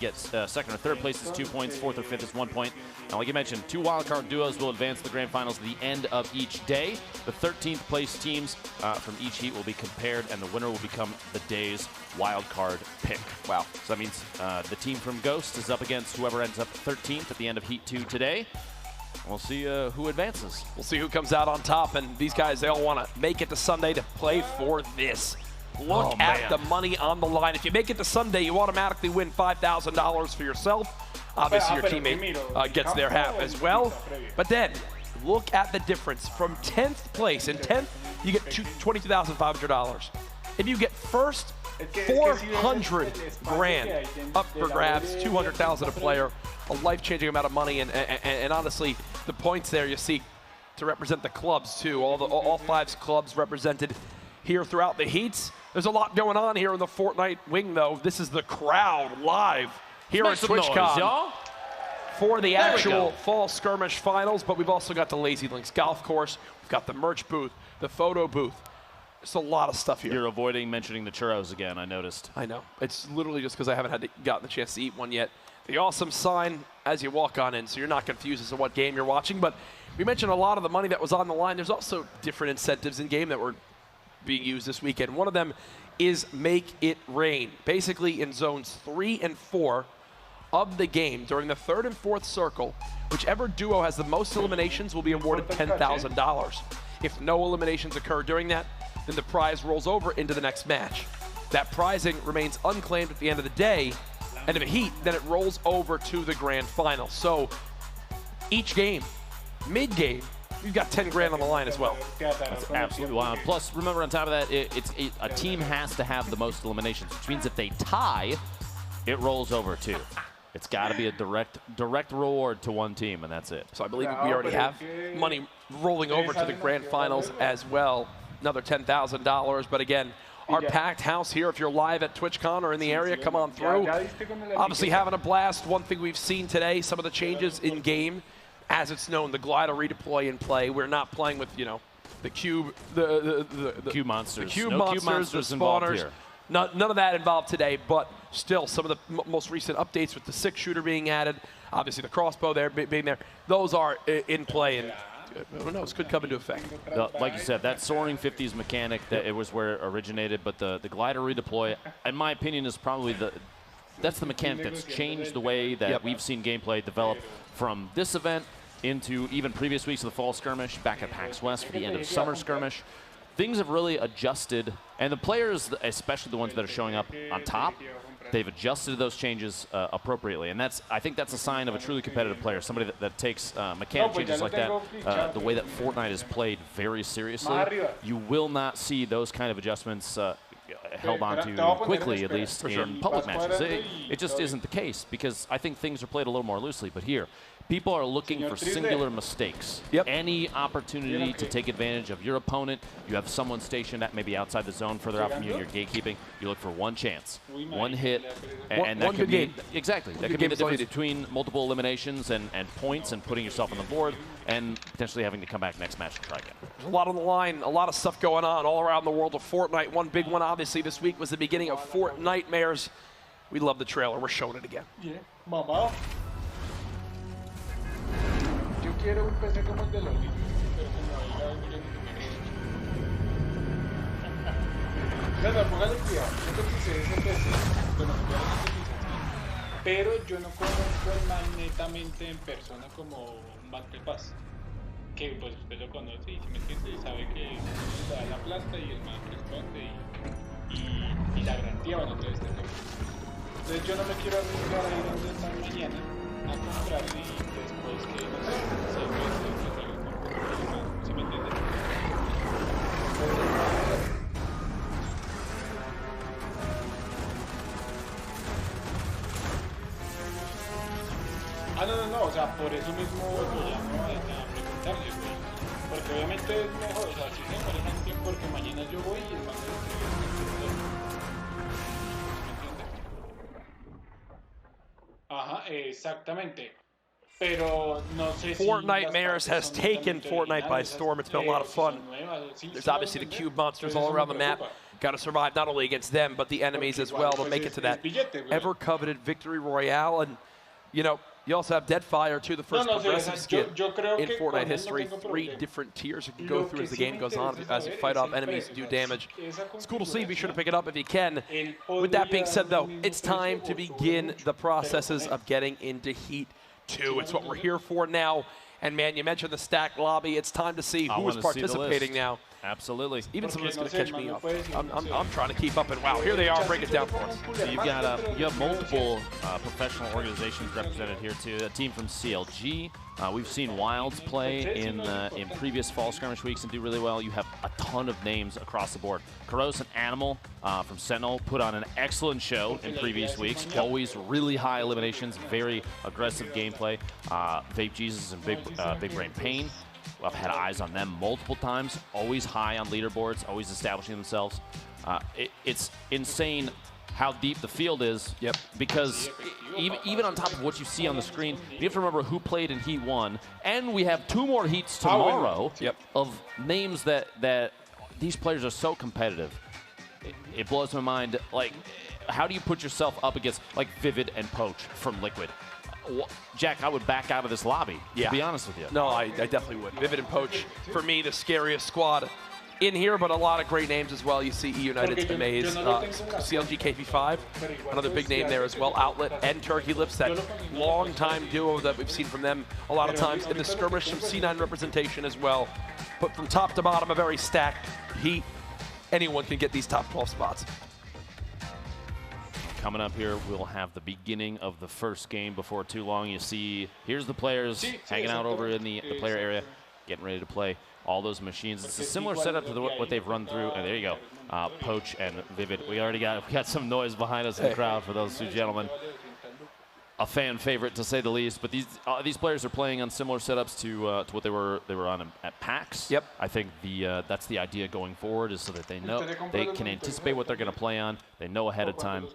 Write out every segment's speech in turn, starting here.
gets second or third place is 2 points, fourth or fifth is 1 point. And like you mentioned, 2 wildcard duos will advance to the grand finals at the end of each day. The 13th place teams from each heat will be compared, and the winner will become the day's wildcard pick. Wow. So that means the team from Ghost is up against whoever ends up 13th at the end of Heat 2 today. We'll see who advances. We'll see who comes out on top, and these guys, they all want to make it to Sunday to play for this. Look at the money on the line. If you make it to Sunday, you automatically win $5,000 for yourself. Obviously, your teammate gets their half as well. But then, look at the difference. From 10th place, in 10th, you get $22,500. If you get first, 400 grand up for grabs, 200,000 a player, a life-changing amount of money, and honestly, the points there you see to represent the clubs too. All 5 clubs represented here throughout the heats. There's a lot going on here in the Fortnite wing, though. This is the crowd live here at TwitchCon for the actual Fall Skirmish finals, but we've also got the Lazy Links golf course. We've got the merch booth, the photo booth. There's a lot of stuff here. You're avoiding mentioning the churros again, I noticed. I know. It's literally just because I haven't gotten the chance to eat one yet. The awesome sign as you walk on in, so you're not confused as to what game you're watching. But we mentioned a lot of the money that was on the line. There's also different incentives in game that were being used this weekend. One of them is Make It Rain. Basically, in zones 3 and 4 of the game, during the 3rd and 4th circle, whichever duo has the most eliminations will be awarded $10,000. If no eliminations occur during that, then the prize rolls over into the next match. That prizing remains unclaimed at the end of the day, and if a heat, then it rolls over to the grand final. So each game, mid-game, you've got 10 grand on the line as well. That's absolutely wild. Plus, remember on top of that, a team has to have the most eliminations, which means if they tie, it rolls over too. It's got to be a direct reward to one team, and that's it. So I believe we already have money rolling over to the grand finals as well. Another $10,000, but again, our packed house here. If you're live at TwitchCon or in the area, come on through. Obviously having a blast. One thing we've seen today, some of the changes in game, as it's known, the glider redeploy and play. We're not playing with, you know, the cube, the cube monsters. The cube monsters, the spawners. None of that involved today, but still some of the most recent updates with the 6-shooter being added, obviously the crossbow there being there, those are in play, and who knows, could come into effect. Like you said, that soaring 50s mechanic, that it was where it originated, but the glider redeploy, in my opinion, is probably that's the mechanic that's changed the way that we've seen gameplay develop from this event into even previous weeks of the Fall Skirmish, back at PAX West for the end of Summer Skirmish. Things have really adjusted, and the players, especially the ones that are showing up on top, they've adjusted those changes appropriately, and I think that's a sign of a truly competitive player, somebody that takes mechanic changes like that, the way that Fortnite is played, very seriously. You will not see those kind of adjustments held on to quickly, at least in public matches. It just isn't the case, because I think things are played a little more loosely. But here, people are looking for singular mistakes. Any opportunity to take advantage of your opponent, you have someone stationed at maybe outside the zone further out from you, you're gatekeeping, you look for one chance, one hit, and that could be exactly that could be the difference between multiple eliminations and points and putting yourself on the board and potentially having to come back next match and try again. There's a lot on the line, a lot of stuff going on all around the world of Fortnite. One big one, obviously, this week was the beginning of Fortnitemares. We love the trailer. We're showing it again. Yo quiero un PC como el de LOLITO, pero que no haya miren. Claro, póngale cuidado, yo te quise ese PC, bueno, pero yo no conozco el man netamente en persona como un man que pasa. Que pues usted lo conoce y si me entiende y sabe que le da la plata y el man responde y la garantía van a tener este tema. Entonces yo no me quiero arriesgar a ir a donde están mañana a comprar y después que no sé, se traigo con ¿sí me entiendes? No, o sea, por eso mismo lo llamo a preguntarle, güey. Porque obviamente es mejor, o sea, si se manejan bien porque mañana yo voy y el man ¿sí me entiendes? Ajá, exactamente. Pero no sé si Fortnitemares has taken Fortnite by storm. It's been a lot of fun. There's obviously the cube monsters all around the map. got to survive not only against them, but the enemies as well to make it to that ever-coveted Victory Royale. And, you know, you also have Deadfire, too, the first progressive skin in Fortnite history. 3 different tiers you can go through as the game goes on, as you fight off enemies and do damage. It's cool to see. Be sure to pick it up if you can. With that being said, though, it's time to begin the processes of getting into Heat 2. It's what we're here for now. And, man, you mentioned the stacked lobby. It's time to see who is participating now. Absolutely. Even someone that's going to catch me up. I'm trying to keep up, and wow, here they are. Break it down for us. So you've got you have multiple professional organizations represented here too. A team from CLG. We've seen Wilds play in previous Fall Skirmish weeks and do really well. You have a ton of names across the board. Karos and Animal from Sentinel put on an excellent show in previous weeks. Always really high eliminations, very aggressive gameplay. Vape Jesus and Big Brain Pain. I've had eyes on them multiple times, always high on leaderboards, always establishing themselves. It's insane how deep the field is, because even on top of what you see on the screen, you have to remember who played in Heat 1, and we have 2 more Heats tomorrow of names that these players are so competitive. It blows my mind. Like, how do you put yourself up against, like, Vivid and Poach from Liquid? Jack, I would back out of this lobby, to be honest with you. No, I definitely would. Vivid and Poach, for me, the scariest squad in here, but a lot of great names as well. You see E-United's Amaze, CLG KP5, another big name there as well. Outlet and Turkey Lips, that long-time duo that we've seen from them a lot of times. In the skirmish, some C9 representation as well. But from top to bottom, a very stacked Heat. Anyone can get these top 12 spots. Coming up here, we'll have the beginning of the first game before too long. You see, here's the players hanging out over in the player area, getting ready to play all those machines. It's a similar setup to what they've run through. And there you go, Poach and Vivid. We already got some noise behind us in the crowd for those 2 gentlemen. A fan favorite, to say the least. But these players are playing on similar setups to what they were on at PAX. I think that's the idea going forward, is so that they know they can anticipate what they're going to play on. They know ahead of time,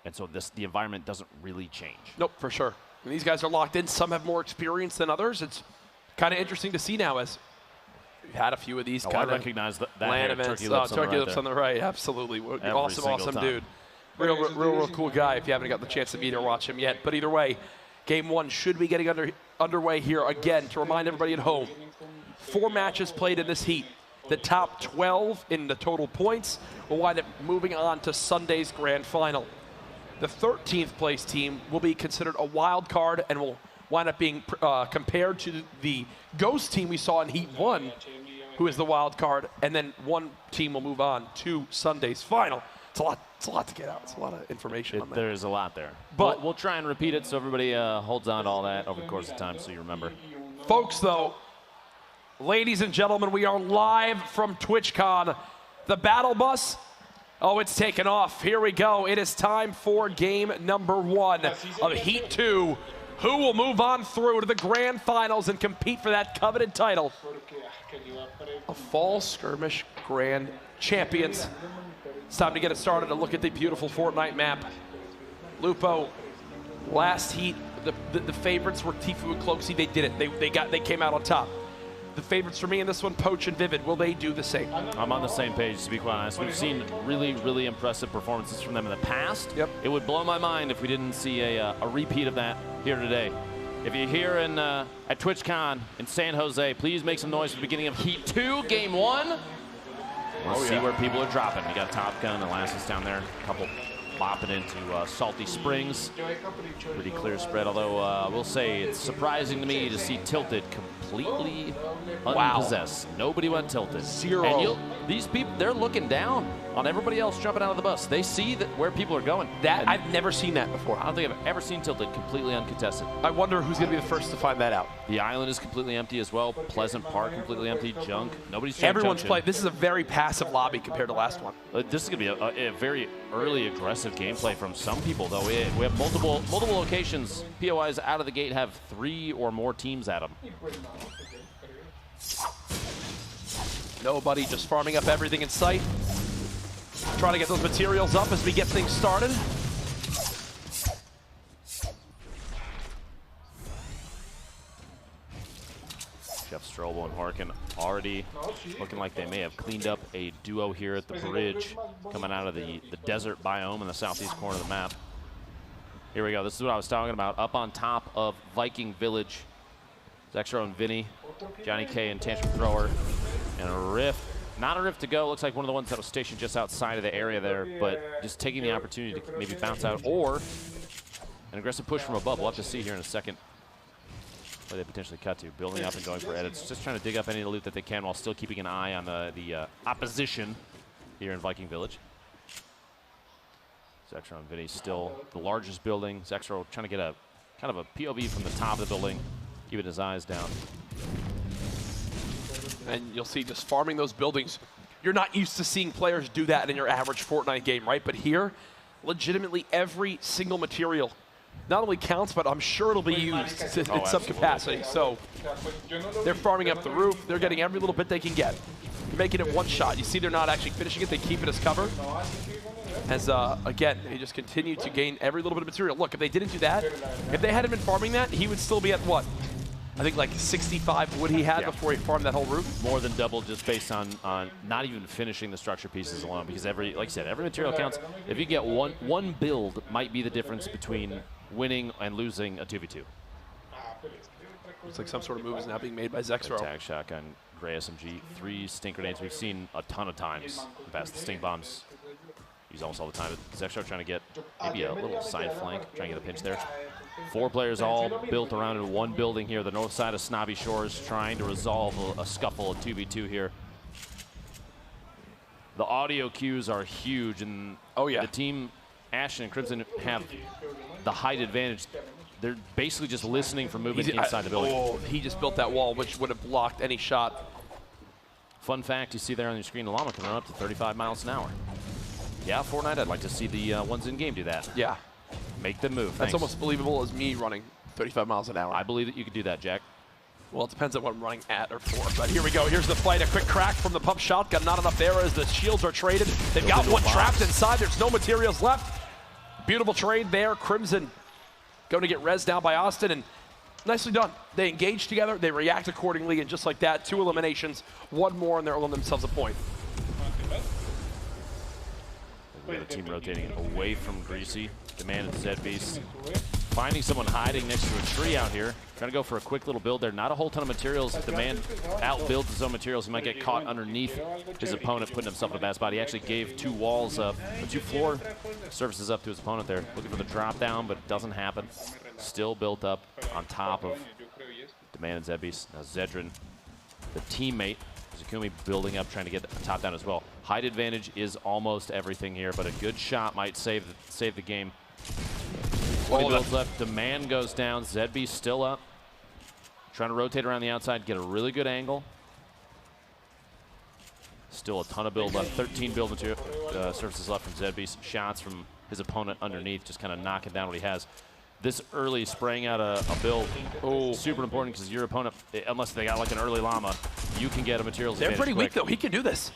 and so the environment doesn't really change. Nope, for sure. And these guys are locked in. Some have more experience than others. It's kind of interesting to see now, as we've had a few of these kind of recognize that LAN events. Turkey Lips on the right, absolutely. Awesome dude. Real cool guy if you haven't got the chance to meet or watch him yet. But either way, Game 1 should be getting underway here again. To remind everybody at home, 4 matches played in this Heat. The top 12 in the total points will wind up moving on to Sunday's grand final. The 13th place team will be considered a wild card and will wind up being compared to the Ghost team we saw in Heat 1, who is the wild card, and then 1 team will move on to Sunday's final. It's a lot to get out. It's a lot of information on that. There's a lot there. But we'll try and repeat it so everybody holds on to all that over the course of time, so you remember. Folks, though, ladies and gentlemen, we are live from TwitchCon. The battle bus, it's taken off. Here we go. It is time for game number 1 of Heat 2. Who will move on through to the grand finals and compete for that coveted title of Fall Skirmish Grand Champions? It's time to get it started and look at the beautiful Fortnite map. Lupo, last Heat, the favorites were TFUE and Cloaksy. They did it. They came out on top. The favorites for me in this one, Poach and Vivid. Will they do the same? I'm on the same page, to be quite honest. We've seen really impressive performances from them in the past. It would blow my mind if we didn't see a repeat of that here today. If you're here at TwitchCon in San Jose, please make some noise for the beginning of Heat 2, Game 1. Let's see where people are dropping. We got Top Gun and Lassus down there. A couple bopping into Salty Springs. Pretty clear spread, although we'll say it's surprising to me to see Tilted completely unpossessed. Nobody went Tilted. 0. And these people, they're looking down on everybody else jumping out of the bus. They see where people are going. I've never seen that before. I don't think I've ever seen Tilted completely uncontested. I wonder who's going to be the first to find that out. The island is completely empty as well. Pleasant Park completely empty. Junk. Nobody's trying Everyone's played. This is a very passive lobby compared to last one. This is going to be a very early aggressive gameplay from some people, though. We have multiple locations. POIs out of the gate have 3 or more teams at them. Nobody, just farming up everything in sight. Trying to get those materials up as we get things started. Chef Strobel and Harkin already looking like they may have cleaned up a duo here at the bridge coming out of the desert biome in the southeast corner of the map. Here we go. This is what I was talking about. Up on top of Viking Village, Zexro and Vinny, Johnny K and Tantrum Thrower, and a Rift. Not a Rift to go. Looks like one of the ones that was stationed just outside of the area there, but just taking the opportunity to maybe bounce out, or an aggressive push from above. We'll have to see here in a second where they potentially cut to. Building up and going for edits. Just trying to dig up any of the loot that they can while still keeping an eye on the opposition here in Viking Village. Zexro and Vinny still the largest building. Zexro trying to get a kind of a POV from the top of the building, keeping his eyes down. And you'll see just farming those buildings. You're not used to seeing players do that in your average Fortnite game, right? But here, legitimately every single material not only counts, but I'm sure it'll be used in some capacity. So they're farming up the roof. They're getting every little bit they can get. They're making it one shot. You see they're not actually finishing it. They keep it as cover. As, again, they just continue to gain every little bit of material. Look, if they didn't do that, if they hadn't been farming that, he would still be at what? I think like 65 wood he had before he farmed that whole roof. More than double just based on not even finishing the structure pieces alone, because every, like I said, every material counts. If you get one build, might be the difference between winning and losing a 2v2. Looks like some sort of move is now being made by Zexro. Tag shotgun, gray SMG, 3 stink grenades. We've seen a ton of times past the stink bombs. Use almost all the time. Zexro trying to get maybe a little side flank, trying to get a pinch there. 4 players all built around in one building here, the north side of Snobby Shores, trying to resolve a scuffle, a 2v2 here. The audio cues are huge, and the team, Ashen and Crimson, have the height advantage. They're basically just listening for movement inside the building. Oh, he just built that wall, which would have blocked any shot. Fun fact, you see there on your screen, the llama coming up to 35 miles an hour. Yeah, Fortnite, I'd like to see the ones in-game do that. Yeah. Make them move. That's almost believable as me running 35 miles an hour. I believe that you could do that, Jack. Well, it depends on what I'm running at or for. But here we go. Here's the fight. A quick crack from the pump shotgun. Not enough there as the shields are traded. They've got one trapped inside. There's no materials left. Beautiful trade there. Crimson going to get rezzed down by Austin, and nicely done. They engage together. They react accordingly, and just like that, 2 eliminations, 1 more, and they're earning themselves a point. We got a team rotating away from Greasy. Demand and Zed Beast. Finding someone hiding next to a tree out here. Trying to go for a quick little build there. Not a whole ton of materials. Demand outbuilds his own materials. He might get caught underneath his opponent, putting himself in a bad spot. He actually gave 2 walls up, 2 floor surfaces up to his opponent there. Looking for the drop down, but it doesn't happen. Still built up on top of Demand and Zed Beast. Now Zedrin, the teammate, Zakumi building up, trying to get the top down as well. Height advantage is almost everything here, but a good shot might save the game. 20 builds left. Demand goes down. Zedbeast still up. Trying to rotate around the outside, get a really good angle. Still a ton of build left. 13 build material surfaces left from Zedbeast. Shots from his opponent underneath, just kind of knocking down what he has. This early spraying out a build, super important, because your opponent, unless they got like an early llama, you can get a materials advantage. They're pretty weak though. He can do this.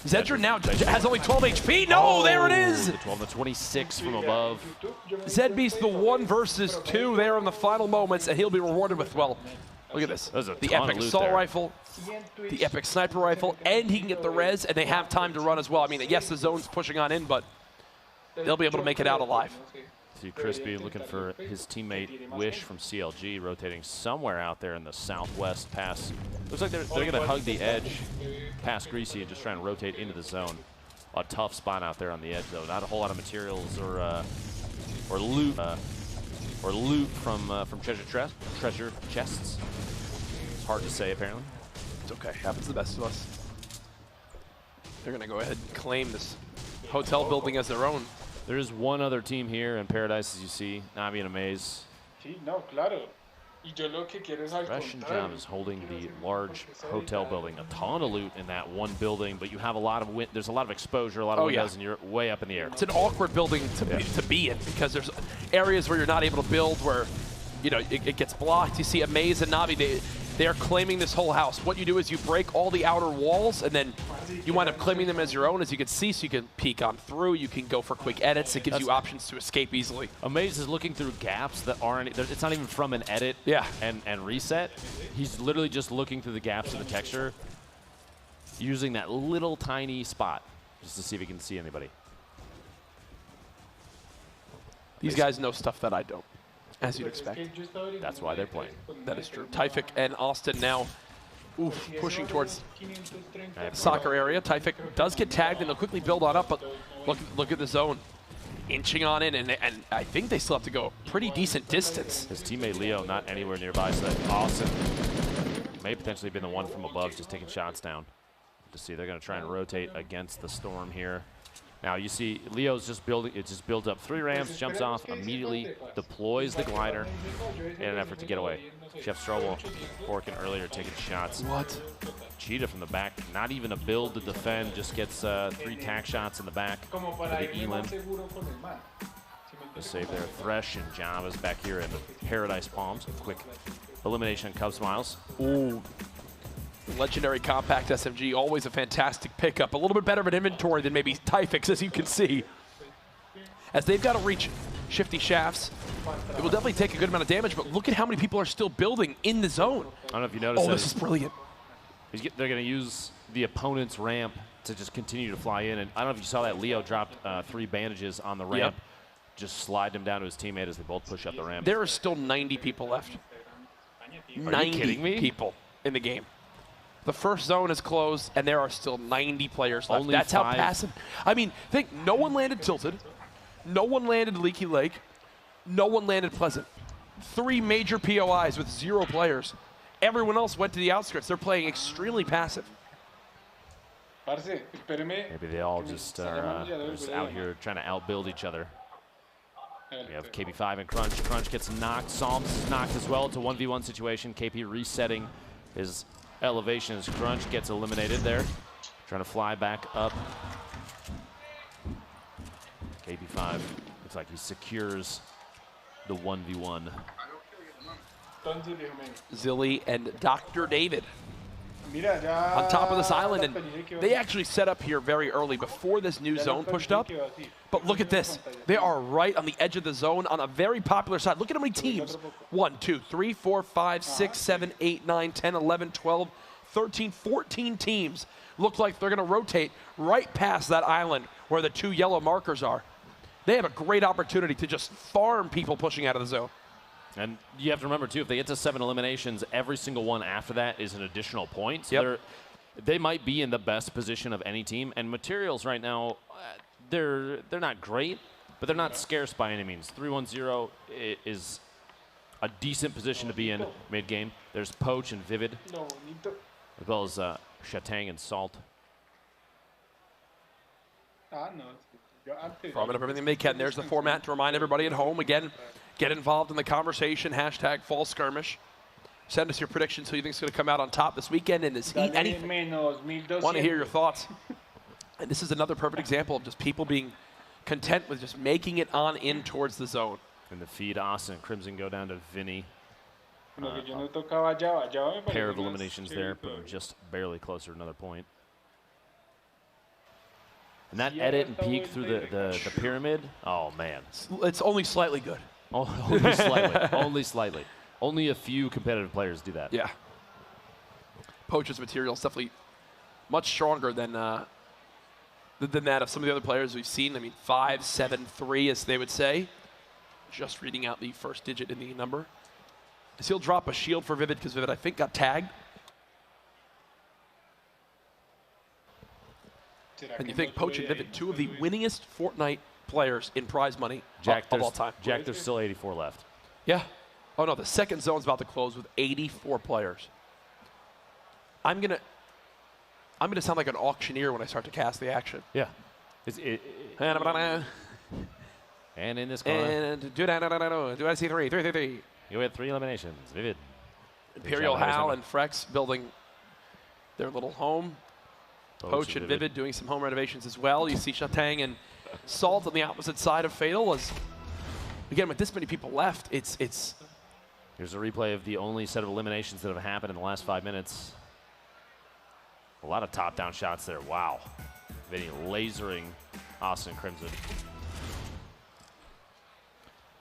Zedrin now has only 12 HP. No, there it is. The 12 to 26 from above. Zedbeast, the 1 versus 2 there in the final moments, and he'll be rewarded with, well, look at this. The epic assault rifle, the epic sniper rifle, and he can get the res, and they have time to run as well. I mean, yes, the zone's pushing on in, but they'll be able to make it out alive. See Crispy looking for his teammate Wish from CLG, rotating somewhere out there in the southwest past. Looks like they're going to hug the edge past Greasy and just try and rotate into the zone. A tough spot out there on the edge, though. Not a whole lot of materials or loot from treasure chests. It's hard to say, apparently. It's okay. Happens to the best of us. They're going to go ahead and claim this hotel building as their own. There is one other team here in Paradise, as you see, Navi and Amaze. Sí, no, claro. Y yo lo que quiero es al Fresh and contrario. Jam is holding the large hotel building. A ton of loot in that one building, but you have a lot of there's a lot of exposure, a lot of windows, and you're way up in the air. It's an awkward building to be in, because there's areas where you're not able to build, where it gets blocked. You see Amaze and Navi, they're claiming this whole house. What you do is you break all the outer walls, and then you wind up claiming them as your own, as you can see, so you can peek on through. You can go for quick edits. It gives you options to escape easily. Amaze is looking through gaps that aren't, it's not even from an edit and reset. He's literally just looking through the gaps of the texture. using that little tiny spot just to see if he can see anybody. These guys know stuff that I don't, as you'd expect. That's why they're playing. That is true. Typhek and Austin now pushing towards the soccer area. Typhek does get tagged, and they'll quickly build on up, but look at the zone. Inching on in, and I think they still have to go a pretty decent distance. His teammate Leo not anywhere nearby, so that Austin may potentially be the one from above just taking shots down. To see, they're going to try and rotate against the storm here. Now you see Leo's just building, it just builds up 3 ramps, jumps off, immediately deploys the glider in an effort to get away. Chef Strobel working earlier, taking shots. What? Cheetah from the back, not even a build to defend, just gets 3 tack shots in the back for the Elim. The save there. Thresh and Java's back here in the Paradise Palms. Quick elimination on Cub Smiles. Ooh. Legendary compact SMG, always a fantastic pickup. A little bit better of an inventory than maybe Typhek's, as you can see. As they've got to reach shifty shafts, it will definitely take a good amount of damage, but look at how many people are still building in the zone. I don't know if you noticed. Oh, this is brilliant. They're going to use the opponent's ramp to just continue to fly in. And I don't know if you saw that. Leo dropped 3 bandages on the ramp. Yep. Just slide him down to his teammate as they both push up the ramp. There are still 90 people left. Are you kidding me? 90 people in the game. The first zone is closed, and there are still 90 players left. Only That's 5. how passive. I mean, think, no one landed Tilted. No one landed Leaky Lake. No one landed Pleasant. 3 major POIs with 0 players. Everyone else went to the outskirts. They're playing extremely passive. Maybe they all just are just out here trying to outbuild each other. We have KB5 and Crunch. Crunch gets knocked. Psalms is knocked as well. It's a 1v1 situation. KP resetting his elevation as Crunch gets eliminated there. Trying to fly back up. KB5 looks like he secures the 1v1. Zilly and Dr. David on top of this island, and they actually set up here very early before this new zone pushed up. But look at this. They are right on the edge of the zone on a very popular side. Look at how many teams. 1, 2, 3, 4, 5, 6, 7, 8, 9, 10, 11, 12, 13, 14 teams look like they're going to rotate right past that island where the 2 yellow markers are. They have a great opportunity to just farm people pushing out of the zone. And you have to remember, too, if they get to 7 eliminations, every single one after that is an additional point. So they might be in the best position of any team. And materials right now, they're not great, but they're not scarce by any means. 3-1-0 is a decent position to be in mid-game. There's Poach and Vivid, as well as Shatang and Salt. Farming up everything they can. There's the format to remind everybody at home. Again, get involved in the conversation. Hashtag Fall Skirmish. Send us your predictions. Who you think is going to come out on top this weekend in this heat. Anything. Want to hear your thoughts. And this is another perfect example of just people being content with just making it on in towards the zone. In the feed, Austin and Crimson go down to Vinny. Pair Pair of eliminations there, but just barely closer to another point. And that edit and peek through the pyramid, oh man. It's only slightly good. Only slightly, only slightly. Only a few competitive players do that. Yeah. Poach's material is definitely much stronger than that of some of the other players we've seen. I mean, 5, 7, 3, as they would say. Just reading out the first digit in the number. So he'll drop a shield for Vivid because Vivid, I think, got tagged. And you think Poach and Vivid, 2 of the winningest Fortnite players in prize money of all time. Jack, there's still 84 left. Yeah. Oh, no, the second zone's about to close with 84 players. I'm gonna sound like an auctioneer when I start to cast the action. Yeah. And in this corner. And do I see 3? 3, 3, 3. You had 3 eliminations. Vivid. Imperial Hal and Frex building their little home. Poach and Vivid doing some home renovations as well. You see Shatang and Salt on the opposite side of Fatal. As, again, with this many people left, it's... Here's a replay of the only set of eliminations that have happened in the last 5 minutes. A lot of top-down shots there. Wow. Vinny lasering Austin Crimson.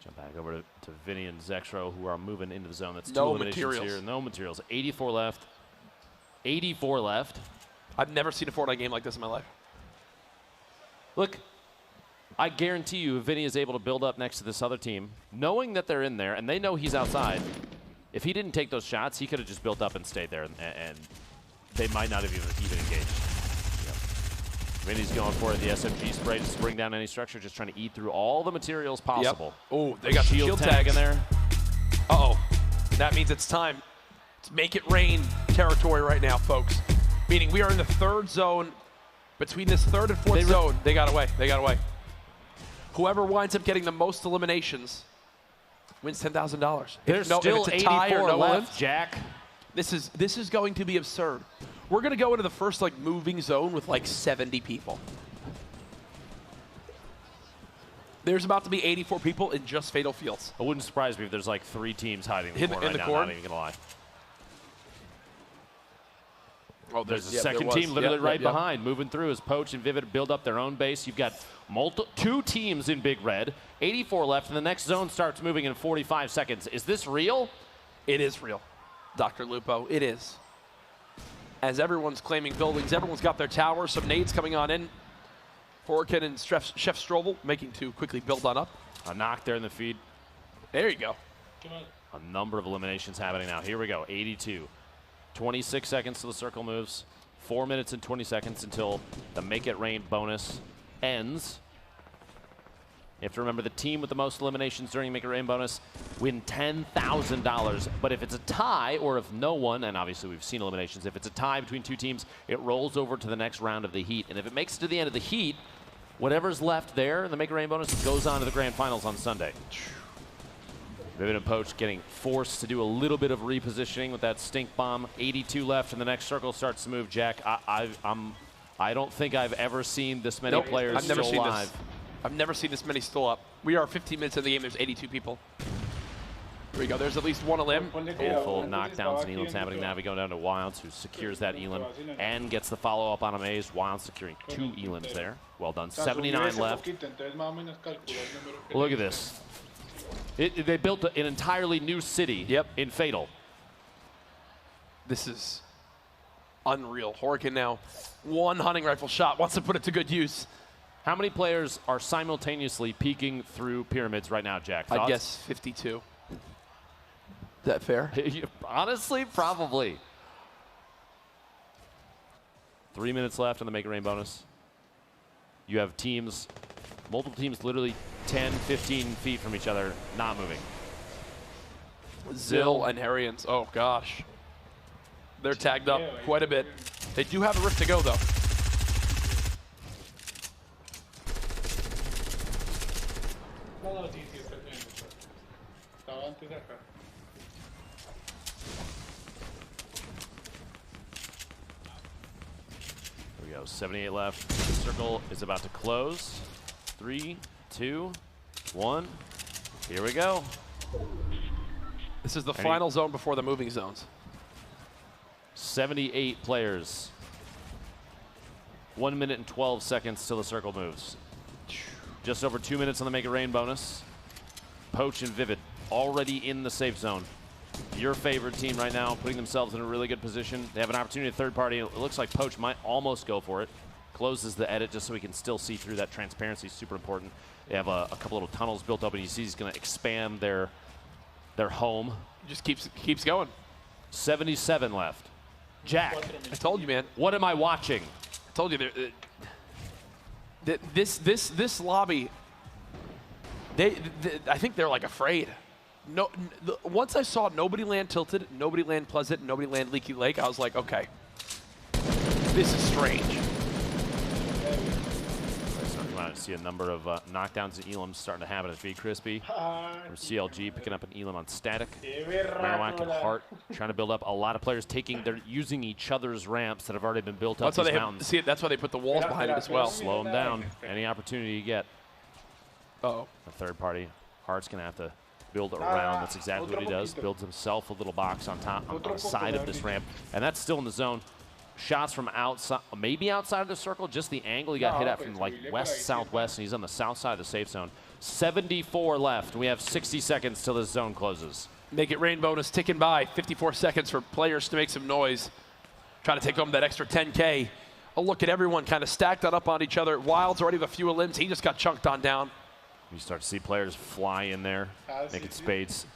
Jump back over to Vinny and Zexro, who are moving into the zone. That's 2 eliminations here. No materials. 84 left. 84 left. I've never seen a Fortnite game like this in my life. Look, I guarantee you if Vinny is able to build up next to this other team, knowing that they're in there and they know he's outside, if he didn't take those shots, he could have just built up and stayed there, and they might not have even engaged. Yep. Vinny's going for it, the SMG spray to bring down any structure, just trying to eat through all the materials possible. Yep. Oh, they got shield tag in there. Uh-oh. That means it's time to make it rain territory right now, folks. Meaning we are in the third zone. Between this third and fourth zone, they got away. They got away. Whoever winds up getting the most eliminations wins $10,000. There's still 84 left, Jack. This is going to be absurd. We're going to go into the first like moving zone with like 70 people. There's about to be 84 people in just Fatal Fields. It wouldn't surprise me if there's like 3 teams hiding in the corner right now, not even gonna lie. Oh, there's a second team literally right behind, moving through as Poach and Vivid build up their own base. You've got 2 teams in Big Red, 84 left, and the next zone starts moving in 45 seconds. Is this real? It is real, Dr. Lupo. It is. As everyone's claiming buildings, everyone's got their towers, some nades coming on in. Forkin and Chef Strobel making to quickly build on up. A knock there in the feed. There you go. A number of eliminations happening now. Here we go, 82. 26 seconds till the circle moves. 4 minutes and 20 seconds until the Make It Rain bonus ends. You have to remember the team with the most eliminations during Make It Rain bonus win $10,000. But if it's a tie, or if no one, and obviously we've seen eliminations, if it's a tie between 2 teams, it rolls over to the next round of the heat. And if it makes it to the end of the heat, whatever's left there in the Make It Rain bonus goes on to the grand finals on Sunday. Vivid and Poach getting forced to do a little bit of repositioning with that stink bomb. 82 left, and the next circle starts to move. Jack, I don't think I've ever seen this many players still alive. I've never seen this many still up. We are 15 minutes in the game. There's 82 people. Here we go. There's at least one elim. Handful of knockdowns and elims happening now. We go down to Wilds, who secures that elim and gets the follow-up on Amaze. Wilds securing 2 elims there. Well done. 79 left. Look at this. They built an entirely new city in Fatal. This is unreal. Horkin now, 1 hunting rifle shot, wants to put it to good use. How many players are simultaneously peeking through pyramids right now, Jack? Thoughts? I'd guess 52. Is that fair? Honestly, probably. 3 minutes left on the Make It Rain bonus. You have teams, multiple teams literally 10, 15 feet from each other, not moving. Zill and Harrians, oh gosh. They're tagged up quite a bit. They do have a rift to go though. Here we go, 78 left. The circle is about to close. 3, 2, 1. Here we go. This is the final zone before the moving zones. 78 players. 1 minute and 12 seconds till the circle moves. Just over 2 minutes on the Make It Rain bonus. Poach and Vivid already in the safe zone. Your favorite team right now, putting themselves in a really good position. They have an opportunity at third party. It looks like Poach might almost go for it. Closes the edit just so we can still see through. That transparency is super important. They have a couple little tunnels built up, and you see he's going to expand their home. Just keeps going. 77 left. Jack, I told you, man. What am I watching? I told you. This lobby. I think they're like afraid. No, once I saw nobody land Tilted, nobody land Pleasant, nobody land Leaky Lake, I was like, okay, this is strange. Starting to see a number of knockdowns and elims starting to happen at Be Crispy. From CLG picking up an elim on Static. Marowak and Hart trying to build up. A lot of players they're using each other's ramps that have already been built up. That's why they put the walls behind it as well. Slow them down. Any opportunity you get. Uh-oh. A third party. Hart's going to have to build around. That's exactly what he does. Builds himself a little box on top, on the side of this ramp. And that's still in the zone. Shots from outside, maybe outside of the circle, just the angle he got hit at from like west-southwest, and he's on the south side of the safe zone. 74 left. We have 60 seconds till this zone closes. Make It Rain bonus ticking by. 54 seconds for players to make some noise. Try to take home that extra 10K a look at everyone kind of stacked up on each other. Wild's already with a few limbs. He just got chunked on down. You start to see players fly in there, making spades.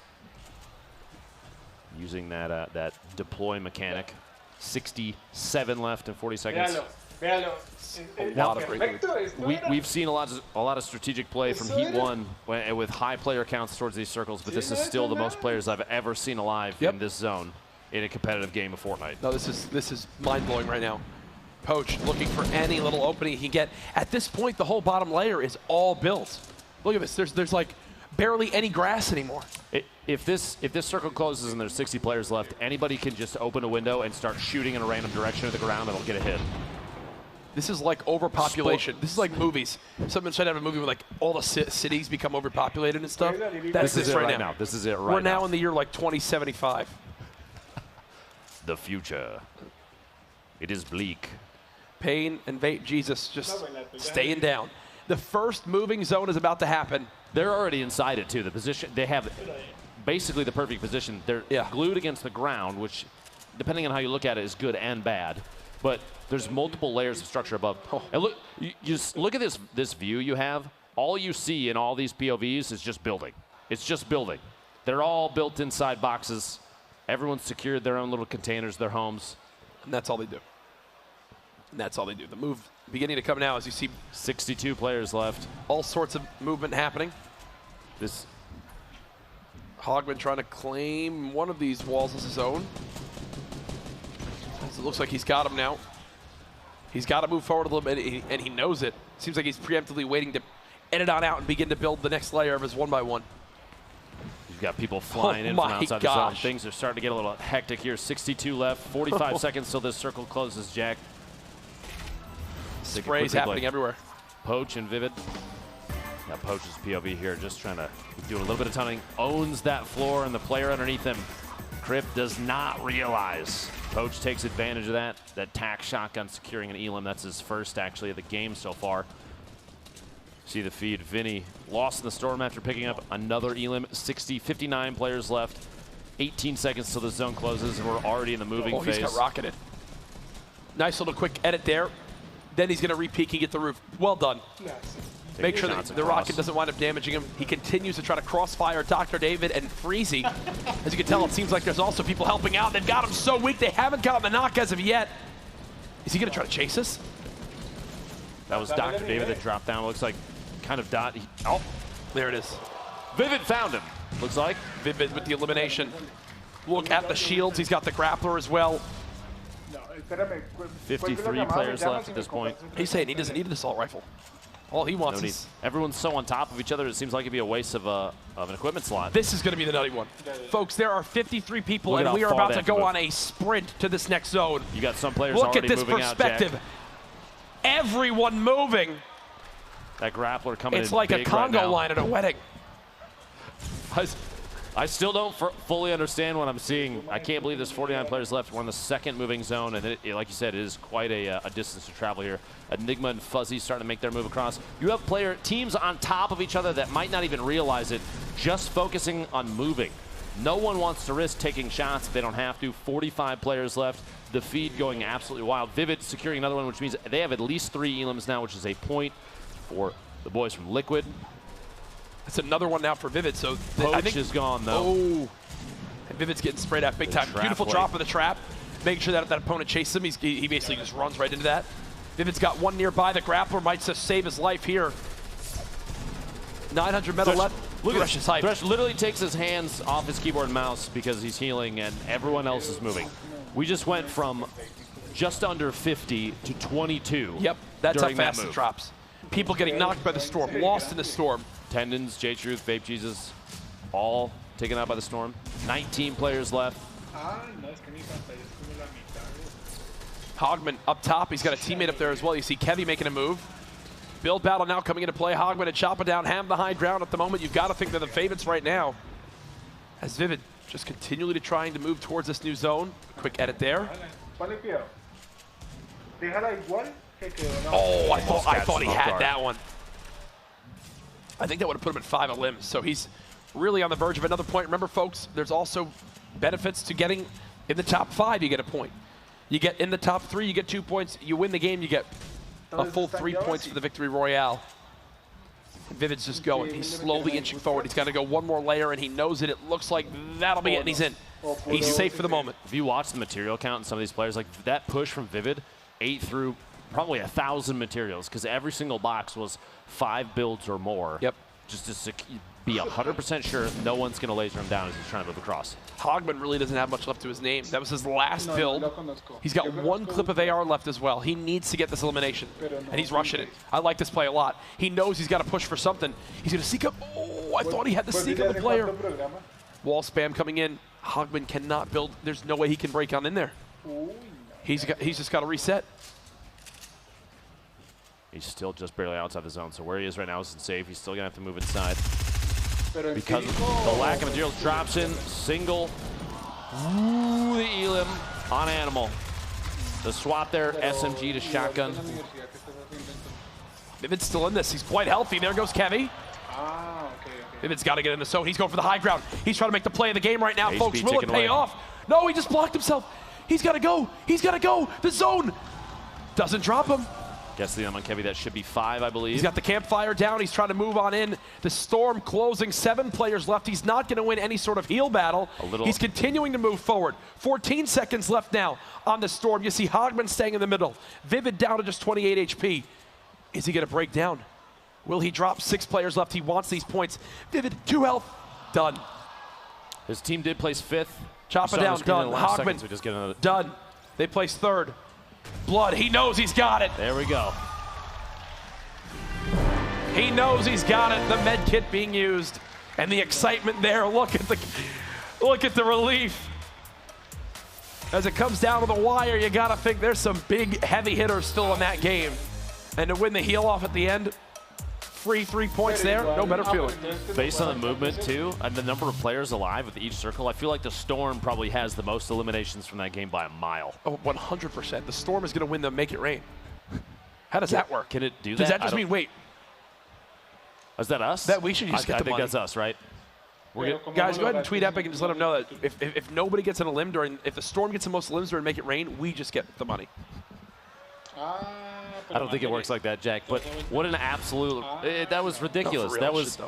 Using that that deploy mechanic. 67 left in 40 seconds. Véalo. We've seen a lot of strategic play from Heat 1 with high player counts towards these circles, but this is still the most players I've ever seen alive in this zone in a competitive game of Fortnite. No, this is mind-blowing right now. Poach looking for any little opening he can get. At this point, the whole bottom layer is all built. Look at this. There's like barely any grass anymore. If this circle closes and there's 60 players left, anybody can just open a window and start shooting in a random direction at the ground and it'll get a hit. This is like overpopulation. This is like movies. Someone tried to have a movie where like all the cities become overpopulated and stuff. That's this right now. This is it right now. We're now in the year like 2075. The future. It is bleak. Pain and vape Jesus just staying down. The first moving zone is about to happen. They're already inside it too. The position, they have basically the perfect position. They're glued against the ground, which depending on how you look at it is good and bad. But there's multiple layers of structure above. And look, you just look at this view you have. All you see in all these POVs is just building. It's just building. They're all built inside boxes. Everyone's secured their own little containers, their homes. And that's all they do. And that's all they do. The move beginning to come now as you see 62 players left. All sorts of movement happening. This Hogman trying to claim one of these walls as his own. It looks like he's got him now. He's got to move forward a little bit, and he knows it. Seems like he's preemptively waiting to edit on out and begin to build the next layer of his 1x1. You've got people flying in from outside the zone. Things are starting to get a little hectic here. 62 left, 45 seconds till this circle closes, Jack. Sprays happening everywhere. Poach and Vivid. Now Poach's POV here, just trying to do a little bit of tunneling. Owns that floor, and the player underneath him, Crip, does not realize. Poach takes advantage of that. That tack shotgun securing an elim. That's his first, actually, of the game so far. See the feed. Vinny lost in the storm after picking up another elim. 59 players left. 18 seconds till the zone closes, and we're already in the moving phase. He's got rocketed. Nice little quick edit there. Then he's going to re-peek and get the roof. Well done. Make sure that the rocket doesn't wind up damaging him. He continues to try to crossfire Dr. David and Freezy. As you can tell, it seems like there's also people helping out. They've got him so weak, they haven't gotten the knock as of yet. Is he going to try to chase us? That was Dr. David that dropped down. Looks like kind of dot. Oh, there it is. Vivid found him. Looks like Vivid with the elimination. Look at the shields. He's got the grappler as well. 53 players left at this point. He's saying he doesn't need an assault rifle. All he wants is... Everyone's so on top of each other, it seems like it'd be a waste of an equipment slot. This is going to be the nutty one. Folks, there are 53 people, and we are about to go on a sprint to this next zone. You got some players already moving out, Jack. Look at this perspective. Everyone moving. That grappler coming in It's like a Congo line at a wedding. I still don't fully understand what I'm seeing. I can't believe there's 49 players left. We're in the second moving zone, and like you said, it is quite a distance to travel here. Enigma and Fuzzy starting to make their move across. You have teams on top of each other that might not even realize it, just focusing on moving. No one wants to risk taking shots if they don't have to. 45 players left. The feed going absolutely wild. Vivid securing another one, which means they have at least 3 elims now, which is a point for the boys from Liquid. That's another one now for Vivid. So I think is gone though. Oh, and Vivid's getting sprayed at big time. Beautiful drop of the trap, making sure that if that opponent chases him, he basically just runs right into that. Vivid's got one nearby. The grappler might just save his life here. 900 metal left. Look at Thresh is hyped. Thresh literally takes his hands off his keyboard and mouse because he's healing, and everyone else is moving. We just went from just under 50 to 22. Yep, that's how fast it drops. People getting knocked by the storm, lost in the storm. Tendons, J-Truth, Vape Jesus, all taken out by the storm. 19 players left. Hogman up top. He's got a teammate up there as well. You see Kevy making a move. Build battle now coming into play. Hogman and chop it down. Ham the high ground at the moment. You've got to think they're the favorites right now. As Vivid just continually trying to move towards this new zone. Quick edit there. Oh, I thought he had that one. I think that would have put him at 5 of limbs. So he's really on the verge of another point. Remember, folks, there's also benefits to getting in the top 5. You get a point. You get in the top 3, you get 2 points. You win the game, you get a full 3 points for the victory royale. And Vivid's just going. He's slowly inching forward. He's got to go one more layer, and he knows it. It looks like that'll be it, and he's in. He's safe for the moment. If you watch the material count in some of these players, like that push from Vivid ate through probably 1,000 materials because every single box was 5 builds or more. Yep. Just to be 100% sure no one's going to laser him down as he's trying to move across. Hogman really doesn't have much left to his name. That was his last build. He's got 1 clip of AR left as well. He needs to get this elimination, and he's rushing it. I like this play a lot. He knows he's got to push for something. He's going to seek up. Oh, I thought he had the seek of the player. Wall spam coming in. Hogman cannot build. There's no way he can break on in there. He's just got to reset. He's still just barely outside the zone, so where he is right now isn't safe. He's still going to have to move inside. Because of the lack of materials, drops in, single. Ooh, the Elim on Animal. The swap there, SMG to shotgun. Vivid's still in this. He's quite healthy. There goes Kevy. Vivid's got to get in the zone. He's going for the high ground. He's trying to make the play of the game right now, folks. Will it pay off? No, he just blocked himself. He's got to go. He's got to go. The zone doesn't drop him. Guess the on Kevy, that should be 5, I believe. He's got the campfire down. He's trying to move on in. The Storm closing, 7 players left. He's not going to win any sort of heal battle. He's continuing to move forward. 14 seconds left now on the Storm. You see Hogman staying in the middle. Vivid down to just 28 HP. Is he going to break down? Will he drop? 6 players left. He wants these points. Vivid, 2 health. Done. His team did place 5th. Chop it down. Done. Hogman, so just get another. Done. They placed 3rd. Blood, he knows he's got it. There we go. He knows he's got it. The med kit being used, and the excitement there. Look at the relief. As it comes down to the wire, you gotta think there's some big heavy hitters still in that game, and to win the heal off at the end, free 3 points there. No better feeling. Based on the movement too, and the number of players alive with each circle, I feel like the Storm probably has the most eliminations from that game by a mile. Oh, 100%. The Storm is going to win the Make It Rain. How does that work? Can it do that? Does that just mean, wait? Is that us? That we should just get the money. I think that's us, right? Guys, go ahead and tweet Epic and just let them know that if nobody gets an elim during, if the Storm gets the most elims during Make It Rain, we just get the money. I don't think it works like that, Jack. But what an absolute! That was ridiculous. That was.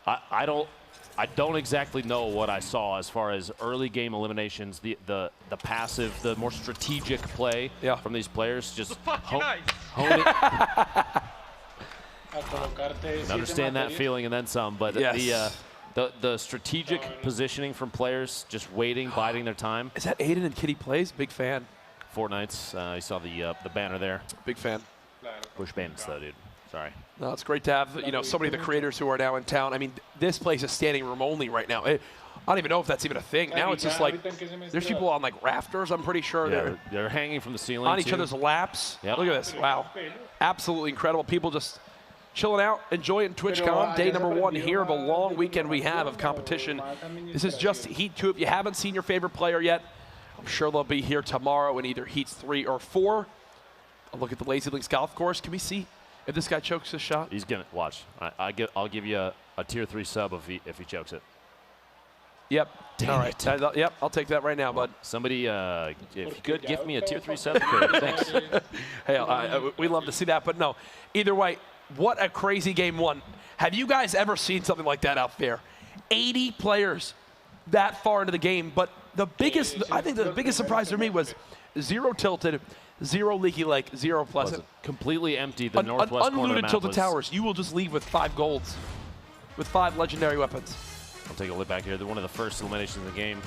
I don't exactly know what I saw as far as early game eliminations. The passive, the more strategic play from these players. Just hone it. Understand that feeling and then some. But the strategic positioning from players, just waiting, biding their time. Is that Aiden and Kitty Plays? Big fan. Fortnite's. You saw the banner there. Big fan. Push bandits though, dude. Sorry. No, it's great to have so many of the creators who are now in town. I mean, this place is standing room only right now. I don't even know if that's even a thing. Now it's just like there's people on like rafters. I'm pretty sure they're hanging from the ceiling on each other's laps. Yep. Look at this. Wow, absolutely incredible. People just chilling out, enjoying TwitchCon. Day number 1 here of a long weekend we have of competition. This is just Heat 2. If you haven't seen your favorite player yet, I'm sure they'll be here tomorrow in either Heats 3 or 4. A look at the Lazy Links golf course. Can we see if this guy chokes his shot? He's gonna watch. I'll give you a tier 3 sub if he chokes it. Yep. All right. Yep. I'll take that right now, bud. Somebody, if you could give me a tier 3 sub, thanks. Hey, we love to see that, but no. Either way, what a crazy game 1. Have you guys ever seen something like that out there? 80 players that far into the game, but the biggest, I think the biggest surprise for me was 0 tilted, 0 leaky lake, 0 pleasant. Completely empty. The northwest corner unlooted tilted towers. You will just leave with 5 golds, with 5 legendary weapons. I'll take a look back here. They're one of the first eliminations in the game.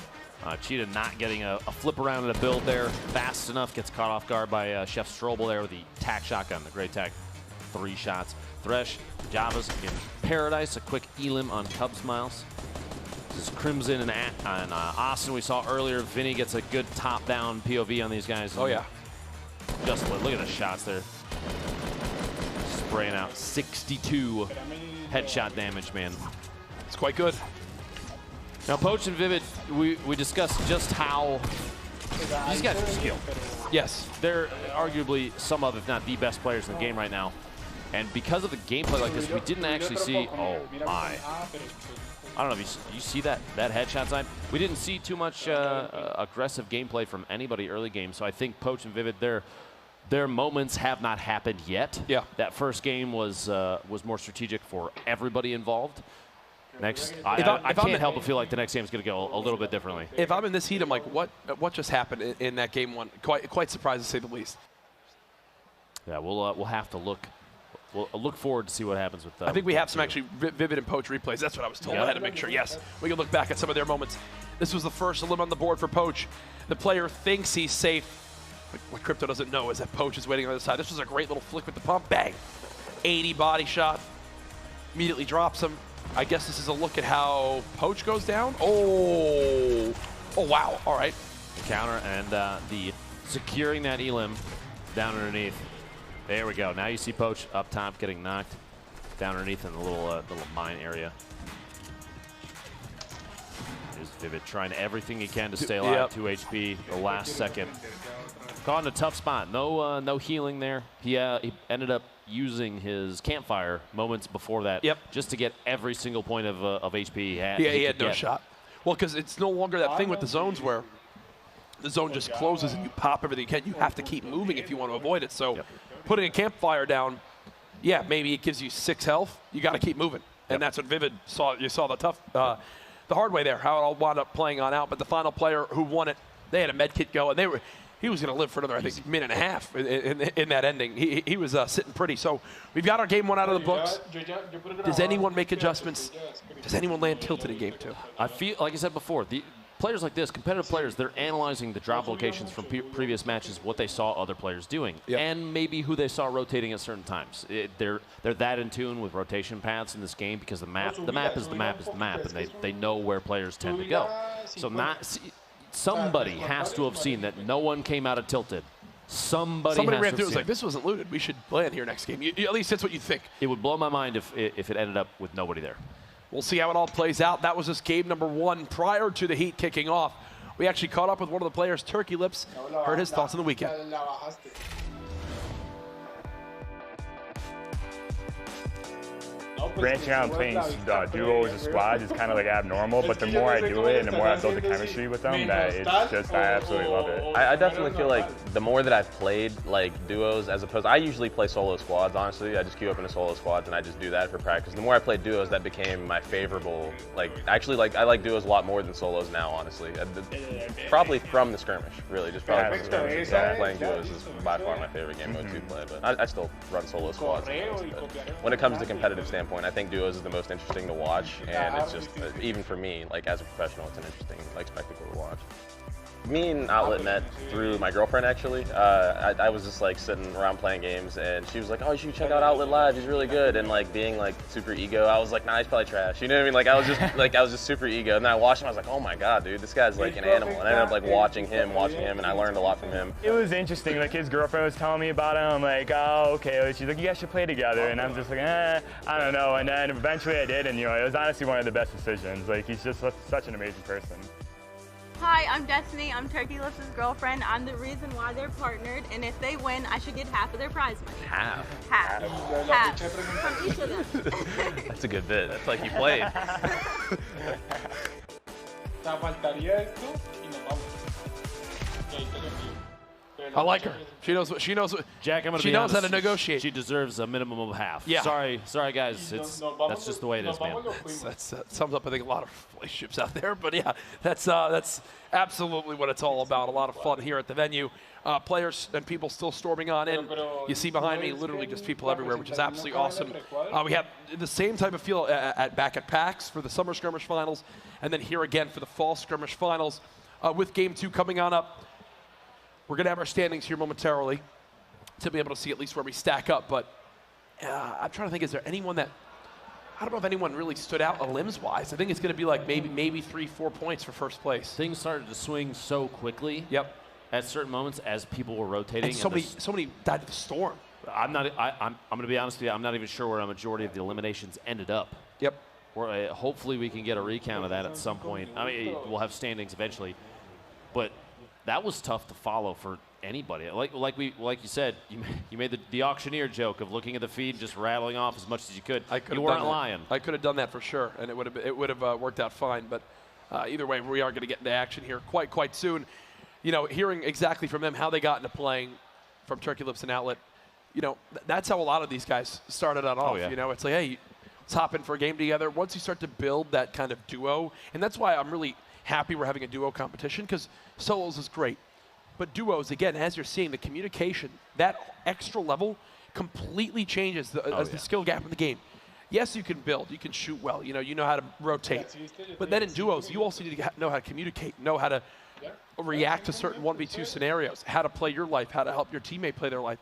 Cheetah not getting a flip around in a build there fast enough. Gets caught off guard by Chef Strobel there with the tack shotgun, the great tack. 3 shots. Thresh, Javas in Paradise. A quick elim on Cub Smiles. This is Crimson and Austin we saw earlier. Vinny gets a good top-down POV on these guys. Oh, yeah. Just look at the shots there. Spraying out 62 headshot damage, man. It's quite good. Now, Poach and Vivid, we discussed just how these guys are skilled. Yes. They're arguably some of, if not the best players in the game right now. And because of the gameplay like this, we didn't actually see, oh my. I don't know if you see that headshot time. We didn't see too much aggressive gameplay from anybody early game, so I think Poach and Vivid, their moments have not happened yet. Yeah. That first game was more strategic for everybody involved. Next, I can't help but feel like the next game is going to go a little bit differently. If I'm in this heat, I'm like, what just happened in that game one? Quite surprised to say the least. Yeah, we'll have to look. We'll look forward to see what happens with that. I think we have some actually Vivid and Poach replays. That's what I was told. I had to make sure. Yes, we can look back at some of their moments. This was the first limb on the board for Poach. The player thinks he's safe. But what Crypto doesn't know is that Poach is waiting on the other side. This was a great little flick with the pump. Bang. 80 body shot. Immediately drops him. I guess this is a look at how Poach goes down. Oh, wow. All right. Counter and the securing that elim down underneath. There we go. Now you see Poach up top getting knocked down underneath in the little mine area. There's Vivid trying everything he can to stay alive. 2 HP, the last second. Caught in a tough spot. No healing there. He ended up using his campfire moments before that just to get every single point of HP he had. Yeah, he had no shot. Well, because it's no longer that thing with the zones where the zone just closes and you pop everything you can. You have to keep moving if you want to avoid it. So putting a campfire down, yeah, maybe it gives you 6 health. You got to keep moving. And that's what Vivid saw. You saw the hard way there, how it all wound up playing on out. But the final player who won it, they had a med kit go, and he was going to live for another, I think, minute and a half in that ending. He was sitting pretty. So we've got our game 1 out of the books. Does anyone make adjustments? Does anyone land tilted in game 2? I feel, like I said before, the players like this, competitive players, they're analyzing the drop locations from previous matches, what they saw other players doing, and maybe who they saw rotating at certain times. They're that in tune with rotation paths in this game because the map is the map, and they know where players tend to go. So somebody has to have seen that no one came out of tilted. Somebody ran through. It was like, this wasn't looted. We should land here next game. At least that's what you think. It would blow my mind if it ended up with nobody there. We'll see how it all plays out. That was just game number 1 prior to the heat kicking off. We actually caught up with one of the players, Turkey Lips, heard his thoughts on the weekend. Branching out and playing duos or squads is kind of like abnormal, but the more I do it and the more I build the chemistry with them, that it's just, I absolutely love it. I definitely feel like the more that I've played like duos as opposed, I usually play solo squads, honestly. I just queue up into solo squads and I just do that for practice. The more I played duos, that became my favorable, actually I like duos a lot more than solos now, honestly. Probably from the skirmish, really, just probably from the skirmish. So playing duos is by far my favorite game mode to play, but I still run solo squads. But when it comes to competitive standpoint, I think duos is the most interesting to watch, and it's just, even for me, as a professional, it's an interesting spectacle to watch. Me and Outlet met through my girlfriend, actually. I was just sitting around playing games, and she was like, "Oh, you should check out Outlet Live. He's really good." And being super ego, I was like, "Nah, he's probably trash." You know what I mean? I was just super ego. And then I watched him. I was like, "Oh my god, dude, this guy's an animal." And I ended up watching him, and I learned a lot from him. It was interesting. His girlfriend was telling me about him. I'm like, "Oh, okay." She's like, "You guys should play together." And I'm just like, I don't know. And then eventually I did, and it was honestly one of the best decisions. He's just such an amazing person. Hi, I'm Destiny. I'm Turkey Lips' girlfriend. I'm the reason why they're partnered, and if they win, I should get half of their prize money. Half? Half from each of them. That's a good bit. That's like you played. I like her. She knows what she knows. Jack, I'm gonna she be knows honest, how to negotiate. She deserves a minimum of half. Yeah. Sorry, guys. That's just the way it is, man. That sums up, I think, a lot of relationships out there. But yeah, that's absolutely what it's all about. A lot of fun here at the venue. Players and people still storming on in. You see behind me, literally just people everywhere, which is absolutely awesome. We have the same type of feel back at PAX for the Summer Skirmish Finals, and then here again for the Fall Skirmish Finals. With Game 2 coming on up, we're going to have our standings here momentarily to be able to see at least where we stack up. But I'm trying to think, is there anyone that, I don't know if anyone really stood out limbs-wise. I think it's going to be maybe 3-4 points for first place. Things started to swing so quickly. Yep. At certain moments as people were rotating. And so many died to the storm. I'm going to be honest with you, I'm not even sure where a majority of the eliminations ended up. Yep. Hopefully we can get a recount of that at some point. I mean, we'll have standings eventually. But that was tough to follow for anybody. Like you said, you made the auctioneer joke of looking at the feed, just rattling off as much as you could. You weren't lying. I could have done that for sure, and it would have worked out fine. But either way, we are going to get into action here quite soon. You know, hearing exactly from them how they got into playing from Turkey Lips and Outlet. You know, that's how a lot of these guys started out off. You know, it's like, hey, let's hop in for a game together. Once you start to build that kind of duo, and that's why I'm really happy we're having a duo competition, because solos is great. But duos, again, as you're seeing, the communication, that extra level completely changes the skill gap in the game. Yes, you can build, you can shoot well, you know how to rotate. But then in duos, you also need to know how to communicate, know how to react to certain 1v2 scenarios, how to play your life, how to help your teammate play their life.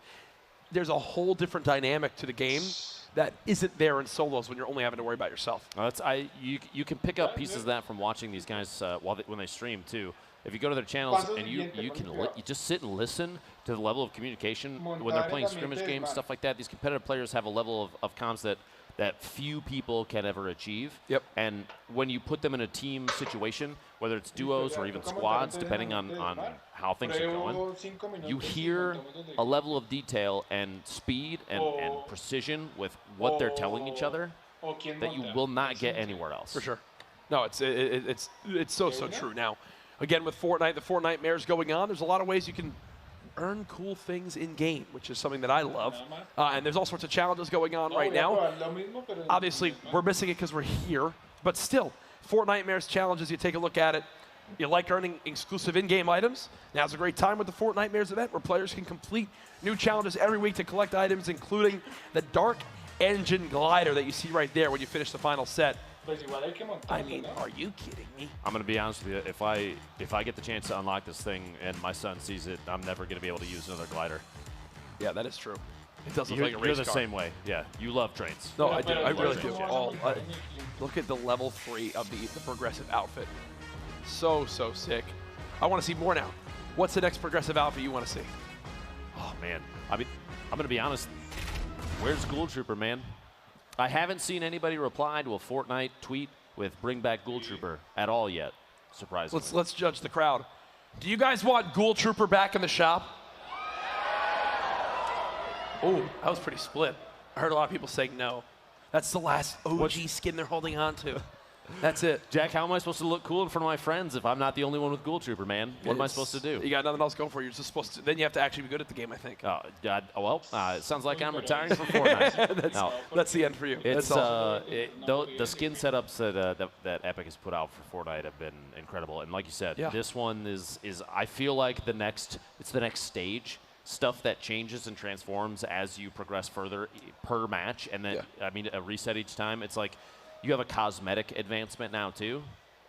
There's a whole different dynamic to the game that isn't there in solos when you're only having to worry about yourself. You can pick up pieces of that from watching these guys when they stream too. If you go to their channels and you just sit and listen to the level of communication when they're playing scrimmage games, stuff like that. These competitive players have a level of comms that few people can ever achieve. Yep. And when you put them in a team situation, whether it's duos or even squads, depending on how things are going, you hear a level of detail and speed and precision with what they're telling each other that you will not get anywhere else. For sure. No, it's so true. Now, again, with Fortnite, the Fortnite Mares going on, there's a lot of ways you can earn cool things in game, which is something that I love. And there's all sorts of challenges going on right now. Obviously, we're missing it because we're here, but still, Fortnite Mares challenges, you take a look at it. You like earning exclusive in-game items? Now's a great time with the Fortnite Mares event where players can complete new challenges every week to collect items, including the Dark Engine Glider that you see right there when you finish the final set. I mean, are you kidding me? I'm going to be honest with you. If I get the chance to unlock this thing and my son sees it, I'm never going to be able to use another glider. Yeah, that is true. It does look like a race car. You're the same way. Yeah, you love trains. No, I do. I really do. Look at the level 3 of the progressive outfit. So sick. I want to see more now. What's the next progressive outfit you want to see? Oh, man. I mean, I'm going to be honest. Where's Ghoul Trooper, man? I haven't seen anybody reply to a Fortnite tweet with "Bring back Ghoul Trooper" at all yet. Surprisingly. Let's judge the crowd. Do you guys want Ghoul Trooper back in the shop? Oh, that was pretty split. I heard a lot of people saying no. That's the last OG skin they're holding on to. That's it. Jack, how am I supposed to look cool in front of my friends if I'm not the only one with Ghoul Trooper, man? What am I supposed to do? You got nothing else going for you. You're just supposed to. Then you have to actually be good at the game, I think. Oh, God. Well, it sounds like I'm retiring from Fortnite. That's the end for you. It's the skin setups that Epic has put out for Fortnite have been incredible. And like you said, this one is I feel like it's the next stage. Stuff that changes and transforms as you progress further per match, and then I mean a reset each time. It's like you have a cosmetic advancement now too.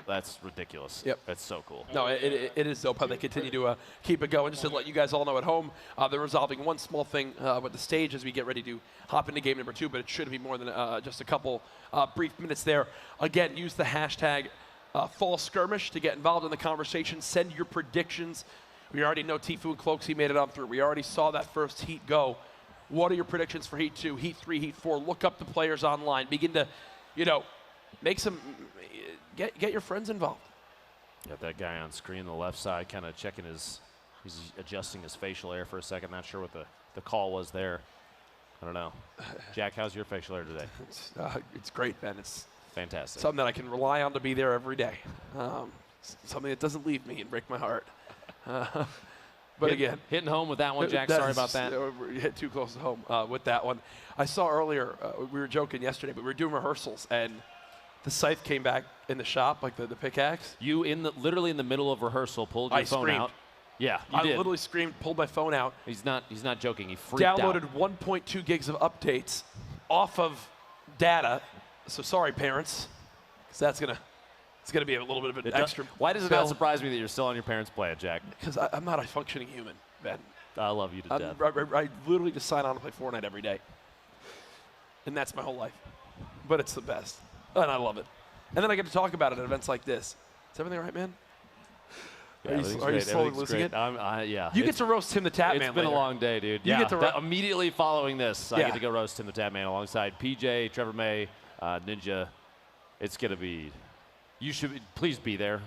That's ridiculous. Yep. That's so cool. No, it is dope how they continue to keep it going. Just to let you guys all know at home, they're resolving one small thing with the stage as we get ready to hop into game number 2, but it shouldn't be more than just a couple brief minutes there. Again, use the hashtag Fall Skirmish to get involved in the conversation. Send your predictions. We already know TFUE and Cloaksy made it on through. We already saw that first heat go. What are your predictions for Heat 2, Heat 3, Heat 4? Look up the players online. Begin to, make some, get your friends involved. Got that guy on screen on the left side kind of checking he's adjusting his facial hair for a second. Not sure what the call was there. I don't know. Jack, how's your facial hair today? It's great, Ben. It's fantastic. Something that I can rely on to be there every day. Something that doesn't leave me and break my heart. But again, hitting home with that one, Jack. Sorry about that. You hit too close to home with that one. I saw earlier, we were joking yesterday, but we were doing rehearsals, and the scythe came back in the shop, like the pickaxe. You literally in the middle of rehearsal pulled your phone out. Yeah, I literally screamed, pulled my phone out. He's not joking. He freaked out. Downloaded 1.2 gigs of updates off of data. So sorry, parents, because it's going to be a little bit of an extra. Why does it not surprise me that you're still on your parents' plan, Jack? Because I'm not a functioning human, Ben. I love you to death. I literally just sign on to play Fortnite every day. And that's my whole life. But it's the best. And I love it. And then I get to talk about it at events like this. Is everything all right, man? Yeah, are you slowly losing it? Yeah. You get to roast Tim the Tap Man It's been later. a long day, dude. You get to immediately following this, I get to go roast Tim the Tap Man alongside PJ, Trevor May, Ninja. It's going to be... You should please be there.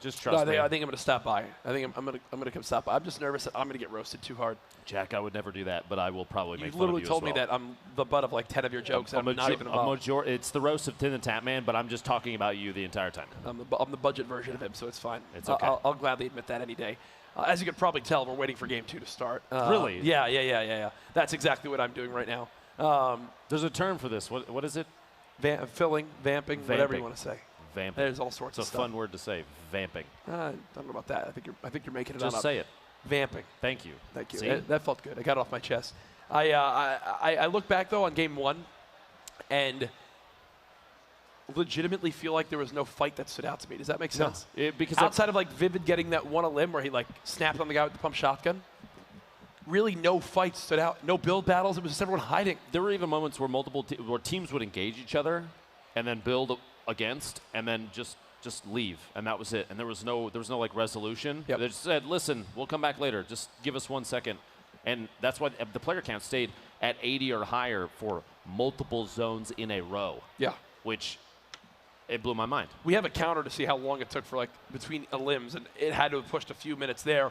Just trust me. I think I'm going to stop by. I think I'm going to come stop by. I'm just nervous that I'm going to get roasted too hard. Jack, I would never do that, but I will probably make fun of you. You literally told me that I'm the butt of like 10 of your jokes. I'm not even involved. It's the roast of Tin and Tap Man, but I'm just talking about you the entire time. I'm the budget version of him, so it's fine. It's okay. I'll gladly admit that any day. As you can probably tell, we're waiting for Game 2 to start. Really? Yeah. That's exactly what I'm doing right now. There's a term for this. What is it? Filling, vamping, whatever you want to say. Vamping. There's all sorts of stuff. It's a fun word to say, vamping. I don't know about that. I think you're making it up. Just say it. Vamping. Thank you. Thank you. See? That felt good. I got it off my chest. I look back, though, on Game 1 and legitimately feel like there was no fight that stood out to me. Does that make sense? No. Because outside of, like, Vivid getting that one a limb where he, like, snapped on the guy with the pump shotgun, really no fights stood out. No build battles. It was just everyone hiding. There were even moments where where teams would engage each other and then build against and then just leave, and that was it. And there was no like resolution. Yep. They just said, listen, we'll come back later. Just give us 1 second. And that's why the player count stayed at 80 or higher for multiple zones in a row. Yeah. Which, it blew my mind. We have a counter to see how long it took for, like, between limbs, and it had to have pushed a few minutes there.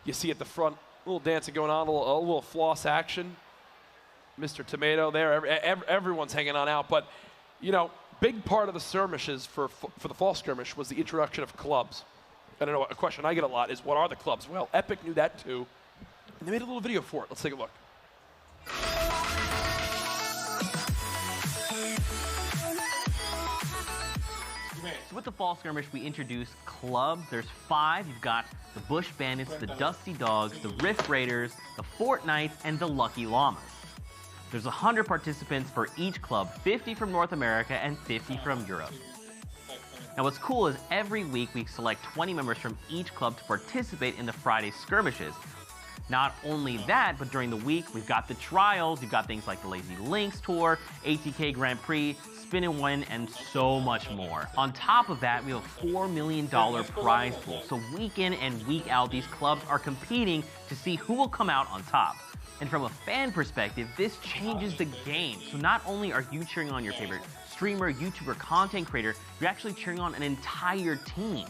You see at the front, a little dancing going on, a little floss action. Mr. Tomato there. Everyone's hanging on out. But, you know, big part of the skirmishes for the fall skirmish was the introduction of clubs. I don't know, a question I get a lot is, what are the clubs? Well, Epic knew that too, and they made a little video for it. Let's take a look. So with the fall skirmish, we introduced clubs. There's 5. You've got the Bush Bandits, the Dusty Dogs, the Rift Raiders, the Fortnites, and the Lucky Llamas. There's 100 participants for each club, 50 from North America and 50 from Europe. Now what's cool is every week we select 20 members from each club to participate in the Friday skirmishes. Not only that, but during the week we've got the trials, you've got things like the Lazy Links Tour, ATK Grand Prix, Spin and Win, and so much more. On top of that, we have a $4 million prize pool. So week in and week out, these clubs are competing to see who will come out on top. And from a fan perspective, this changes the game. So not only are you cheering on your favorite streamer, YouTuber, content creator, you're actually cheering on an entire team.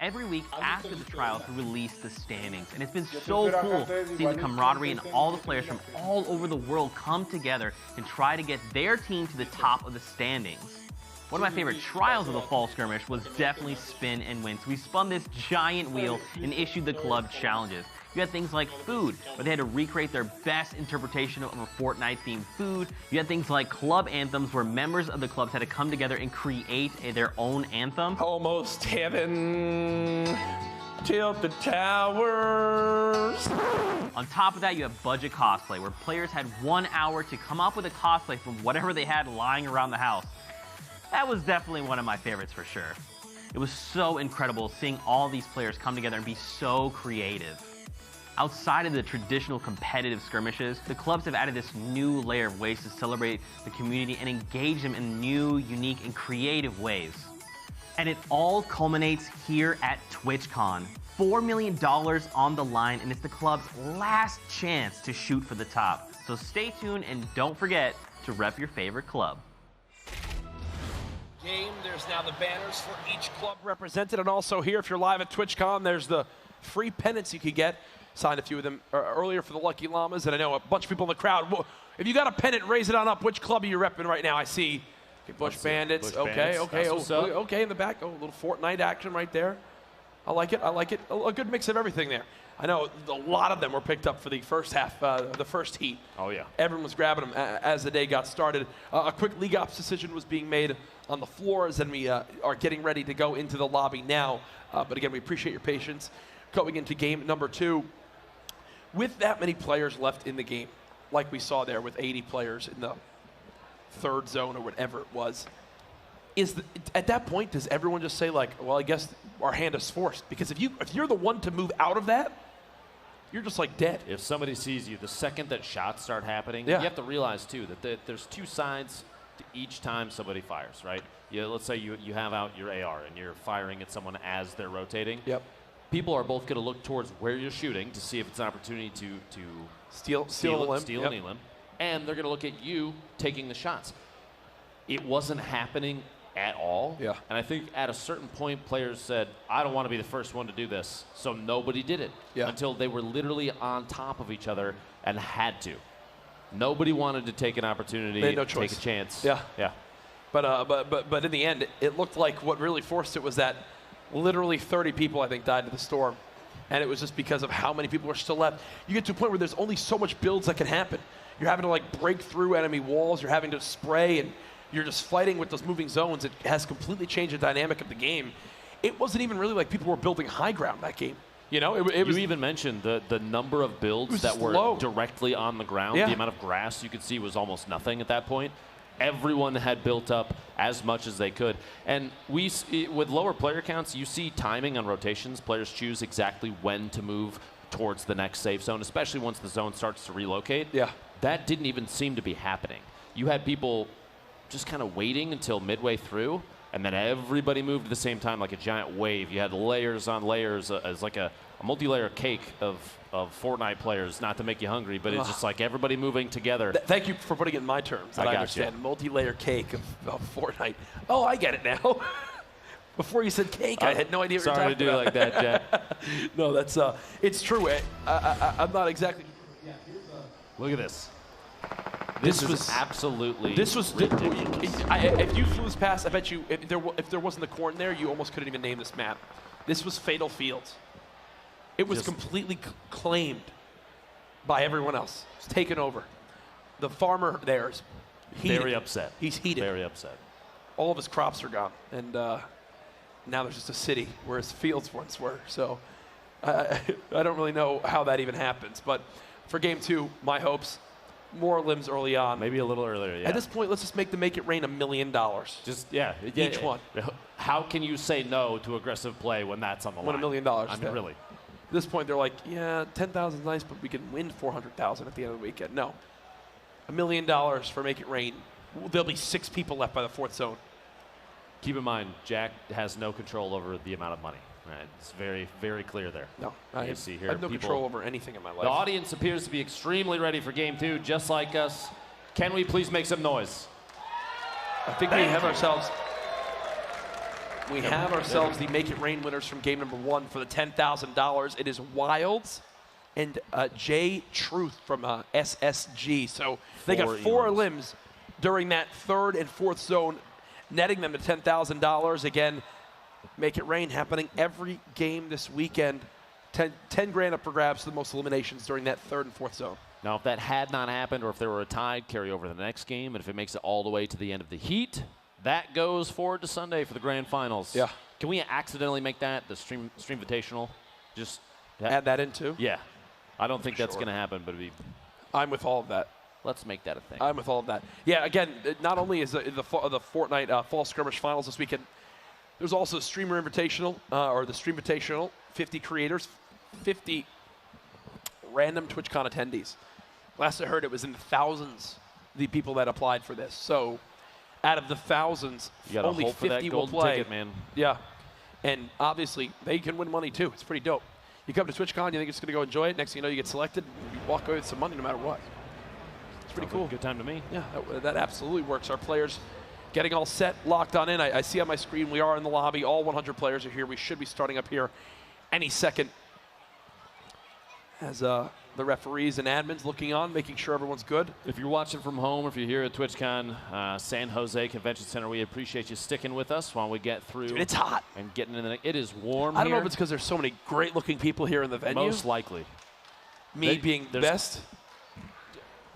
Every week after the trials, we release the standings. And it's been so cool seeing the camaraderie and all the players from all over the world come together and try to get their team to the top of the standings. One of my favorite trials of the fall skirmish was definitely Spin and Win. So we spun this giant wheel and issued the club challenges. You had things like food, where they had to recreate their best interpretation of a Fortnite-themed food. You had things like club anthems, where members of the clubs had to come together and create their own anthem. Almost heaven, tilt the towers. On top of that, you have budget cosplay, where players had 1 hour to come up with a cosplay from whatever they had lying around the house. That was definitely one of my favorites for sure. It was so incredible seeing all these players come together and be so creative. Outside of the traditional competitive skirmishes, the clubs have added this new layer of ways to celebrate the community and engage them in new, unique, and creative ways. And it all culminates here at TwitchCon. $4 million on the line, and it's the club's last chance to shoot for the top. So stay tuned and don't forget to rep your favorite club. Game, there's now the banners for each club represented, and also here, if you're live at TwitchCon, there's the free pennants you could get. Signed a few of them earlier for the Lucky Llamas, and I know a bunch of people in the crowd. If you got a pennant, raise it on up. Which club are you repping right now? I see Bush Bandits. Bush Bandits. Okay, in the back. Oh, a little Fortnite action right there. I like it. A good mix of everything there. I know a lot of them were picked up for the first half, the first heat. Oh, yeah. Everyone was grabbing them as the day got started. A quick league ops decision was being made on the floors, and we are getting ready to go into the lobby now. But again, we appreciate your patience. Going into game number 2. With that many players left in the game, like we saw there with 80 players in the 3rd zone or whatever it was, at that point, does everyone just say, like, well, I guess our hand is forced? Because if you're the one to move out of that, you're just like dead. If somebody sees you, the second that shots start happening, yeah. You have to realize too that there's 2 sides to each time somebody fires, right? Let's say you have out your AR and you're firing at someone as they're rotating. Yep. People are both going to look towards where you're shooting to see if it's an opportunity to steal an elim, and they're going to look at you taking the shots. It wasn't happening at all. Yeah. And I think at a certain point, players said, I don't want to be the first one to do this. So nobody did it until they were literally on top of each other and had to. Nobody wanted to take an opportunity, they had no take choice. a chance. Yeah. Yeah. But in the end, it looked like what really forced it was that literally 30 people, I think, died to the storm. And it was just because of how many people were still left. You get to a point where there's only so much builds that can happen. You're having to like break through enemy walls. You're having to spray, and you're just fighting with those moving zones. It has completely changed the dynamic of the game. It wasn't even really like people were building high ground that game. You know, it was. You even mentioned the number of builds that were directly on the ground. Yeah. The amount of grass you could see was almost nothing at that point. Everyone had built up as much as they could. And with lower player counts, you see timing on rotations. Players choose exactly when to move towards the next safe zone, especially once the zone starts to relocate. Yeah. That didn't even seem to be happening. You had people just kind of waiting until midway through, and then everybody moved at the same time like a giant wave. You had layers on layers as like a multi-layer cake of Fortnite players, not to make you hungry, but it's just like everybody moving together. Thank you for putting it in my terms. I understand. You. Multi-layer cake of Fortnite. Oh, I get it now. Before you said cake, I had no idea what you were talking about. Sorry to do like that, Jack. No, that's it's true. I'm not exactly. Look at this. This was absolutely. This was ridiculous. If you flew this past, I bet you if there wasn't the corn there, you almost couldn't even name this map. This was Fatal Fields. It was completely claimed by everyone else. It's taken over. The farmer there is heated. Very upset. He's heated. Very upset. All of his crops are gone, and now there's just a city where his fields once were. So I don't really know how that even happens. But for game 2, my hopes. More limbs early on. Maybe a little earlier, yeah. At this point, let's just make it rain $1 million. Just, Each one. How can you say no to aggressive play when that's on the line? $1 million. I mean, really. At this point, they're like, yeah, 10,000 is nice, but we can win 400,000 at the end of the weekend. No. $1 million for Make It Rain. There'll be 6 people left by the 4th zone. Keep in mind, Jack has no control over the amount of money. Right? It's very, very clear there. No, I see here. I have no control over anything in my life. The audience appears to be extremely ready for game 2, just like us. Can we please make some noise? I think we have ourselves. We have ourselves the Make It Rain winners from game number 1 for the $10,000. It is Wilds and J Truth from SSG. So they got 4 limbs during that 3rd and 4th zone, netting them to $10,000. Again, Make It Rain happening every game this weekend. 10 grand up for grabs for the most eliminations during that 3rd and 4th zone. Now, if that had not happened, or if there were a tie, carry over to the next game, and if it makes it all the way to the end of the heat, that goes forward to Sunday for the grand finals. Yeah. Can we accidentally make that the Stream Invitational? Just add that in too? Yeah. I don't think that's going to happen, but I'm with all of that. Let's make that a thing. I'm with all of that. Yeah, again, not only is the Fortnite Fall Skirmish Finals this weekend, there's also a Streamer Invitational, or the Stream Invitational, 50 creators, 50 random TwitchCon attendees. Last I heard, it was in the thousands, the people that applied for this. So out of the thousands, only 50 will play. Ticket, man. Yeah, and obviously, they can win money too. It's pretty dope. You come to TwitchCon, you think it's going to go enjoy it. Next thing you know, you get selected, you walk away with some money no matter what. It's pretty cool. Good time to me. Yeah, that absolutely works. Our players getting all set, locked on in. I see on my screen we are in the lobby. All 100 players are here. We should be starting up here any second. As the referees and admins looking on, making sure everyone's good. If you're watching from home, if you're here at TwitchCon, San Jose Convention Center, we appreciate you sticking with us while we get through. Dude, it's hot. And getting in the. It is warm. I don't know if it's because there's so many great-looking people here in the venue. Most likely. Me being best.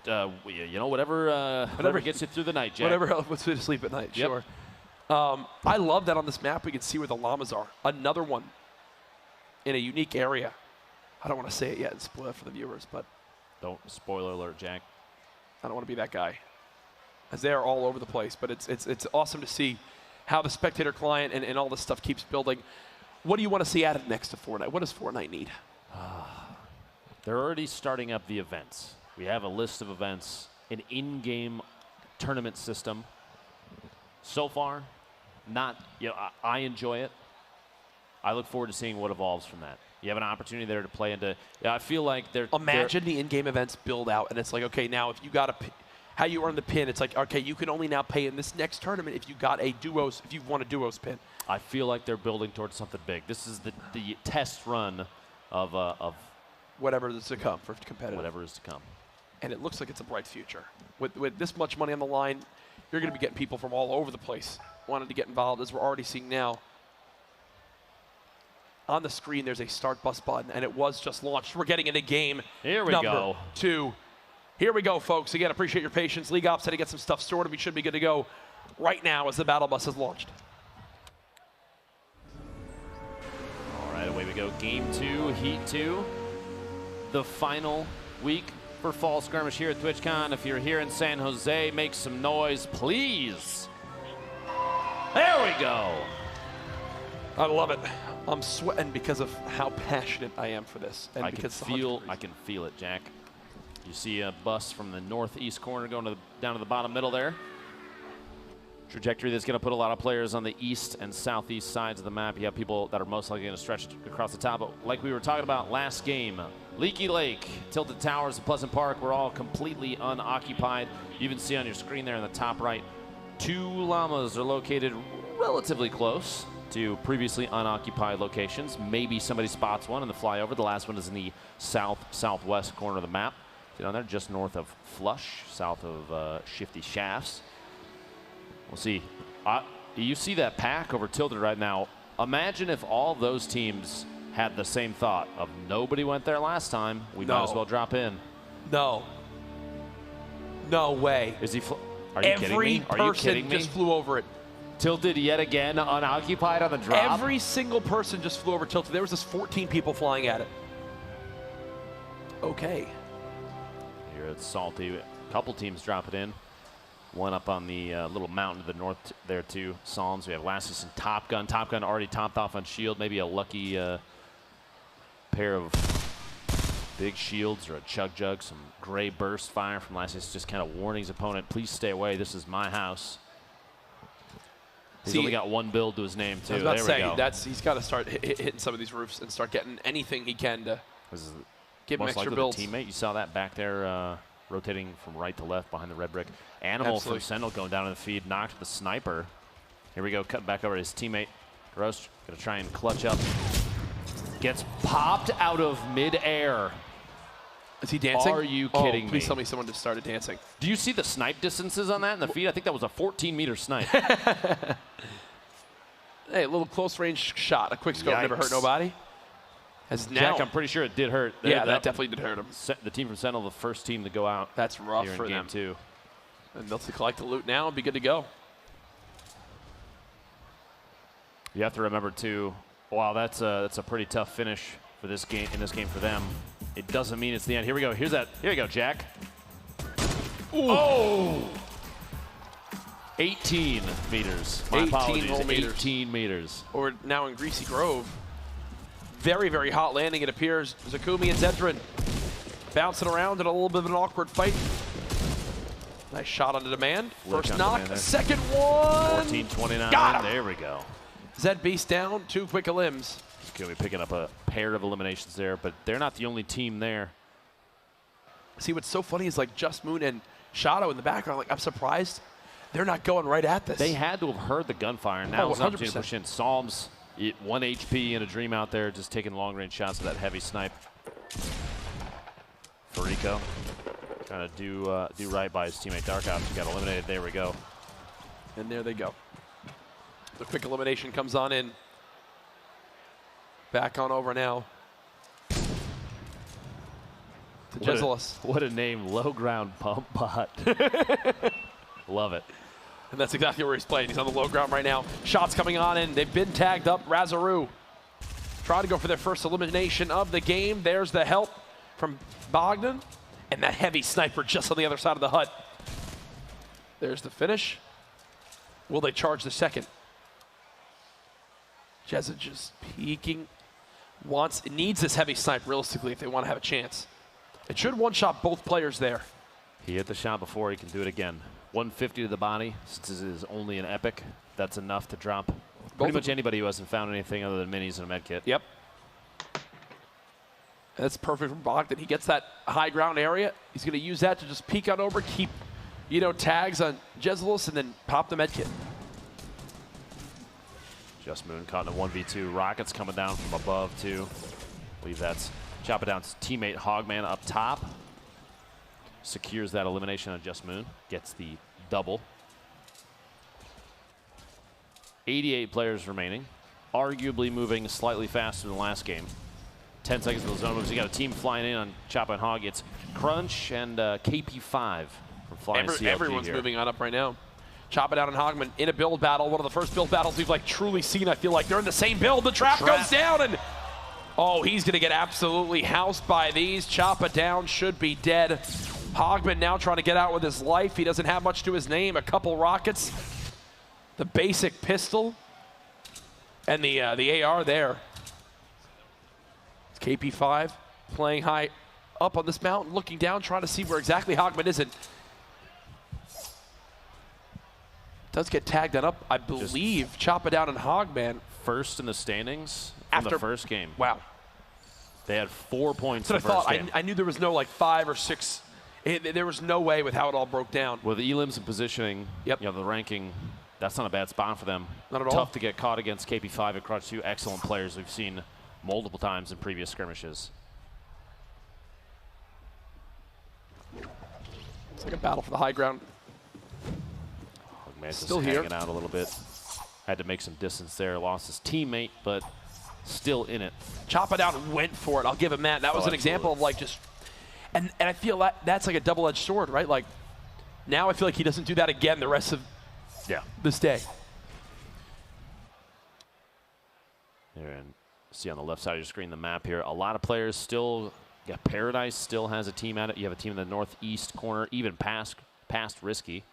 You know, whatever gets you through the night, Jack. Whatever puts you to sleep at night. Yep. Sure. I love that on this map we can see where the llamas are. Another one in a unique area. I don't want to say it yet and spoil it for the viewers, but don't spoiler alert, Jack. I don't want to be that guy, as they are all over the place. But it's awesome to see how the spectator client and all this stuff keeps building. What do you want to see added next to Fortnite? What does Fortnite need? They're already starting up the events. We have a list of events, an in-game tournament system. So far, I enjoy it. I look forward to seeing what evolves from that. You have an opportunity there to play into. I feel like they're. Imagine the in-game events build out, and it's like, okay, now if you got how you earn the pin. It's like, okay, you can only now pay in this next tournament if you got a duos, if you've won a duos pin. I feel like they're building towards something big. This is the test run of whatever is to come for competitive. Whatever is to come. And it looks like it's a bright future. With this much money on the line, you're going to be getting people from all over the place wanting to get involved, as we're already seeing now. On the screen, there's a start bus button, and it was just launched. We're getting into game number 2. Here we go, folks. Again, appreciate your patience. League Ops had to get some stuff sorted. We should be good to go right now as the battle bus is launched. All right, away we go. Game 2, Heat 2. The final week for Fall Skirmish here at TwitchCon. If you're here in San Jose, make some noise, please. There we go. I love it. I'm sweating because of how passionate I am for this. And I can feel it, Jack. You see a bus from the northeast corner going down to the bottom middle there. Trajectory that's going to put a lot of players on the east and southeast sides of the map. You have people that are most likely going to stretch across the top. But like we were talking about last game, Leaky Lake, Tilted Towers, and Pleasant Park were all completely unoccupied. You even see on your screen there in the top right, 2 llamas are located relatively close to previously unoccupied locations. Maybe somebody spots one in the flyover. The last one is in the southwest corner of the map. Down there just north of Flush, south of Shifty Shafts. We'll see. You see that pack over Tilted right now. Imagine if all those teams had the same thought of nobody went there last time. We might as well drop in. No. No way. Is he? Are you kidding me? Are you kidding me? Every person just flew over it. Tilted yet again, unoccupied on the drop. Every single person just flew over Tilted. There was just 14 people flying at it. Okay. Here it's Salty. A couple teams drop it in. One up on the little mountain to the north there too. Psalms. We have Lassus and Top Gun. Top Gun already topped off on shield. Maybe a lucky pair of big shields or a Chug Jug. Some gray burst fire from Lassus, just kind of warning his opponent, please stay away. This is my house. He's only got 1 build to his name too. I was about to say, he's got to start hitting some of these roofs and start getting anything he can to give him extra builds. Teammate, you saw that back there. Rotating from right to left behind the red brick. Animal from Sentinel going down in the feed, knocked the sniper. Here we go, cut back over to his teammate. Gross, gonna try and clutch up. Gets popped out of midair. Is he dancing? Are you kidding me? Please tell me someone just started dancing. Do you see the snipe distances on that in the feed? I think that was a 14-meter snipe. Hey, a little close range shot. A quick scope never hurt nobody. Jack, I'm pretty sure it did hurt. Yeah, that definitely did hurt him. The team from Sentinel, the first team to go out. That's rough for them. Game 2. And they'll collect the loot now and be good to go. You have to remember too, wow, that's a pretty tough finish for this game for them. It doesn't mean it's the end. Here we go. Here you go, Jack. Ooh. Oh! 18 meters. My apologies. 18 meters. Or now in Greasy Grove. Very, very hot landing, it appears. Zakumi and Zedrin bouncing around in a little bit of an awkward fight. Nice shot on the demand. First knock, second one. 14-29. Got him. There we go. Zed Beast down, 2 quick elims. Going to be picking up a pair of eliminations there, but they're not the only team there. See, what's so funny is like Just Moon and Shadow in the background. Like, I'm surprised they're not going right at this. They had to have heard the gunfire. Now it's an opportunity to push in. Psalms, 1 HP and a dream out there, just taking long-range shots of that heavy snipe. Farico trying to do right by his teammate Dark Ops. He got eliminated. There we go. And there they go. The quick elimination comes on in. Back on over now. To Jezelus. What a name, Low Ground Pump Bot. Love it. And that's exactly where he's playing. He's on the low ground right now. Shots coming on in. They've been tagged up. Razaru trying to go for their first elimination of the game. There's the help from Bogdan. And that heavy sniper just on the other side of the hut. There's the finish. Will they charge the second? Jezza just peeking. Needs this heavy snipe realistically if they want to have a chance. It should one-shot both players there. He hit the shot before. He can do it again. 150 to the body. Since this is only an epic, that's enough to drop pretty much anybody who hasn't found anything other than minis and a med kit. Yep. That's perfect from Bogdan. He gets that high ground area. He's going to use that to just peek on over, keep you know, tags on Jezelus and then pop the medkit. Just Moon caught in a 1v2. Rockets coming down from above, too. I believe that's Chop It Down's teammate Hogman up top. Secures that elimination on Just Moon. Gets the double. 88 players remaining. Arguably moving slightly faster than last game. 10 seconds of the zone moves. You got a team flying in on Chop and Hog. It's Crunch and KP5 from Flying CLG Everyone's here. moving on up right now. Chop It Down and Hogman in a build battle. One of the first build battles we've like truly seen. I feel like they're in the same build. The trap goes down and oh, he's gonna get absolutely housed by these. Chop It Down should be dead. Hogman now trying to get out with his life. He doesn't have much to his name. A couple rockets, the basic pistol, and the AR there. It's KP5 playing high up on this mountain, looking down, trying to see where exactly Hogman is. And does get tagged on up, I believe. Chop It Down and Hogman. First in the standings from the first game. Wow. They had 4 points That's in the what I first thought. game. I knew there was no like 5 or 6. There was no way with how it all broke down. With the elims and positioning, yep. You know, the ranking, that's not a bad spot for them. Not at all. Tough to get caught against KP5 and Crunch, 2 excellent players we've seen multiple times in previous skirmishes. It's like a battle for the high ground. Man, Still just here. hanging out a little bit. Had to make some distance there. Lost his teammate, but still in it. Chop It Down and went for it. I'll give him that. That was an example of like just, and I feel that that's like a double-edged sword, right? Like now I feel like he doesn't do that again the rest of this day. There, and see on the left side of your screen the map here. A lot of players still. Yeah, Paradise still has a team at it. You have a team in the northeast corner, even past Risky.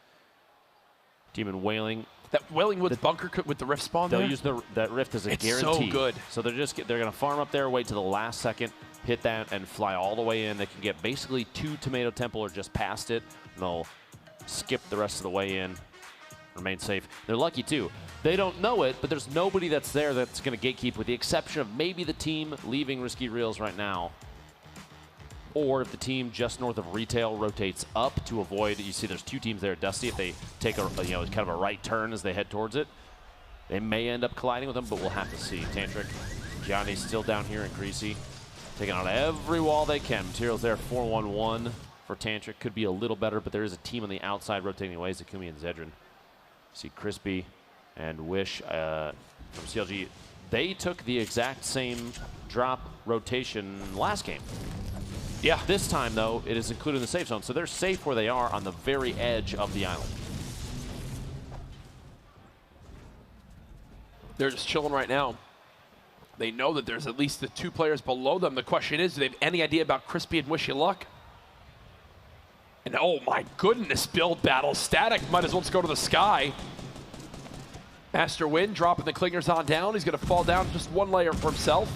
Team in Whaling. That Whalingwood's bunker with the rift spawn They'll there? use that rift as a It's guarantee. so good. So they're going to farm up there, wait to the last second, hit that, and fly all the way in. They can get basically 2 Tomato Temple or just past it. And they'll skip the rest of the way in, remain safe. They're lucky too. They don't know it, but there's nobody that's there that's going to gatekeep, with the exception of maybe the team leaving Risky Reels right now. Or if the team just north of Retail rotates up to avoid, you see there's 2 teams there at Dusty. If they take a kind of a right turn as they head towards it, they may end up colliding with them, but we'll have to see. Tantric, Johnny's still down here in Greasy, taking on every wall they can. Materials there, 4-1-1 for Tantric. Could be a little better, but there is a team on the outside rotating away, Zakumi and Zedrin. See Crispy and Wish from CLG. They took the exact same drop rotation last game. Yeah. This time, though, it is included in the safe zone, so they're safe where they are on the very edge of the island. They're just chilling right now. They know that there's at least the 2 players below them. The question is, do they have any idea about Crispy and Wishy Luck? And oh my goodness, build battle. Static might as well just go to the sky. Master Wind dropping the clingers on down. He's going to fall down just 1 layer for himself.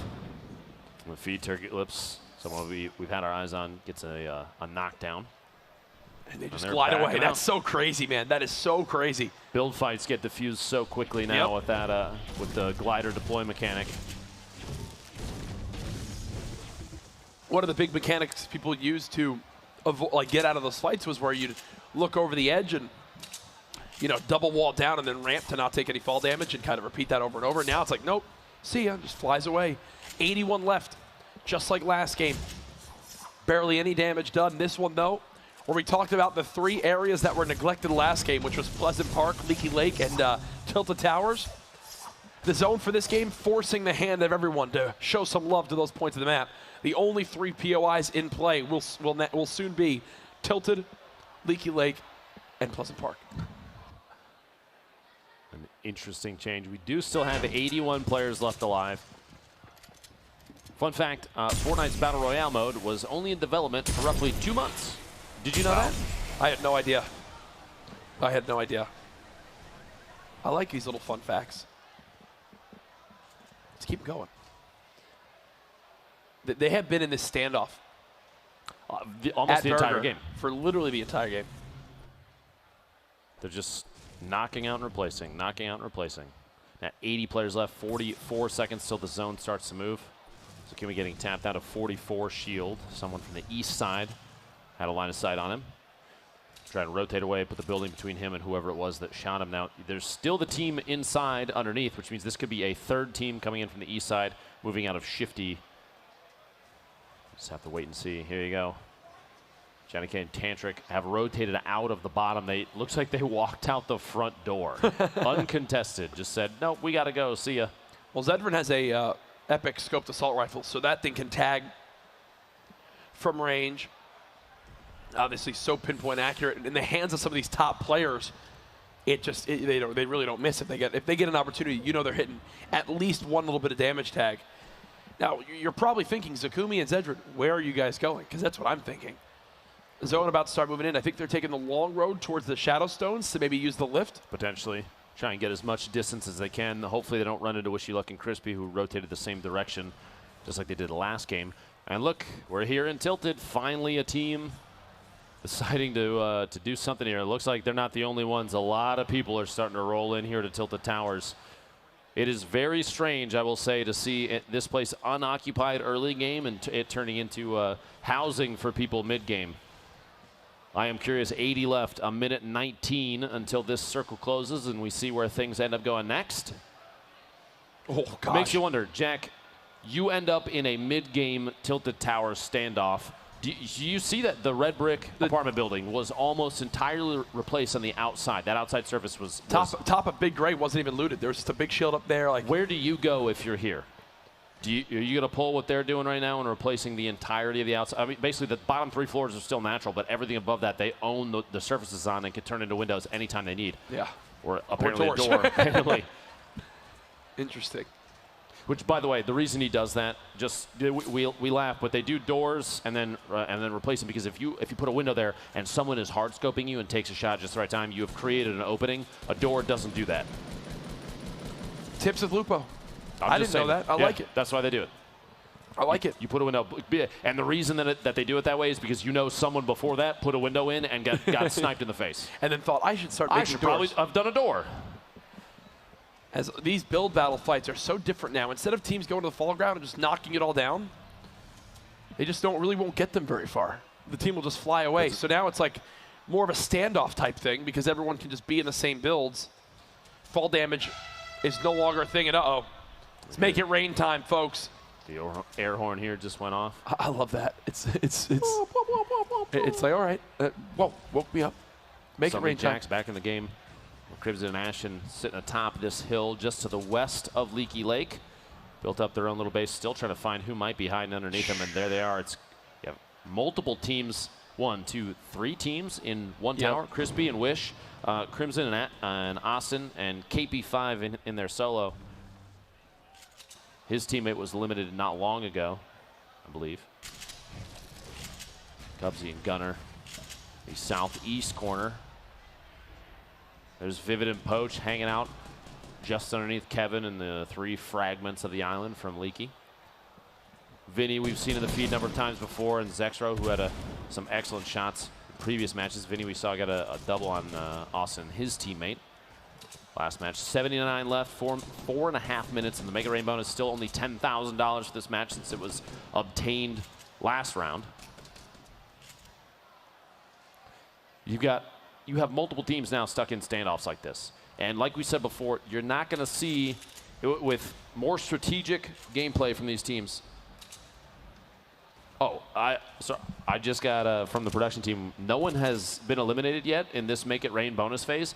With feed Turkey Lips, someone we've had our eyes on, gets a knockdown. And they just glide away. That's so crazy, man. That is so crazy. Build fights get diffused so quickly now with that with the glider deploy mechanic. One of the big mechanics people used to get out of those fights was where you'd look over the edge and double wall down and then ramp to not take any fall damage and kind of repeat that over and over. Now it's like, nope, see ya, just flies away. 81 left, just like last game. Barely any damage done. This one, though, where we talked about the 3 areas that were neglected last game, which was Pleasant Park, Leaky Lake, and Tilted Towers. The zone for this game forcing the hand of everyone to show some love to those points of the map. The only 3 POIs in play will soon be Tilted, Leaky Lake, and Pleasant Park. An interesting change. We do still have 81 players left alive. Fun fact, Fortnite's Battle Royale mode was only in development for roughly 2 months. Did you know that? I had no idea. I had no idea. I like these little fun facts. Let's keep going. They have been in this standoff. Almost the entire game. For literally the entire game. They're just knocking out and replacing, knocking out and replacing. Now 80 players left, 44 seconds till the zone starts to move. So Kimi getting tapped out of 44 shield. Someone from the east side had a line of sight on him. Try to rotate away, put the building between him and whoever it was that shot him. Now, there's still the team inside underneath, which means this could be a third team coming in from the east side, moving out of Shifty. Just have to wait and see. Here you go. Johnny K and Tantric have rotated out of the bottom. Looks like they walked out the front door. Uncontested. Just said, nope, we got to go. See ya. Well, Zedrin has a epic scoped assault rifle, so that thing can tag from range. Obviously, so pinpoint accurate. In the hands of some of these top players, they really don't miss if they get an opportunity. You know they're hitting at least one little bit of damage tag. Now you're probably thinking, Zakumi and Zedrin, where are you guys going? Because that's what I'm thinking. Zone about to start moving in. I think they're taking the long road towards the Shadow Stones to maybe use the lift. Potentially. Try and get as much distance as they can. Hopefully they don't run into Wishy Luck and Crispy, who rotated the same direction, just like they did the last game. And look, we're here in Tilted. Finally a team deciding to do something here. It looks like they're not the only ones. A lot of people are starting to roll in here to Tilted Towers. It is very strange, I will say, to see this place unoccupied early game and it turning into housing for people mid-game. I am curious, 80 left, a minute 19 until this circle closes and we see where things end up going next. Oh, gosh. Makes you wonder, Jack, you end up in a mid-game Tilted Towers standoff. Do you see that the red brick apartment building was almost entirely replaced on the outside? That outside surface was top of Big Gray wasn't even looted. There was just a big shield up there. Like, where do you go if you're here? Are you going to pull what they're doing right now and replacing the entirety of the outside? I mean, basically, the bottom 3 floors are still natural, but everything above that, they own the surfaces on and can turn into windows anytime they need. Yeah. Or apparently or a door. Apparently. Interesting. Which, by the way, the reason he does that, just we laugh, but they do doors and then replace them, because if you put a window there and someone is hard scoping you and takes a shot at just the right time, you have created an opening. A door doesn't do that. Tips with Lupo. I didn't know that. I like it. That's why they do it. I like it. You put a window, and the reason that they do it that way is because you know someone before that put a window in and got sniped in the face. And then thought, I should start making doors. Probably have done a door. As these build battle fights are so different now, instead of teams going to the fall ground and just knocking it all down, they just won't get them very far. The team will just fly away. So now it's like more of a standoff type thing because everyone can just be in the same builds. Fall damage is no longer a thing. And uh-oh, let's make it rain time, folks. The air horn here just went off. I love that. It's like, all right, whoa, woke me up. Make it rain time. Jack's back in the game. Crimson and Ashen sitting atop this hill just to the west of Leaky Lake. Built up their own little base, still trying to find who might be hiding underneath them, and there they are. You have multiple teams, 1, 2, 3 teams in one tower. Crispy and Wish, Crimson and Austin, and KP5 in their solo. His teammate was limited not long ago, I believe. Cubsy and Gunner, the southeast corner. There's Vivid and Poach hanging out just underneath Kevin and the 3 fragments of the island from Leaky. Vinny, we've seen in the feed a number of times before, and Zexro, who had some excellent shots in previous matches. Vinny, we saw, got a double on Austin, his teammate. Last match, 79 left, 4.5 minutes, and the Mega Rain bonus still only $10,000 for this match since it was obtained last round. You have multiple teams now stuck in standoffs like this. And like we said before, you're not going to see, with more strategic gameplay from these teams. Oh, I just got from the production team, no one has been eliminated yet in this Make It Rain bonus phase.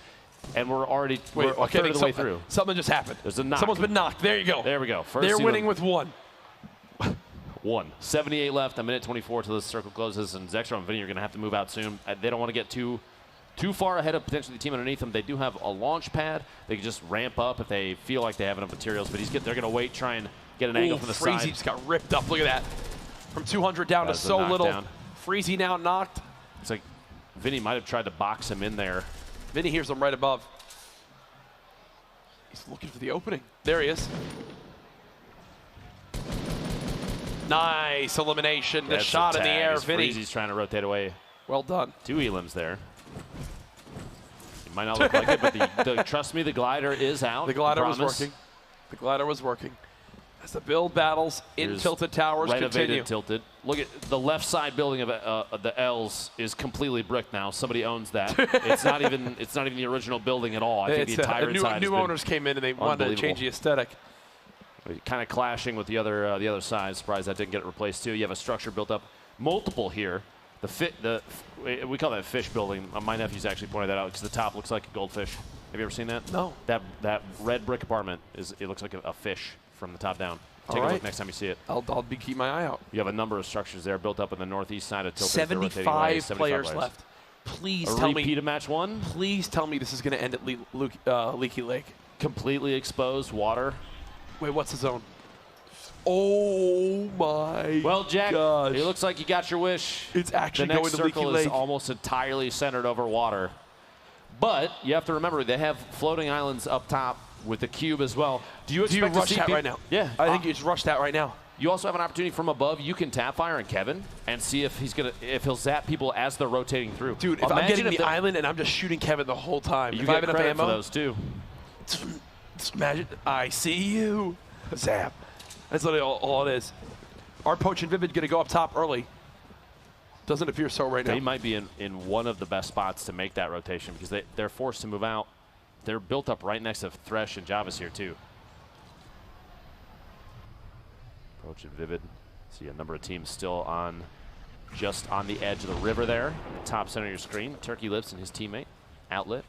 And we're already a third of the way through. Something just happened. There's a knock. Someone's been knocked. There you go. There we go. They're winning with 1. 78 left, a minute 24 till the circle closes, and Zexro and Vinny are going to have to move out soon. They don't want to get too far ahead of potentially the team underneath them. They do have a launch pad. They can just ramp up if they feel like they have enough materials, but they're going to wait, try and get an angle from the side. Freezy just got ripped up. Look at that. From 200 down to so little. Freezy now knocked. It's like Vinny might have tried to box him in there. Vinny hears him right above. He's looking for the opening. There he is. Nice elimination. The shot in the air, Vinny. Freezy's trying to rotate away. Well done. 2 elims there. It might not look like it, but trust me, the glider is out. The glider was working. The glider was working. As the build battles in Here's Tilted Towers renovated continue. Tilted. Look at the left side building of the L's is completely bricked now. Somebody owns that. It's not even the original building at all. I think the entire inside new owners came in and they wanted to change the aesthetic. Kind of clashing with the other side. Surprised that didn't get replaced too. You have a structure built up, multiple here. We call that fish building. My nephew's actually pointed that out because the top looks like a goldfish. Have you ever seen that? No. That red brick apartment it looks like a fish from the top down. Take a look next time you see it. I'll keep my eye out. You have a number of structures there built up on the northeast side of Tilted. 75 players left. Please tell me. Repeat of match 1. Please tell me this is going to end at Leaky Lake. Completely exposed water. Wait, what's the zone? Oh my! Well, Jack, gosh. It looks like you got your wish. It's actually the going next to Leaky circle Lake. is almost entirely centered over water. But you have to remember they have floating islands up top with the cube as well. Do you expect rush to see that right now? Yeah, I think you just rush that right now. You also have an opportunity from above. You can tap fire on Kevin and see if he'll zap people as they're rotating through. Dude, if I'm getting the island and I'm just shooting Kevin the whole time, you get credit for those too. Imagine, I see you, zap. That's literally all it is. Are Poach and Vivid going to go up top early? Doesn't appear so right now. They might be in one of the best spots to make that rotation because they're forced to move out. They're built up right next to Thresh and Javas here too. Poach and Vivid. See a number of teams still just on the edge of the river there. Top center of your screen. Turkey Lips and his teammate. Outlet.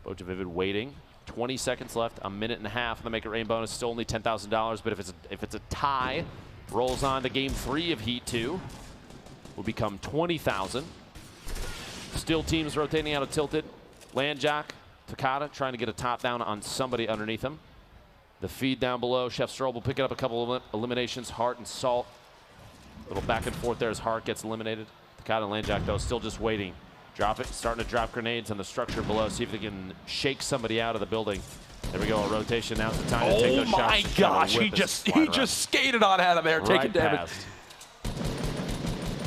Poach and Vivid waiting. 20 seconds left, a minute and a half. The make it rain bonus, still only $10,000. But if it's a tie, rolls on to game 3 of Heat 2, will become 20,000. Still teams rotating out of Tilted. Landjack, Takata trying to get a top down on somebody underneath him. The feed down below. Chef Strobe will pick up a couple of eliminations. Heart and Salt. Little back and forth there as Heart gets eliminated. Takata and Landjack though still just waiting. Drop it, starting to drop grenades on the structure below, see if they can shake somebody out of the building. There we go, a rotation. Now's the time to take those shots. Oh my gosh, he just skated on out of there, taking damage.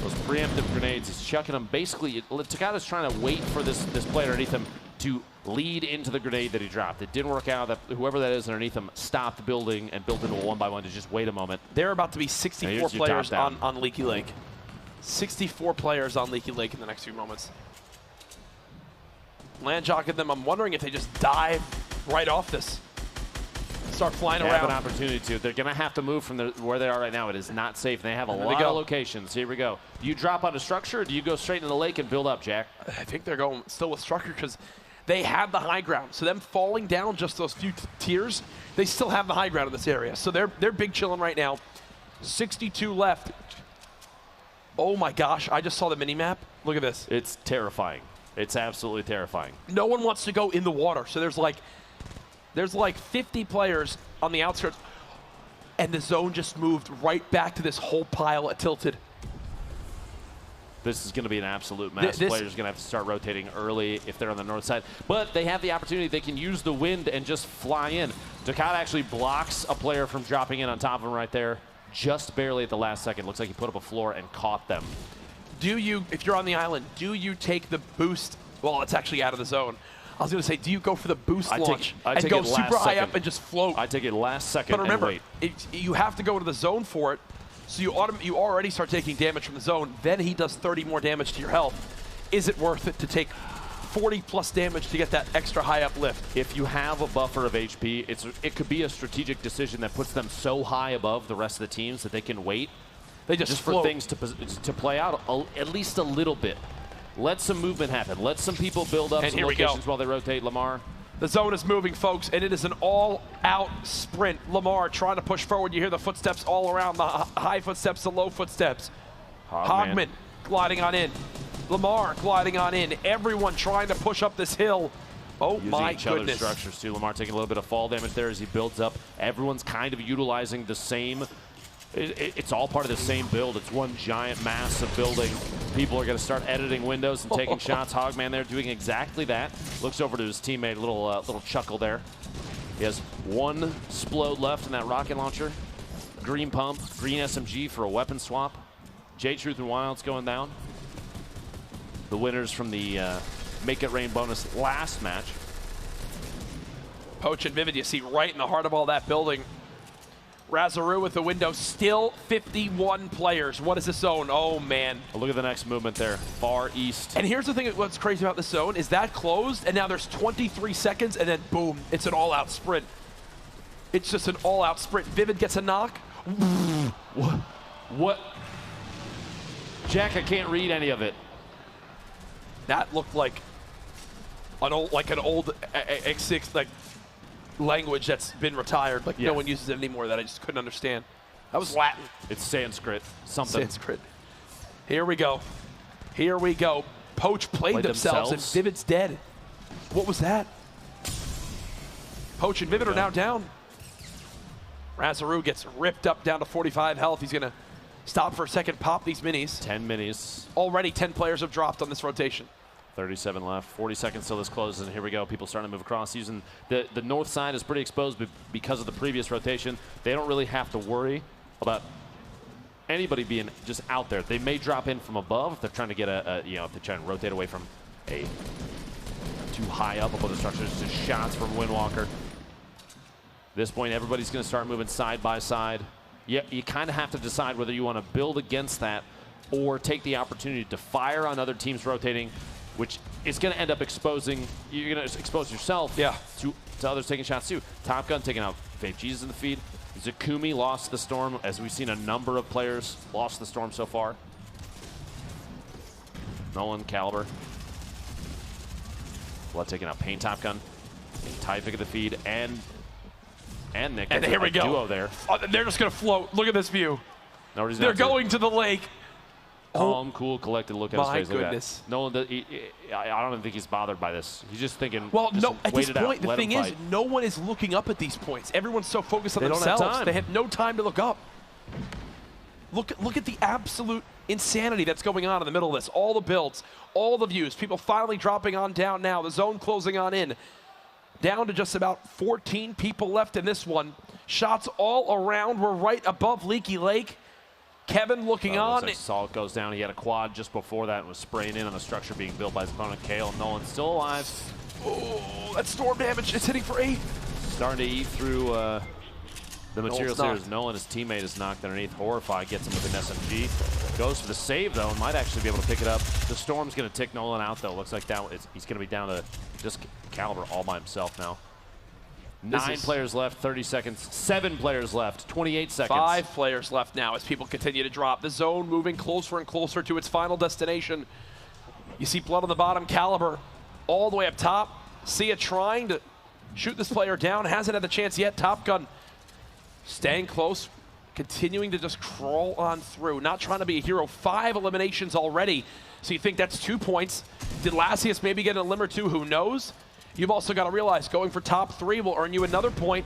Those preemptive grenades, he's chucking them. Basically, Takata's trying to wait for this player underneath him to lead into the grenade that he dropped. It didn't work out. Whoever that is underneath him stopped the building and built into a 1-by-1 to just wait a moment. There are about to be 64 players on Leaky Lake. 64 players on Leaky Lake in the next few moments. Landjock at them. I'm wondering if they just dive right off this. Start flying around. They have an opportunity to. They're going to have to move from where they are right now. It is not safe. They have a lot of locations. Here we go. Do you drop on a structure or do you go straight into the lake and build up, Jack? I think they're going still with structure because they have the high ground. So them falling down just those few tiers, they still have the high ground in this area. So they're big chilling right now. 62 left. Oh my gosh, I just saw the mini-map. Look at this. It's terrifying. It's absolutely terrifying. No one wants to go in the water. So there's like 50 players on the outskirts. And the zone just moved right back to this whole pile at Tilted. This is going to be an absolute mess. Players are going to have to start rotating early if they're on the north side. But they have the opportunity. They can use the wind and just fly in. Takata actually blocks a player from dropping in on top of him right there. Just barely at the last second. Looks like he put up a floor and caught them. Do you, if you're on the island, do you take the boost? Well, it's actually out of the zone. I was going to say, do you go for the boost launch and go super high up and just float? I take it last second. But remember, and wait. You have to go to the zone for it, so you already start taking damage from the zone. Then he does 30 more damage to your health. Is it worth it to take 40 plus damage to get that extra high up lift? If you have a buffer of HP, it could be a strategic decision that puts them so high above the rest of the teams that they can wait. They just for things to play out at least a little bit. Let some movement happen. Let some people build up some locations while they rotate. Lamar. The zone is moving, folks, and it is an all-out sprint. Lamar trying to push forward. You hear the footsteps all around, the high footsteps, the low footsteps. Hogman gliding on in. Lamar gliding on in. Everyone trying to push up this hill. Oh my goodness. Other structures too. Lamar taking a little bit of fall damage there as he builds up. Everyone's kind of utilizing the same. It's all part of the same build. It's one giant mass of building. People are going to start editing windows and taking shots. Hogman there doing exactly that. Looks over to his teammate, little chuckle there. He has one Splode left in that rocket launcher. Green pump, green SMG for a weapon swap. J-Truth and Wild's going down. The winners from the Make It Rain bonus last match. Poach and Vivid, you see right in the heart of all that building. Razaru with the window, still 51 players. What is this zone? Oh, man. Look at the next movement there, far east. And here's the thing, what's crazy about this zone is that closed, and now there's 23 seconds, and then boom, it's an all-out sprint. It's just an all-out sprint. Vivid gets a knock. What? Jack, I can't read any of it. That looked like an old X6 like language that's been retired. Like no one uses it anymore. That I just couldn't understand. That was Latin. It's Sanskrit. Something. Sanskrit. Here we go. Here we go. Poach played themselves, and Vivid's dead. What was that? Poach and Vivid are now down. Razaru gets ripped up down to 45 health. He's going to stop for a second, pop these minis. 10 minis. Already 10 players have dropped on this rotation. 37 left, 40 seconds till this closes, and here we go. People starting to move across. Using the north side is pretty exposed because of the previous rotation. They don't really have to worry about anybody being just out there. They may drop in from above if they're trying to get if they're trying to rotate away from a too high up above the structures. Just shots from Windwalker. At this point, everybody's going to start moving side by side. You kind of have to decide whether you want to build against that or take the opportunity to fire on other teams rotating, which is going to end up exposing, you're going to expose yourself to others taking shots too. Top Gun taking out Fave Jesus in the feed. Zakumi lost the storm, as we've seen a number of players lost the storm so far. Nolan, Caliber. Blood taking out Pain Top Gun. Tyvik at the feed, and Nick. And here we go. Duo there. Oh, they're just going to float. Look at this view. No, they're going to the lake. Calm, cool, collected look at his face. My goodness. Nolan, I don't even think he's bothered by this. He's just thinking, well, just no, at wait this it point, out, the thing is, fight. no one is looking up at these points. Everyone's so focused on They don't have themselves. time. They have no time to look up. Look at the absolute insanity that's going on in the middle of this. All the builds, all the views, people finally dropping on down now, the zone closing on in. Down to just about 14 people left in this one. Shots all around. We're right above Leaky Lake. Kevin looking on. Like Salt goes down. He had a quad just before that and was spraying in on the structure being built by his opponent, Kale. Nolan's still alive. Oh, that storm damage. It's hitting for 8. Starting to eat through the materials here as Nolan, his teammate, is knocked underneath. Horrified gets him with an SMG. Goes for the save, though, and might actually be able to pick it up. The storm's going to tick Nolan out, though. Looks like he's going to be down to just Caliber all by himself now. 9 players left, 30 seconds. 7 players left, 28 seconds. 5 players left now as people continue to drop. The zone moving closer and closer to its final destination. You see blood on the bottom, Caliber all the way up top. Sia trying to shoot this player down. Hasn't had the chance yet. Top Gun staying close, continuing to just crawl on through. Not trying to be a hero. 5 eliminations already. So you think that's 2 points. Did Lasius maybe get a limb or 2? Who knows? You've also got to realize going for top 3 will earn you another point.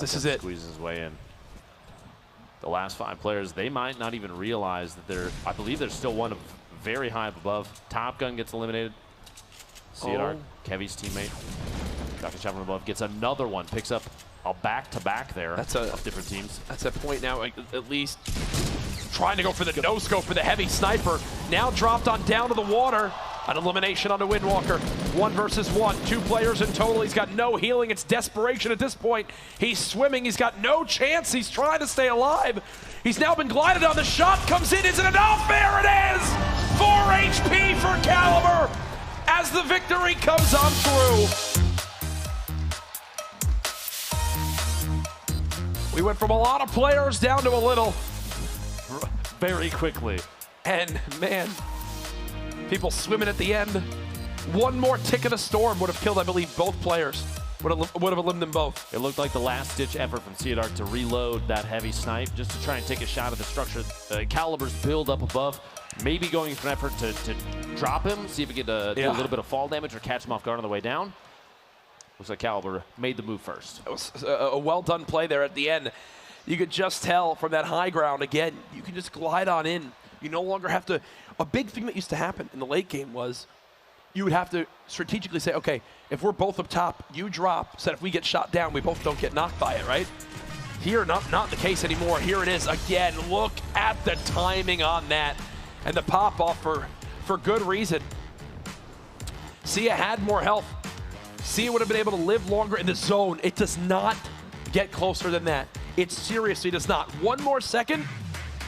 This is it. Squeezes his way in. The last 5 players, they might not even realize that I believe there's still one very high up above. Top Gun gets eliminated. Cedar, Kevy's teammate. Shotgun shot from above, gets another one, picks up a back-to-back there of different teams. That's a point now, at least. Trying to go for the no-scope for the heavy sniper. Now dropped on down to the water. An elimination onto Windwalker. 1 versus 1. 2 players in total. He's got no healing. It's desperation at this point. He's swimming. He's got no chance. He's trying to stay alive. He's now been glided on. The shot comes in. Is it enough? There it is! 4 HP for Caliber as the victory comes on through. We went from a lot of players down to a little. Very quickly. And, man, people swimming at the end. One more tick of the storm would have killed, I believe, both players. Would have eliminated them both. It looked like the last-ditch effort from Cedar to reload that heavy snipe just to try and take a shot at the structure. Caliber's build up above. Maybe going for an effort to drop him, see if he could do a little bit of fall damage or catch him off guard on the way down. Looks like Caliber made the move first. It was a well-done play there at the end. You could just tell from that high ground, again, you can just glide on in. You no longer have to. A big thing that used to happen in the late game was you would have to strategically say, okay, if we're both up top, you drop, so that if we get shot down, we both don't get knocked by it, right? Here, not the case anymore. Here it is again. Look at the timing on that. And the pop-off for good reason. Sia had more health. Sia would have been able to live longer in the zone. It does not get closer than that. It seriously does not. One more second,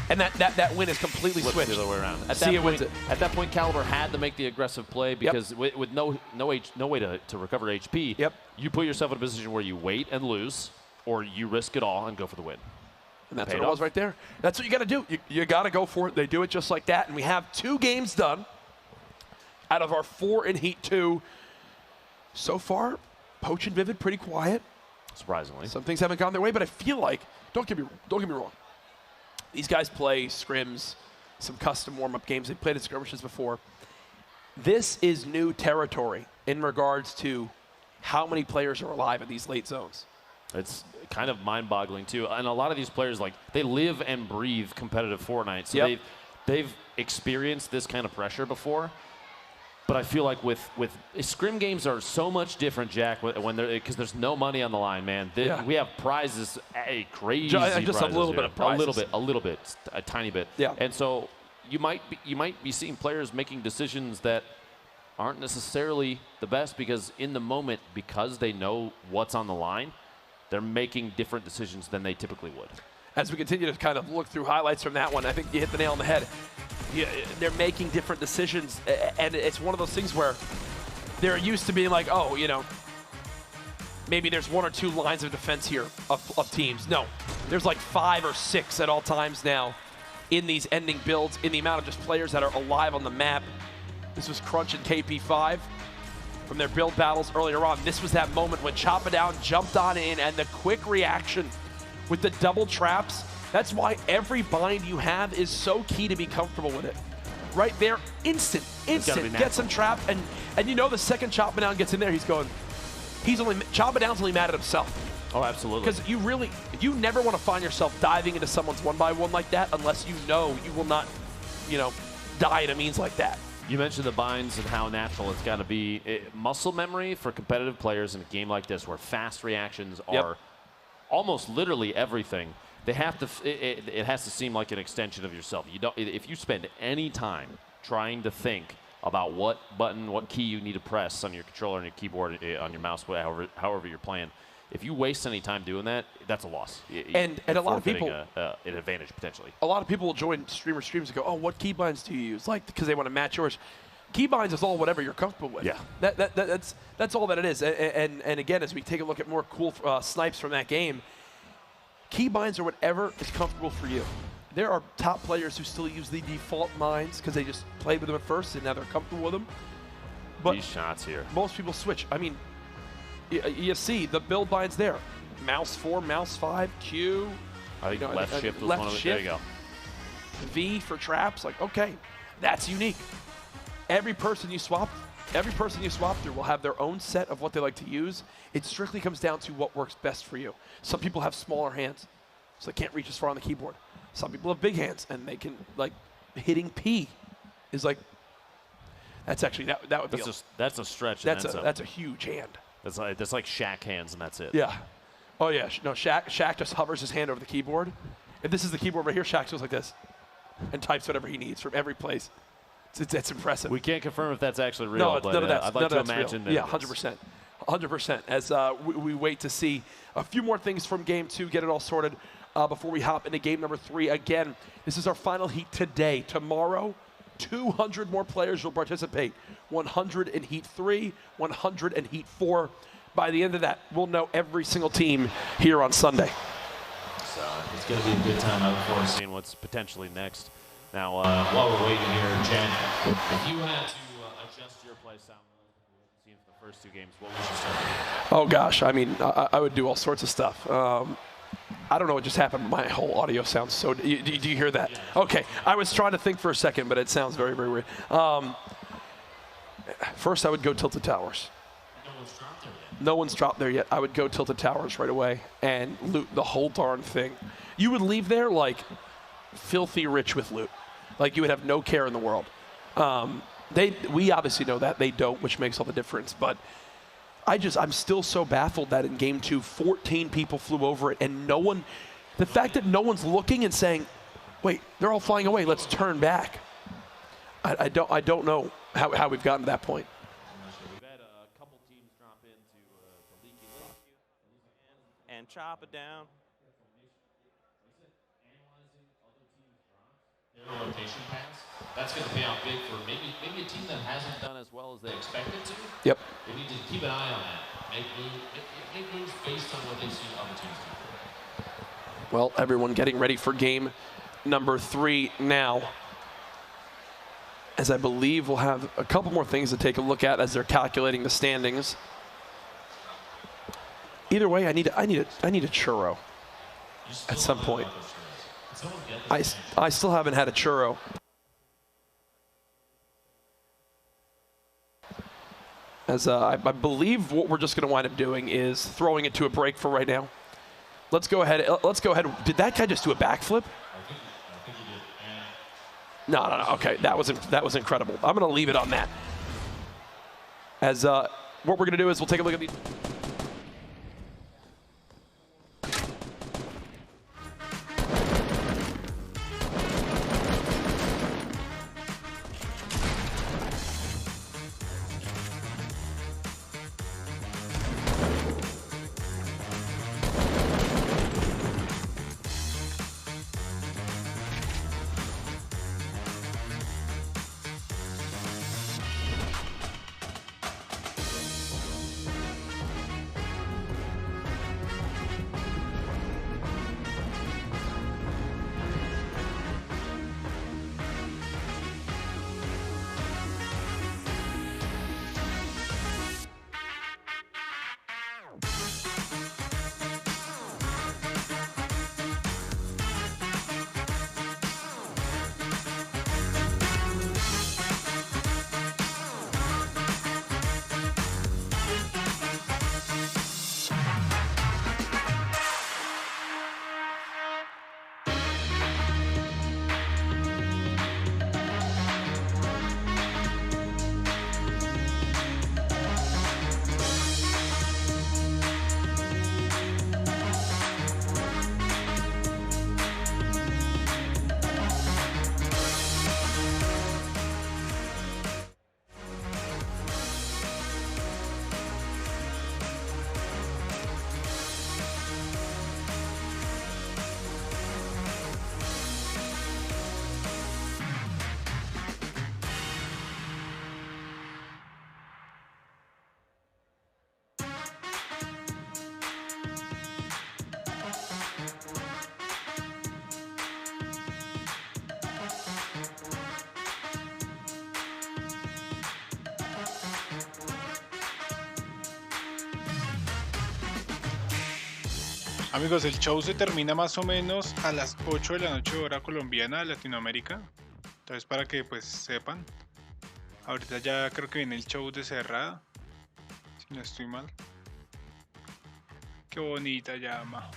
and that win is completely Flips switched. the other way around. At that point, Caliber had to make the aggressive play because with no way to recover HP, you put yourself in a position where you wait and lose, or you risk it all and go for the win. And that's what it was right there. That's what you got to do. You got to go for it. They do it just like that. And we have 2 games done out of our 4 in Heat 2. So far, Poach and Vivid pretty quiet. Surprisingly. Some things haven't gone their way, but I feel like, don't get me wrong, these guys play scrims, some custom warm-up games. They've played at skirmishes before. This is new territory in regards to how many players are alive in these late zones. It's kind of mind-boggling too, and a lot of these players, like, they live and breathe competitive Fortnite, so they've experienced this kind of pressure before. But I feel like with scrim games are so much different, Jack, when they're because there's no money on the line, man. We have prizes, crazy just prizes, a little bit of prizes. a little bit, a tiny bit. Yeah. And so you might be seeing players making decisions that aren't necessarily the best because in the moment, because they know what's on the line, they're making different decisions than they typically would. As we continue to kind of look through highlights from that one, I think you hit the nail on the head. They're making different decisions, and it's one of those things where they're used to being like, oh, you know, maybe there's 1 or 2 lines of defense here of teams. No, there's like 5 or 6 at all times now in these ending builds, in the amount of just players that are alive on the map. This was Crunch and KP5 from their build battles earlier on. This was that moment when Chop It Down jumped on in, and the quick reaction with the double traps. That's why every bind you have is so key to be comfortable with it. Right there, instant, gets him trapped, and you know the second Chop It Down gets in there, Chop It Down's only mad at himself. Oh, absolutely. Because you never want to find yourself diving into someone's 1-by-1 like that unless you know you will not, die in a means like that. You mentioned the binds and how natural it's got to be. Muscle memory for competitive players in a game like this where fast reactions are almost literally everything. They have to. It has to seem like an extension of yourself. You don't. If you spend any time trying to think about what button, what key you need to press on your controller, on your keyboard, on your mouse, however you're playing, if you waste any time doing that, that's a loss. And a lot of people an advantage potentially. A lot of people will join streamers and go, "Oh, what keybinds do you use?" Like because they want to match yours. Keybinds is all whatever you're comfortable with. Yeah. That's all that it is. And again, as we take a look at more cool snipes from that game. Keybinds are whatever is comfortable for you. There are top players who still use the default binds because they just played with them at first and now they're comfortable with them. But these shots here, most people switch. I mean, you see the build binds there. Mouse 4, mouse 5, Q. I think left shift was one of them. There you go. V for traps. Like, okay, that's unique. Every person you swap through will have their own set of what they like to use. It strictly comes down to what works best for you. Some people have smaller hands, so they can't reach as far on the keyboard. Some people have big hands, and they can, like, hitting P is like, that's actually, that would be that's a stretch. That's a huge hand. That's like Shaq hands, and that's it. Yeah. Oh, yeah. No, Shaq just hovers his hand over the keyboard. If this is the keyboard right here, Shaq goes like this and types whatever he needs from every place. It's impressive. We can't confirm if that's actually real, no, but none of that's, I'd like to imagine that. Yeah, 100%. 100%. As we wait to see a few more things from Game 2, get it all sorted before we hop into Game number 3. Again, this is our final heat today. Tomorrow, 200 more players will participate. 100 in Heat 3, 100 in Heat 4. By the end of that, we'll know every single team here on Sunday. So it's going to be a good time. I look forward to seeing what's potentially next. Now, while we're waiting here, Jen, if you had to adjust your play style for the first 2 games, what would you start with? Oh, gosh. I mean, I would do all sorts of stuff. I don't know what just happened. My whole audio sounds so... Do you hear that? Yeah. Okay. I was trying to think for a second, but it sounds very, very weird. First, I would go Tilted Towers. No one's dropped there yet. No one's dropped there yet. I would go Tilted Towers right away and loot the whole darn thing. You would leave there, like, filthy rich with loot. Like, you would have no care in the world. We obviously know that. They don't, which makes all the difference. But I'm still so baffled that in Game 2, 14 people flew over it, and no one, the fact that no one's looking and saying, wait, they're all flying away, let's turn back. I don't know how we've gotten to that point. We've had a couple teams drop into the leaky lake. And chop it down. Rotation pass. That's going to pay off big for maybe a team that hasn't done as well as they expected to. Yep. They need to keep an eye on that. Make moves based on what they see other teams do. Well, everyone getting ready for game number 3 now. As I believe we'll have a couple more things to take a look at as they're calculating the standings. Either way, I need a churro at some point. I still haven't had a churro. As I believe what we're just going to wind up doing is throwing it to a break for right now. Let's go ahead. Did that guy just do a backflip? No. Okay, that was incredible. I'm going to leave it on that. As what we're going to do is we'll take a look at these. Amigos, el show se termina más o menos a las 8 de la noche hora colombiana de Latinoamérica. Entonces para que pues sepan. Ahorita ya creo que viene el show de cerrada. Si no estoy mal. Qué bonita llama.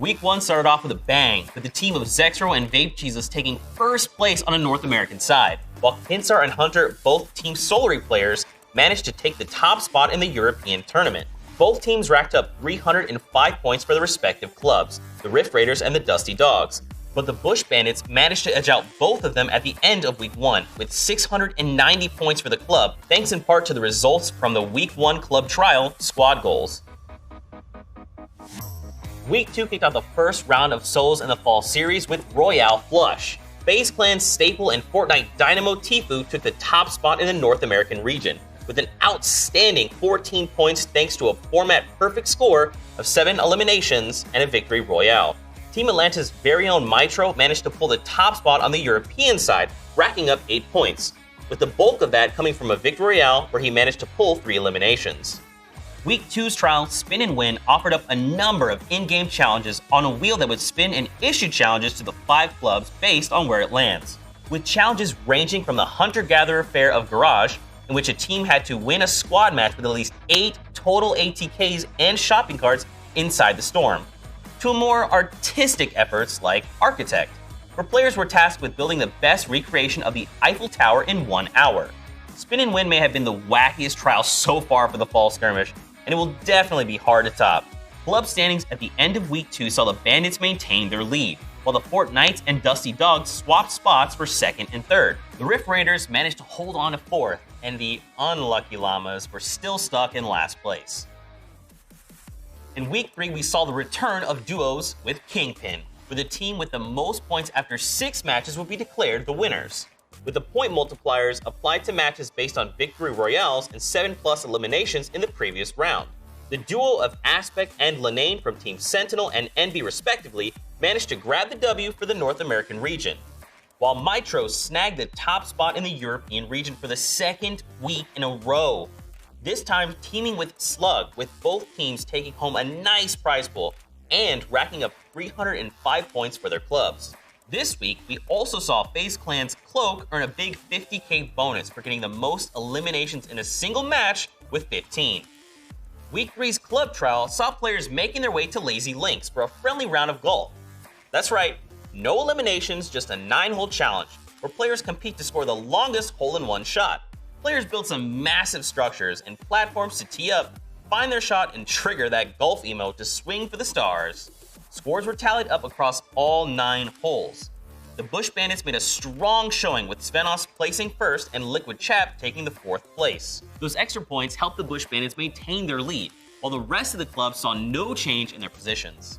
Week 1 started off with a bang, with the team of Zexro and Vape Jesus taking first place on a North American side, while Kinsar and Hunter, both Team Solary players, managed to take the top spot in the European tournament. Both teams racked up 305 points for their respective clubs, the Rift Raiders and the Dusty Dogs, but the Bush Bandits managed to edge out both of them at the end of Week 1, with 690 points for the club, thanks in part to the results from the Week 1 club trial squad goals. Week 2 kicked off the first round of solos in the Fall Series with Royale Flush. FaZe Clan's staple and Fortnite dynamo TFUE took the top spot in the North American region, with an outstanding 14 points thanks to a format-perfect score of 7 eliminations and a victory royale. Team Atlanta's very own Mitro managed to pull the top spot on the European side, racking up 8 points, with the bulk of that coming from a victory royale where he managed to pull 3 eliminations. Week 2's trial, Spin and Win, offered up a number of in-game challenges on a wheel that would spin and issue challenges to the 5 clubs based on where it lands, with challenges ranging from the Hunter-Gatherer Fair of Garage, in which a team had to win a squad match with at least 8 total ATKs and shopping carts inside the storm, to more artistic efforts like Architect, where players were tasked with building the best recreation of the Eiffel Tower in 1 hour. Spin and Win may have been the wackiest trial so far for the Fall Skirmish, and it will definitely be hard to top. Club standings at the end of Week 2 saw the Bandits maintain their lead, while the Fortnites and Dusty Dogs swapped spots for 2nd and 3rd. The Rift Raiders managed to hold on to 4th, and the unlucky Llamas were still stuck in last place. In Week 3, we saw the return of duos with Kingpin, where the team with the most points after 6 matches would be declared the winners, with the point multipliers applied to matches based on victory royales and 7+ eliminations in the previous round. The duo of Aspect and Lenane from Team Sentinel and NB respectively managed to grab the W for the North American region, while Mitro snagged the top spot in the European region for the 2nd week in a row, this time teaming with Slug, with both teams taking home a nice prize pool and racking up 305 points for their clubs. This week, we also saw FaZe Clan's Cloak earn a big 50k bonus for getting the most eliminations in a single match with 15. Week 3's club trial saw players making their way to Lazy Links for a friendly round of golf. That's right, no eliminations, just a 9-hole challenge, where players compete to score the longest hole-in-one shot. Players build some massive structures and platforms to tee up, find their shot, and trigger that golf emote to swing for the stars. Scores were tallied up across all 9 holes. The Bush Bandits made a strong showing, with Svenos placing 1st and Liquid Chap taking the 4th place. Those extra points helped the Bush Bandits maintain their lead, while the rest of the club saw no change in their positions.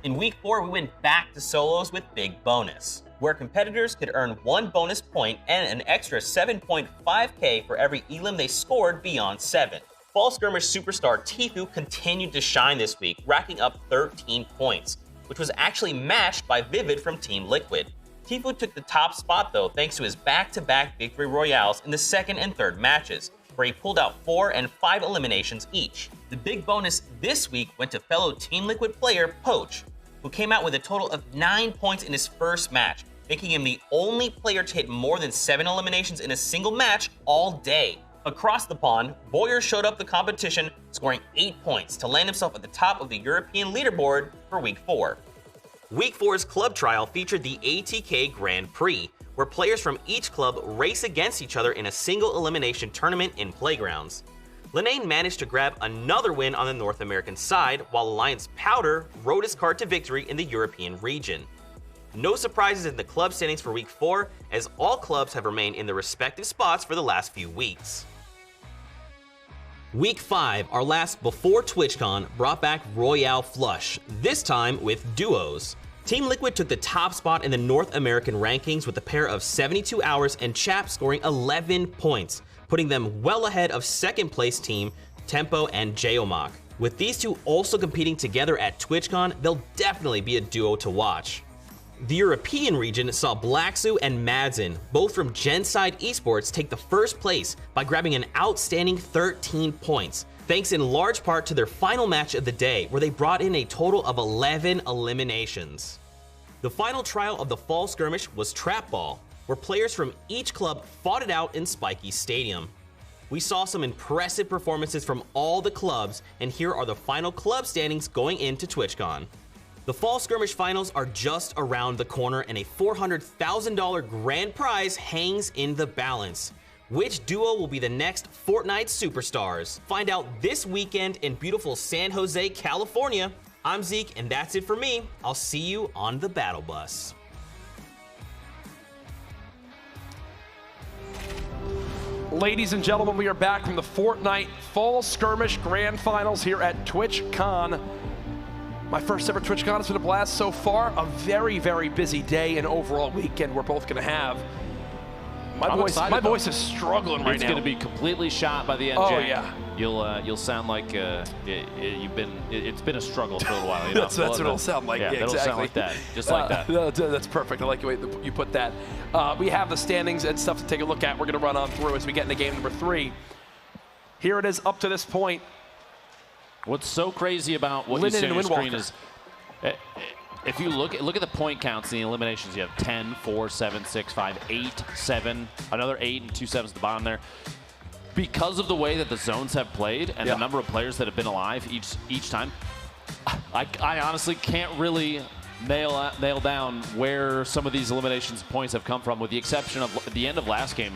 In Week 4, we went back to solos with Big Bonus, where competitors could earn 1 bonus point and an extra 7.5k for every elim they scored beyond 7. Fall Skirmish superstar TFUE continued to shine this week, racking up 13 points, which was actually matched by Vivid from Team Liquid. TFUE took the top spot though thanks to his back-to-back victory royales in the 2nd and 3rd matches, where he pulled out 4 and 5 eliminations each. The big bonus this week went to fellow Team Liquid player Poach, who came out with a total of 9 points in his first match, making him the only player to hit more than 7 eliminations in a single match all day. Across the pond, Boyer showed up the competition, scoring 8 points to land himself at the top of the European leaderboard for Week 4. Week 4's club trial featured the ATK Grand Prix, where players from each club race against each other in a single elimination tournament in playgrounds. Lenane managed to grab another win on the North American side, while Alliance Powder rode his card to victory in the European region. No surprises in the club standings for Week 4, as all clubs have remained in their respective spots for the last few weeks. Week 5, our last before TwitchCon, brought back Royale Flush, this time with duos. Team Liquid took the top spot in the North American rankings with a pair of 72 Hours and Chap scoring 11 points, putting them well ahead of 2nd place team Tempo and Geomach. With these two also competing together at TwitchCon, they'll definitely be a duo to watch. The European region saw Blacksu and Madsen, both from Genside Esports, take the 1st place by grabbing an outstanding 13 points, thanks in large part to their final match of the day, where they brought in a total of 11 eliminations. The final trial of the Fall Skirmish was Trap Ball, where players from each club fought it out in Spiky Stadium. We saw some impressive performances from all the clubs, and here are the final club standings going into TwitchCon. The Fall Skirmish finals are just around the corner, and a $400,000 grand prize hangs in the balance. Which duo will be the next Fortnite superstars? Find out this weekend in beautiful San Jose, California. I'm Zeke, and that's it for me. I'll see you on the battle bus. Ladies and gentlemen, we are back from the Fortnite Fall Skirmish Grand Finals here at TwitchCon. My first ever TwitchCon has been a blast so far. A very, very busy day and overall weekend we're both going to have. My voice is struggling right now. It's going to be completely shot by the end, Jack. Yeah. You'll sound like it's been a struggle for a little while. You know? that's what it'll sound like. Yeah, exactly. It'll sound like that, just like that. That's perfect. I like the way you put that. We have the standings and stuff to take a look at. We're going to run on through as we get into game number 3. Here it is up to this point. What's so crazy about what you see on your screen is, if you look at the point counts in the eliminations, you have 10, 4, 7, 6, 5, 8, 7, another 8 and 2 7s at the bottom there. Because of the way that the zones have played and the number of players that have been alive each time, I honestly can't really nail down where some of these eliminations points have come from, with the exception of the end of last game.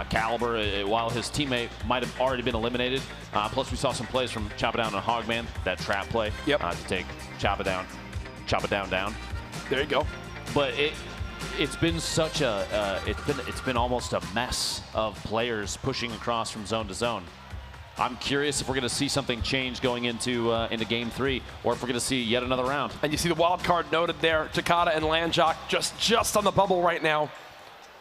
Caliber, while his teammate might have already been eliminated, plus we saw some plays from Chop It Down and Hogman, that trap play to take Chop It Down. There you go. But it's been such a it's been almost a mess of players pushing across from zone to zone. I'm curious if we're going to see something change going into game 3, or if we're going to see yet another round. And you see the wild card noted there, Takada and Landjock just on the bubble right now.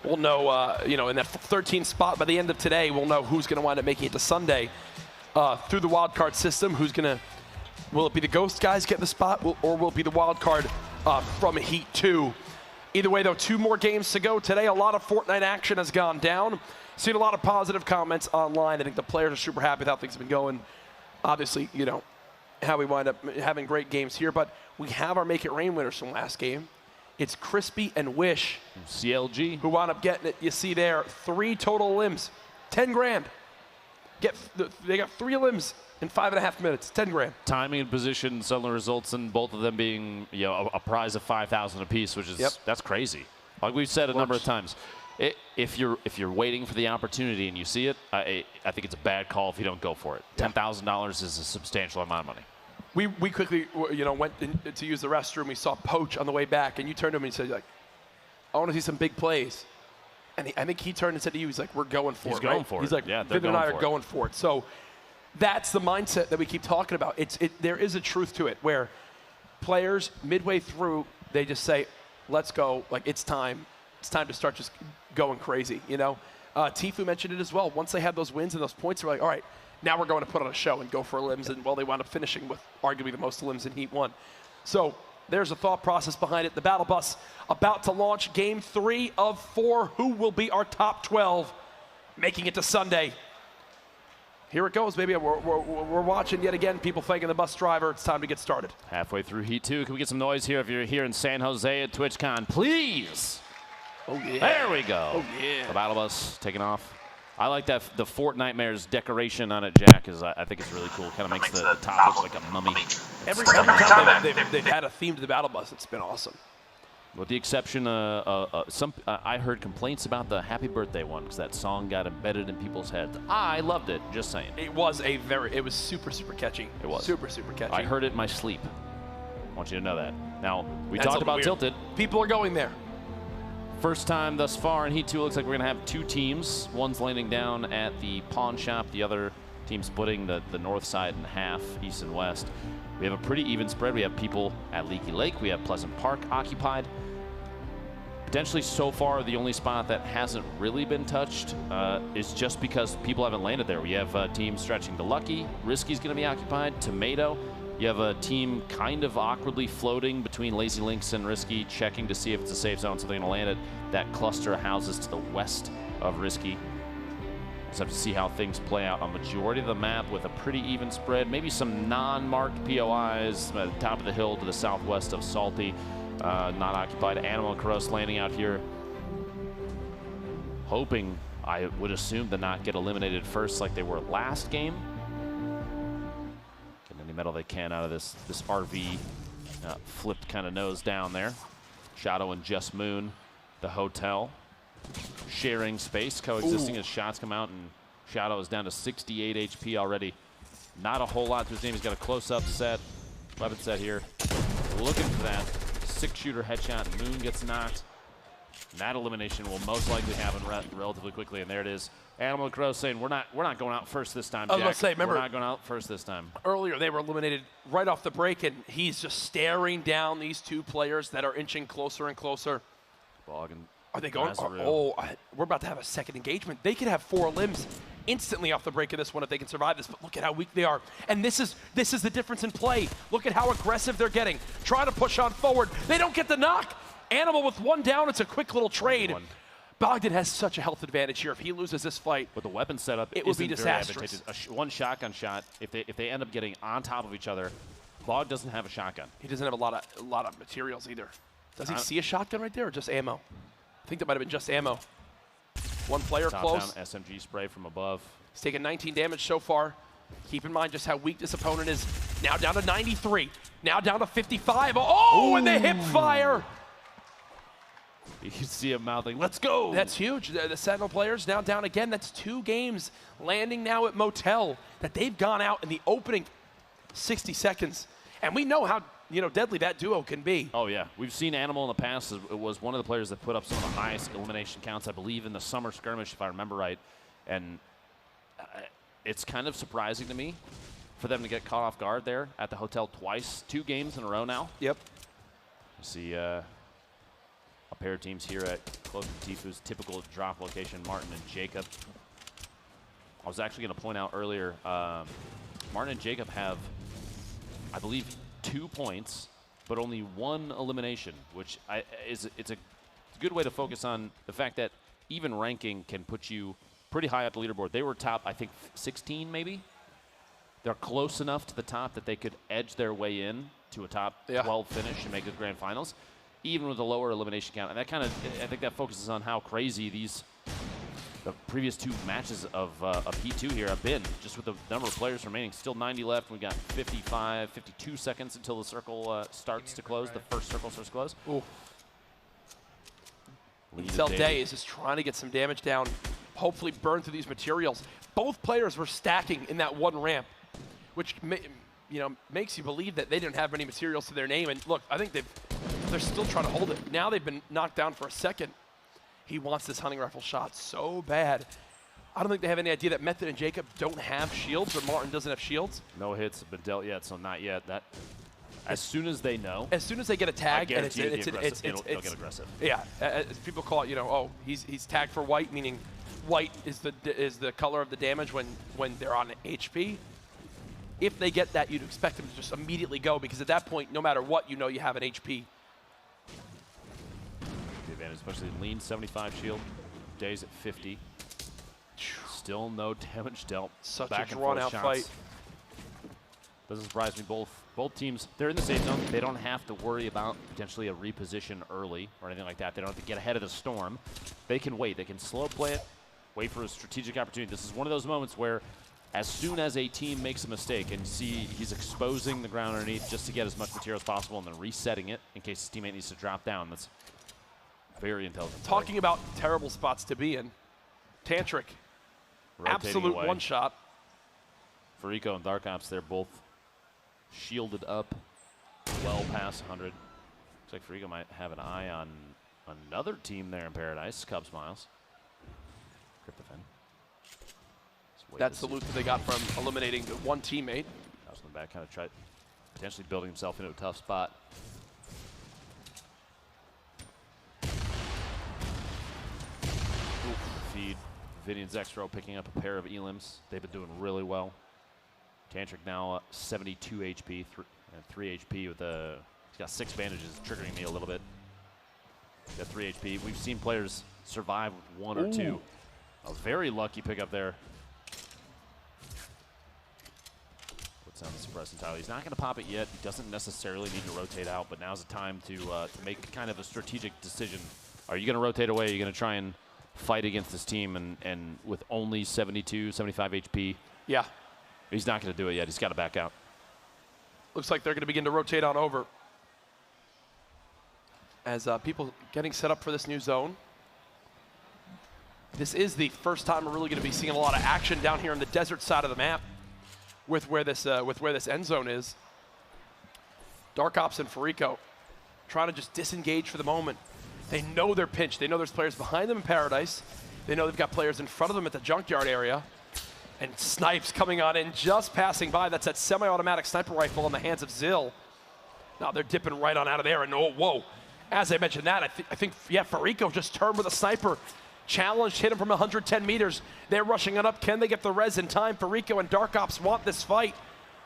We'll know, in that 13th spot by the end of today, we'll know who's going to wind up making it to Sunday through the wild card system. Who's going to? Will it be the Ghost guys getting the spot, or will it be the wild card from Heat 2? Either way, though, 2 more games to go today. A lot of Fortnite action has gone down. Seen a lot of positive comments online. I think the players are super happy with how things have been going. Obviously, how we wind up having great games here. But we have our Make It Rain winners from last game. It's Crispy and Wish. CLG. Who wound up getting it. You see there, 3 total limbs. 10 grand. They got 3 limbs in 5.5 minutes. 10 grand. Timing and position suddenly results in both of them being a prize of 5,000 apiece, which is that's crazy. Like we've said a number of times. If you're waiting for the opportunity and you see it, I think it's a bad call if you don't go for it. $10,000 is a substantial amount of money. We quickly went to use the restroom. We saw Poach on the way back, and you turned to him and he said, I want to see some big plays. And I think he turned and said to you, he's like, we're going for it. He's going for it. He's like, Viv and I are going for it. So that's the mindset that we keep talking about. There is a truth to it where players midway through, they just say, let's go. Like, it's time. It's time to start just going crazy, TFUE mentioned it as well. Once they had those wins and those points, they're like, all right, now we're going to put on a show and go for limbs. And, they wound up finishing with arguably the most limbs in Heat 1. So there's a thought process behind it. The Battle Bus about to launch game 3 of 4. Who will be our top 12 making it to Sunday? Here it goes, baby. We're watching yet again. People thanking the bus driver. It's time to get started. Halfway through Heat 2. Can we get some noise here if you're here in San Jose at TwitchCon, please? Oh, yeah. There we go. Oh, yeah. The Battle Bus taking off. I like that the Fortnitemares decoration on it, Jack. I think it's really cool. Kind of makes the top look like a mummy. Every time they've had a theme to the Battle Bus, it's been awesome. With the exception of I heard complaints about the Happy Birthday one because that song got embedded in people's heads. I loved it, just saying. It was super, super catchy. It was. Super, super catchy. I heard it in my sleep. I want you to know that. Now, we talked about Tilted. People are going there. First time thus far in Heat 2, looks like we're going to have 2 teams. One's landing down at the pawn shop. The other team splitting the north side in half, east and west. We have a pretty even spread. We have people at Leaky Lake. We have Pleasant Park occupied. Potentially so far the only spot that hasn't really been touched is just because people haven't landed there. We have teams stretching to Lucky. Risky's going to be occupied. Tomato. You have a team kind of awkwardly floating between Lazy Links and Risky, checking to see if it's a safe zone, so they're going to land at that cluster of houses to the west of Risky. Just have to see how things play out. A majority of the map with a pretty even spread, maybe some non-marked POIs at the top of the hill to the southwest of Salty, not occupied. Animal Cross landing out here, hoping I would assume to not get eliminated first like they were last game. Getting any metal they can out of this RV. Flipped kind of nose down there. Shadow and Just Moon, the hotel. Sharing space, coexisting as shots come out, and Shadow is down to 68 HP already. Not a whole lot to his name. He's got a close-up set, weapon set here. Looking for that 6-shooter headshot. Moon gets knocked. And that elimination will most likely happen relatively quickly, and there it is. Animal Crow saying, we're not going out first this time, Jack. I was going to say, remember, we're not going out first this time. Earlier, they were eliminated right off the break, and he's just staring down these two players that are inching closer and closer. Bog and are they going? We're about to have a second engagement. They could have 4 limbs instantly off the break of this one if they can survive this, but look at how weak they are. And this is the difference in play. Look at how aggressive they're getting. Try to push on forward. They don't get the knock. Animal with 1 down. It's a quick little trade. Bogdan has such a health advantage here. If he loses this fight, with the weapon setup, it would be disastrous. One shotgun shot. If they end up getting on top of each other, Bog doesn't have a shotgun. He doesn't have a lot of materials either. Does he see a shotgun right there, or just ammo? I think that might have been just ammo. One player close. Down SMG spray from above. He's taken 19 damage so far. Keep in mind just how weak this opponent is. Now down to 93. Now down to 55. Oh, and the hip fire. You can see him mouthing, let's go. That's huge. The Sentinel players now down again. That's 2 games landing now at Motel that they've gone out in the opening 60 seconds. And we know how deadly that duo can be. Oh, yeah. We've seen Animal in the past. It was one of the players that put up some of the highest elimination counts, I believe, in the summer skirmish, if I remember right. And it's kind of surprising to me for them to get caught off guard there at the hotel twice. 2 games in a row now. Yep. You see a pair of teams here at close to TFUE's typical drop location, Martin and Jacob. I was actually going to point out earlier, Martin and Jacob have, I believe, 2 points, but only 1 elimination, which it's a good way to focus on the fact that even ranking can put you pretty high up the leaderboard. They were top, I think, 16 maybe. They're close enough to the top that they could edge their way in to a top 12 finish and make the grand finals, even with a lower elimination count. And that kind of, I think that focuses on how crazy the previous 2 matches of P2 here have been, just with the number of players remaining. Still 90 left. We've got 52 seconds until the circle starts to close. The first circle starts to close. Cell Day is just trying to get some damage down, hopefully burn through these materials. Both players were stacking in that 1 ramp, which makes you believe that they didn't have many materials to their name. And look, I think they're still trying to hold it. Now they've been knocked down for a second. He wants this hunting rifle shot so bad. I don't think they have any idea that Method and Jacob don't have shields, or Martin doesn't have shields. No hits have been dealt yet, so not yet. As soon as they know. As soon as they get a tag, and they'll get aggressive. Yeah, as people call it, oh, he's tagged for white, meaning white is the color of the damage when they're on HP. If they get that, you'd expect them to just immediately go, because at that point, no matter what, you have an HP. The advantage, especially in lean 75 shield, Days at 50. Still no damage dealt. Such back a drawn-out fight. Doesn't surprise me. Both teams, they're in the safe zone. They don't have to worry about potentially a reposition early or anything like that. They don't have to get ahead of the storm. They can wait. They can slow play it, wait for a strategic opportunity. This is one of those moments where as soon as a team makes a mistake and see he's exposing the ground underneath just to get as much material as possible and then resetting it in case his teammate needs to drop down, that's very intelligent. Talking about terrible spots to be in, Tantric, absolute away. one-shot. Farico and Dark Ops, they're both shielded up well past 100. Looks like Farico might have an eye on another team there in Paradise, Cub Smiles. Cryptofan. That's the loot that they got from eliminating the 1 teammate. House in the back, kind of tried potentially building himself into a tough spot. Feed Vinny and Zexro picking up a pair of elims. They've been doing really well. Tantric now 72 HP, 3 HP with he's got 6 bandages, triggering me a little bit. He's got 3 HP. We've seen players survive with 1 or 2. A very lucky pickup there. Puts down the suppressant tile. He's not going to pop it yet. He doesn't necessarily need to rotate out, but now's the time to make kind of a strategic decision. Are you going to rotate away? Are you going to try and fight against this team, and with only 72, 75 HP, Yeah. he's not going to do it yet. He's got to back out. Looks like they're going to begin to rotate on over as people getting set up for this new zone. This is the first time we're really going to be seeing a lot of action down here in the desert side of the map with where this end zone is. Dark Ops and Farico trying to just disengage for the moment. They know they're pinched. They know there's players behind them in Paradise. They know they've got players in front of them at the junkyard area. And Snipes coming on in, just passing by. That's that semi-automatic sniper rifle in the hands of Zill. Now they're dipping right on out of there. And oh, whoa. As I mentioned that, I think, yeah, Farico just turned with a sniper. Challenged, hit him from 110 meters. They're rushing it up. Can they get the res in time? Farico and Dark Ops want this fight.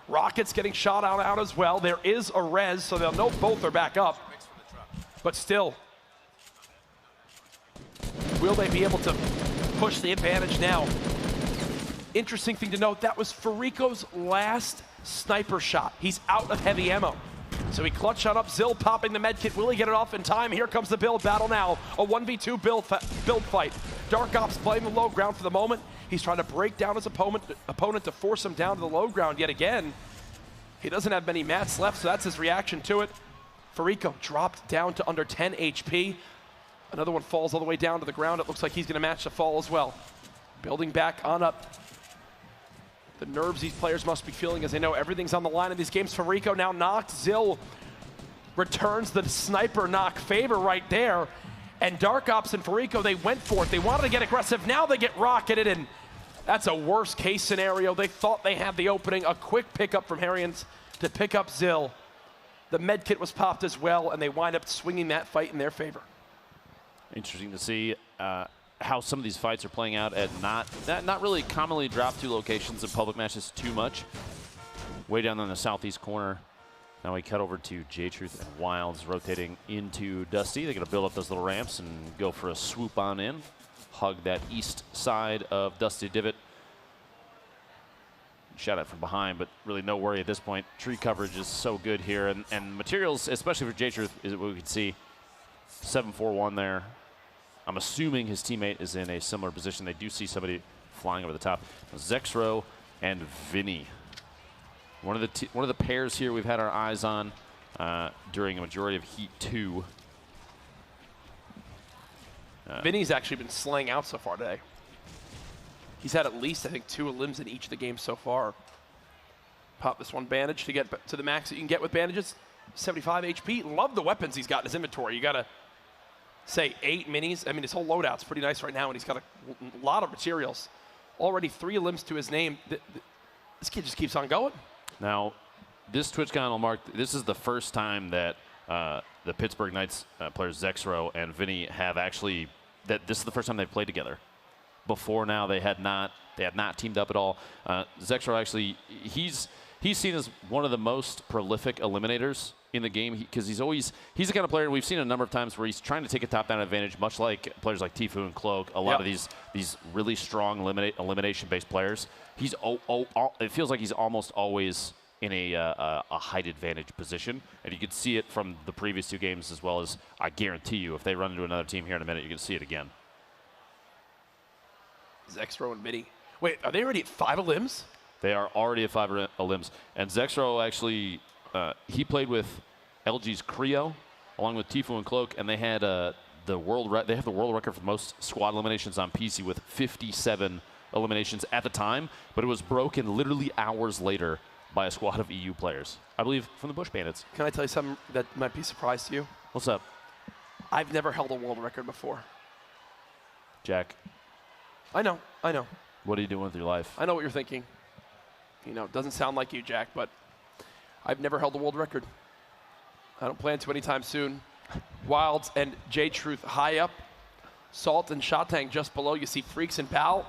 Rockets getting shot out as well. There is a res, so they'll know both are back up. But still, will they be able to push the advantage now? Interesting thing to note, that was Farico's last sniper shot. He's out of heavy ammo. So he clutched on up, Zill popping the medkit. Will he get it off in time? Here comes the build battle now. A 1v2 build fight. Dark Ops playing the low ground for the moment. He's trying to break down his opponent to force him down to the low ground yet again. He doesn't have many mats left, so that's his reaction to it. Farico dropped down to under 10 HP. Another one falls all the way down to the ground. It looks like he's going to match the fall as well. Building back on up. The nerves these players must be feeling as they know everything's on the line in these games. Farico now knocked. Zill returns the sniper knock favor right there. And Dark Ops and Farico, they went for it. They wanted to get aggressive. Now they get rocketed, and that's a worst case scenario. They thought they had the opening. A quick pickup from Harrians to pick up Zill. The medkit was popped as well, and they wind up swinging that fight in their favor. Interesting to see how some of these fights are playing out at not really commonly dropped to locations in public matches too much. Way down in the southeast corner. Now we cut over to J-Truth and Wilds rotating into Dusty. They're going to build up those little ramps and go for a swoop on in. Hug that east side of Dusty Divot. Shot at from behind, but really no worry at this point. Tree coverage is so good here, and materials, especially for J-Truth, is what we can see. 7-4-1 there. I'm assuming his teammate is in a similar position. They do see somebody flying over the top. Zexro and Vinny. One of the pairs here we've had our eyes on during a majority of Heat 2. Vinny's actually been slaying out so far today. He's had at least, I think, 2 limbs in each of the games so far. Pop this one bandage to get to the max that you can get with bandages. 75 HP. Love the weapons he's got in his inventory. You got to say 8 minis. I mean, his whole loadout's pretty nice right now, and he's got a lot of materials. Already 3 limbs to his name. This kid just keeps on going. Now, this TwitchCon will mark, this is the first time that the Pittsburgh Knights players Zexro and Vinny have actually, this is the first time they've played together. Before now, they had not teamed up at all. Zexro actually, he's seen as one of the most prolific eliminators in the game because he's the kind of player, and we've seen a number of times where he's trying to take a top-down advantage, much like players like TFUE and Cloak, a lot of these really strong elimination-based players. It feels like he's almost always in a height advantage position, and you could see it from the previous 2 games as well as, I guarantee you, if they run into another team here in a minute, you're going to see it again. Zexro and Vinny. Wait, are they already at 5 limbs? They are already at 5 limbs. And Zexro actually, he played with LG's Creo, along with Tfue and Cloak, and they had the world record for most squad eliminations on PC with 57 eliminations at the time, but it was broken literally hours later by a squad of EU players, I believe from the Bush Bandits. Can I tell you something that might be a surprise to you? What's up? I've never held a world record before. Jack. I know. What are you doing with your life? I know what you're thinking. You know, it doesn't sound like you, Jack, but I've never held a world record. I don't plan to anytime soon. Wilds and J-Truth high up. Salt and Shot Tank just below. You see Freaks and Pal,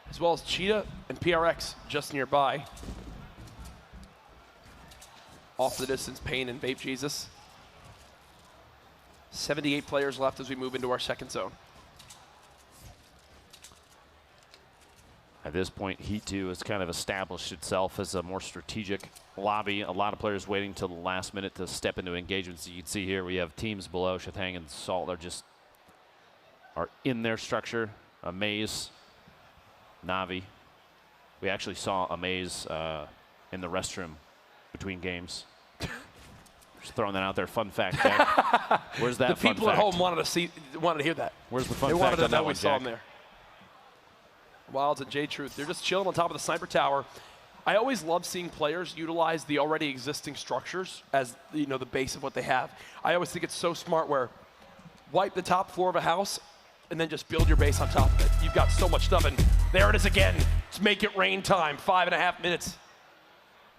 as well as Cheetah and PRX just nearby. Off the distance, Pain and Vape Jesus. 78 players left as we move into our second zone. At this point, Heat 2 has kind of established itself as a more strategic lobby. A lot of players waiting till the last minute to step into engagements. You can see here we have teams below. Shatang and Salt are just are in their structure. Amaze, Navi. We actually saw Amaze in the restroom between games. Just throwing that out there. Fun fact. Jack. Where's that? The fun people fact? at home wanted to hear that. Where's the fun they fact? wanted to on know that we one, saw Jack? him there. Wilds and J-Truth. They're just chilling on top of the sniper tower. I always love seeing players utilize the already existing structures as the base of what they have. I always think it's so smart where wipe the top floor of a house and then just build your base on top of it. You've got so much stuff, and there it is again. It's make it rain time, 5.5 minutes.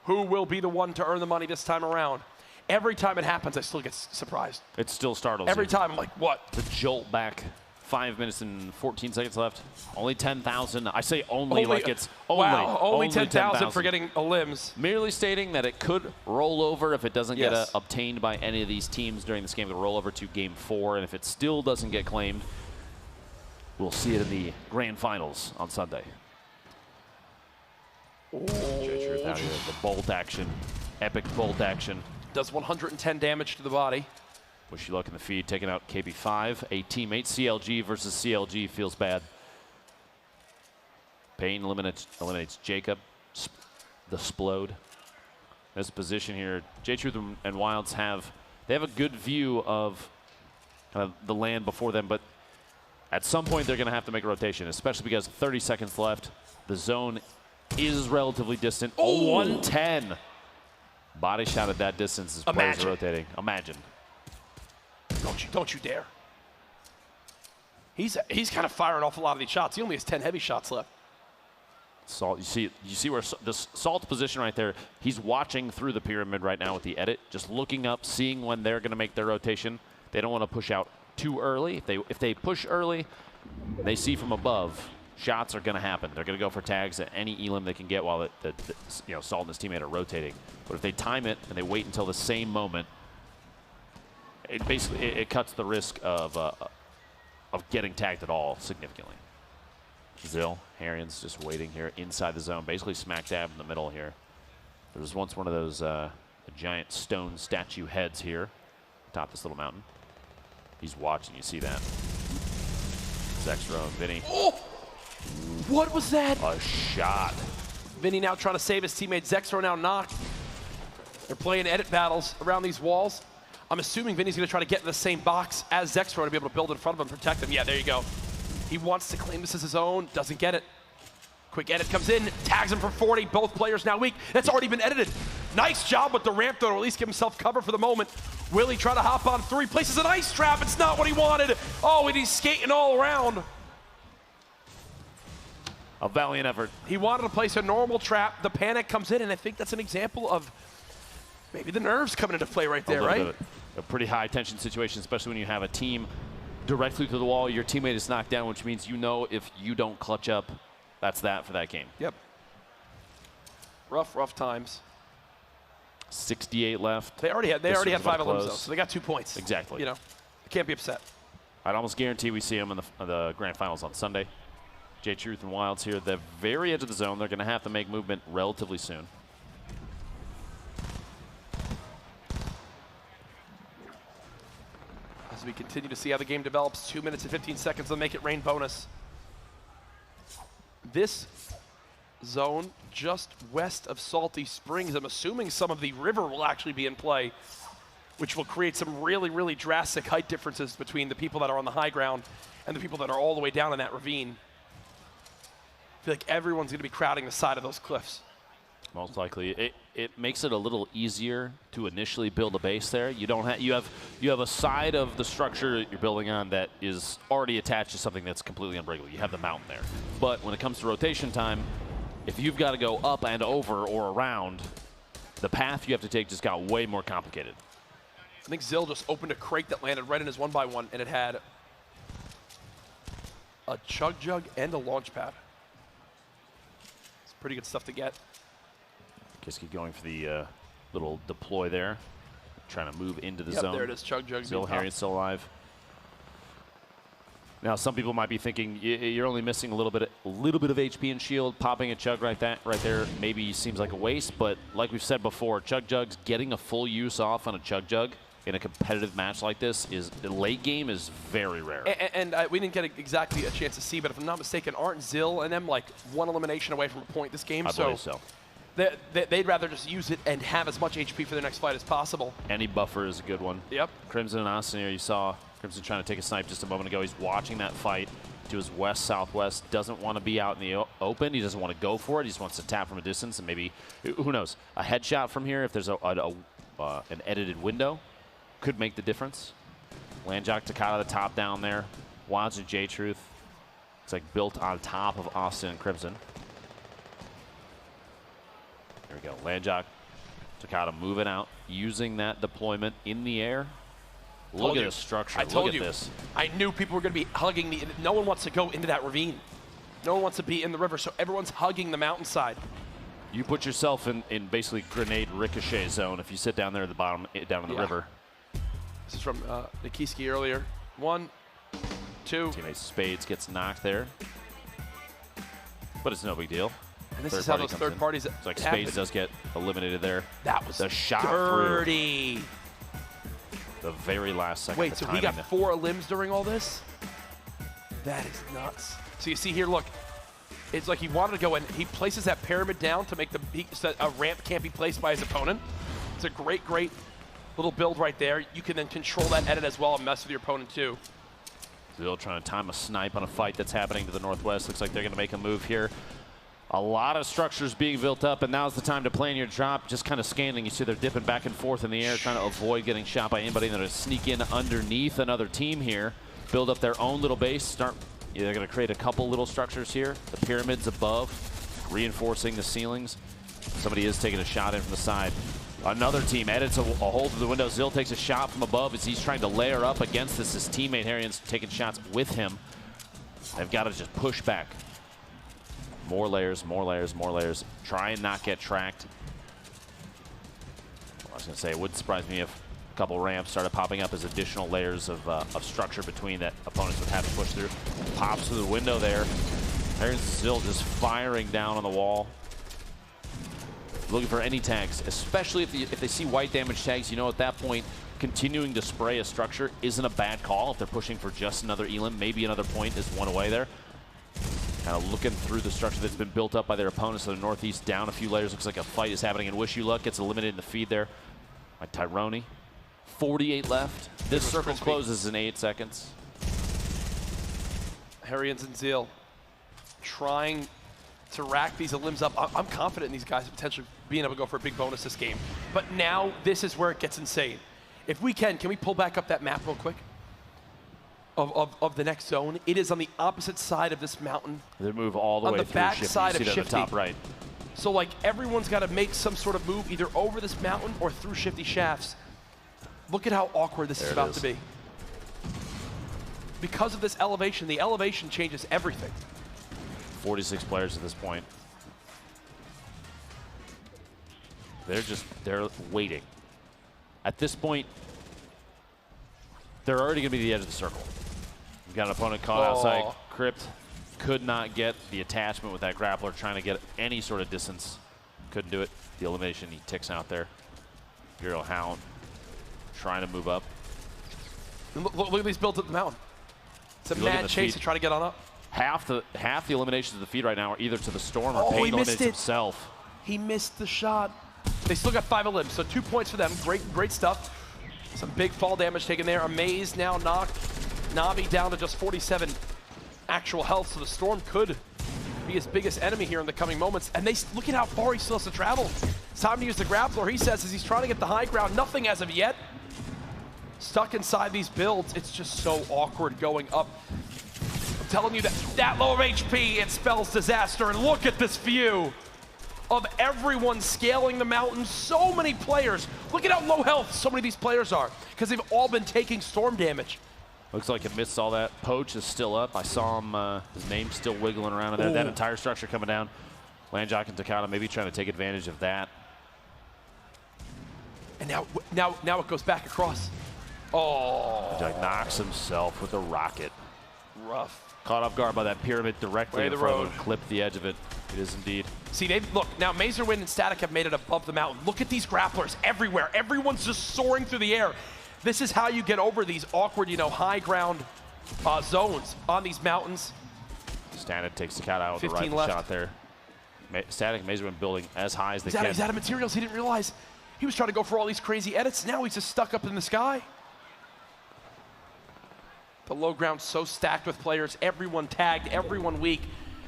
Who will be the one to earn the money this time around? Every time it happens, I still get surprised. It still startles Every you. time, I'm like, what? The jolt back. 5 minutes and 14 seconds left. Only 10,000. I say only like it's only. Wow, only 10,000 for getting a limbs. Merely stating that it could roll over if it doesn't get obtained by any of these teams during this game. It'll roll over to Game 4, and if it still doesn't get claimed, we'll see it in the grand finals on Sunday. J-Truth out here. The bolt action. Epic bolt action. Does 110 damage to the body. Wish you luck in the feed, taking out KB5. A teammate, CLG versus CLG, feels bad. Payne eliminates Jacob. The Splode. This position here, J-Truth and Wilds have a good view of the land before them, but at some point they're going to have to make a rotation, especially because 30 seconds left. The zone is relatively distant. Oh, 110. Body shot at that distance as players are rotating. Imagine. Don't you dare. He's kind of firing off a lot of these shots. He only has 10 heavy shots left. Salt, you see where this Salt's position right there. He's watching through the pyramid right now with the edit, just looking up, seeing when they're going to make their rotation. They don't want to push out too early. If they push early, they see from above. Shots are going to happen. They're going to go for tags at any elim they can get while Salt and his teammate are rotating. But if they time it and they wait until the same moment, it basically cuts the risk of getting tagged at all significantly. Zill, Harrian's just waiting here inside the zone, basically smack dab in the middle here. There was once one of those giant stone statue heads here atop this little mountain. He's watching, you see that. Zexro and Vinny. Oh! What was that? A shot. Vinny now trying to save his teammate. Zexro now knocked. They're playing edit battles around these walls. I'm assuming Vinny's going to try to get in the same box as Zexro to be able to build in front of him and protect him. Yeah, there you go. He wants to claim this as his own, doesn't get it. Quick edit comes in, tags him for 40. Both players now weak. That's already been edited. Nice job with the ramp, though, to at least give himself cover for the moment. Willie trying to hop on 3, places an ice trap. It's not what he wanted. Oh, and he's skating all around. A valiant effort. He wanted to place a normal trap. The panic comes in, and I think that's an example of maybe the nerves coming into play right there, right? A pretty high tension situation, especially when you have a team directly to the wall. Your teammate is knocked down, which means if you don't clutch up, that's that for that game. Yep. Rough times. 68 left. They already had 5 of them, though, so they got 2 points. Exactly. They can't be upset. I'd almost guarantee we see them in the grand finals on Sunday. J-Truth and Wilds here, the very edge of the zone. They're going to have to make movement relatively soon. As we continue to see how the game develops, 2 minutes and 15 seconds, they'll make it rain bonus. This zone just west of Salty Springs, I'm assuming some of the river will actually be in play, which will create some really, really drastic height differences between the people that are on the high ground and the people that are all the way down in that ravine. I feel like everyone's going to be crowding the side of those cliffs. Most likely. It makes it a little easier to initially build a base there. You have a side of the structure that you're building on that is already attached to something that's completely unbreakable. You have the mountain there. But when it comes to rotation time, if you've got to go up and over or around, the path you have to take just got way more complicated. I think Zill just opened a crate that landed right in his 1x1, and it had a chug jug and a launch pad. It's pretty good stuff to get. Kiski going for the little deploy there, trying to move into the zone. There it is, chug jug. Still Harry's still alive. Now some people might be thinking you're only missing a little bit of HP and shield. Popping a chug right there maybe seems like a waste, but like we've said before, chug jugs, getting a full use off on a chug jug in a competitive match like this is the late game is very rare. And we didn't get exactly a chance to see, but if I'm not mistaken, aren't Zill and them like one elimination away from a point this game? I believe so. They'd rather just use it and have as much HP for their next fight as possible. Any buffer is a good one. Yep. Crimson and Austin here, you saw Crimson trying to take a snipe just a moment ago. He's watching that fight to his west-southwest, doesn't want to be out in the open. He doesn't want to go for it. He just wants to tap from a distance and maybe, who knows, a headshot from here if there's an edited window could make the difference. Landjock Takata, the top down there. Wilds and J-Truth. It's like built on top of Austin and Crimson. There we go. Landjock Takata moving out, using that deployment in the air. Look at this structure. I told Look you. at this. I knew people were going to be hugging the. No one wants to go into that ravine. No one wants to be in the river, so everyone's hugging the mountainside. You put yourself in basically grenade ricochet zone if you sit down there at the bottom, down in the river. This is from Nikiski earlier. 1, 2. Teammate Spades gets knocked there, but it's no big deal. And this is how those third parties. It's like Spades does get eliminated there. That was the shot dirty. Through the very last second. Wait, so he got 4 limbs during all this? That is nuts. So you see here, look, it's like he wanted to go in. He places that pyramid down to make so a ramp can't be placed by his opponent. It's a great, great little build right there. You can then control that edit as well and mess with your opponent too. Still trying to time a snipe on a fight that's happening to the northwest. Looks like they're going to make a move here. A lot of structures being built up, and now's the time to plan your drop. Just kind of scanning. You see they're dipping back and forth in the air, trying to avoid getting shot by anybody. They're going to sneak in underneath another team here, build up their own little base. They're going to create a couple little structures here. The pyramids above, reinforcing the ceilings. Somebody is taking a shot in from the side. Another team edits a hole through the window. Zill takes a shot from above as he's trying to layer up against this. His teammate Harrian's taking shots with him. They've got to just push back. More layers, more layers, more layers. Try and not get tracked. I was going to say, it wouldn't surprise me if a couple ramps started popping up as additional layers of structure between that opponents would have to push through. Pops through the window there. There's Zill just firing down on the wall. Looking for any tags, especially if they see white damage tags. You know, at that point, continuing to spray a structure isn't a bad call if they're pushing for just another elim. Maybe another point is one away there. Kind of looking through the structure that's been built up by their opponents to the northeast, down a few layers. Looks like a fight is happening, and Wish You Luck gets eliminated in the feed there by Tyrone. 48 left. This circle closes in 8 seconds. Harrians and Zeal trying to rack these limbs up. I'm confident in these guys potentially being able to go for a big bonus this game. But now this is where it gets insane. If we can we pull back up that map real quick? Of the next zone. It is on the opposite side of this mountain. They move all the way through. On the back side of Shifty. The top right. So like everyone's got to make some sort of move either over this mountain or through Shifty shafts. Look at how awkward this is about to be. Because of this elevation, the elevation changes everything. 46 players at this point. They're waiting. At this point, they're already going to be the edge of the circle. We've got an opponent caught outside. Crypt could not get the attachment with that grappler, trying to get any sort of distance. Couldn't do it. The elimination, he ticks out there. Imperial Hound trying to move up. Look at these builds up the mountain. It's a mad chase to try to get on up. Half the eliminations of the feed right now are either to the Storm or Payne eliminates himself. He missed the shot. They still got 5 limbs, so 2 points for them. Great stuff. Some big fall damage taken there. Amaze now knocked. Navi down to just 47 actual health, so the Storm could be his biggest enemy here in the coming moments. And look at how far he still has to travel. It's time to use the grappler, he says, as he's trying to get the high ground. Nothing as of yet. Stuck inside these builds. It's just so awkward going up. I'm telling you that low HP, it spells disaster. And look at this view of everyone scaling the mountain. So many players. Look at how low health so many of these players are, because they've all been taking storm damage. Looks like it missed all that. Poach is still up. I saw him, his name still wiggling around in there. That entire structure coming down. Landjock and Takata maybe trying to take advantage of that. And now it goes back across. Oh. Landjock knocks himself with a rocket. Rough. Caught off guard by that pyramid directly in front of him. Clipped the edge of it. It is indeed. See, look, now Mazerwind and Static have made it above the mountain. Look at these grapplers everywhere. Everyone's just soaring through the air. This is how you get over these awkward, you know, high ground zones on these mountains. Static takes the cat out with the 15 rifle left. shot there. Static Mazerman building as high as they can. He's out of materials. He didn't realize he was trying to go for all these crazy edits. Now he's just stuck up in the sky. The low ground so stacked with players. Everyone tagged, everyone weak.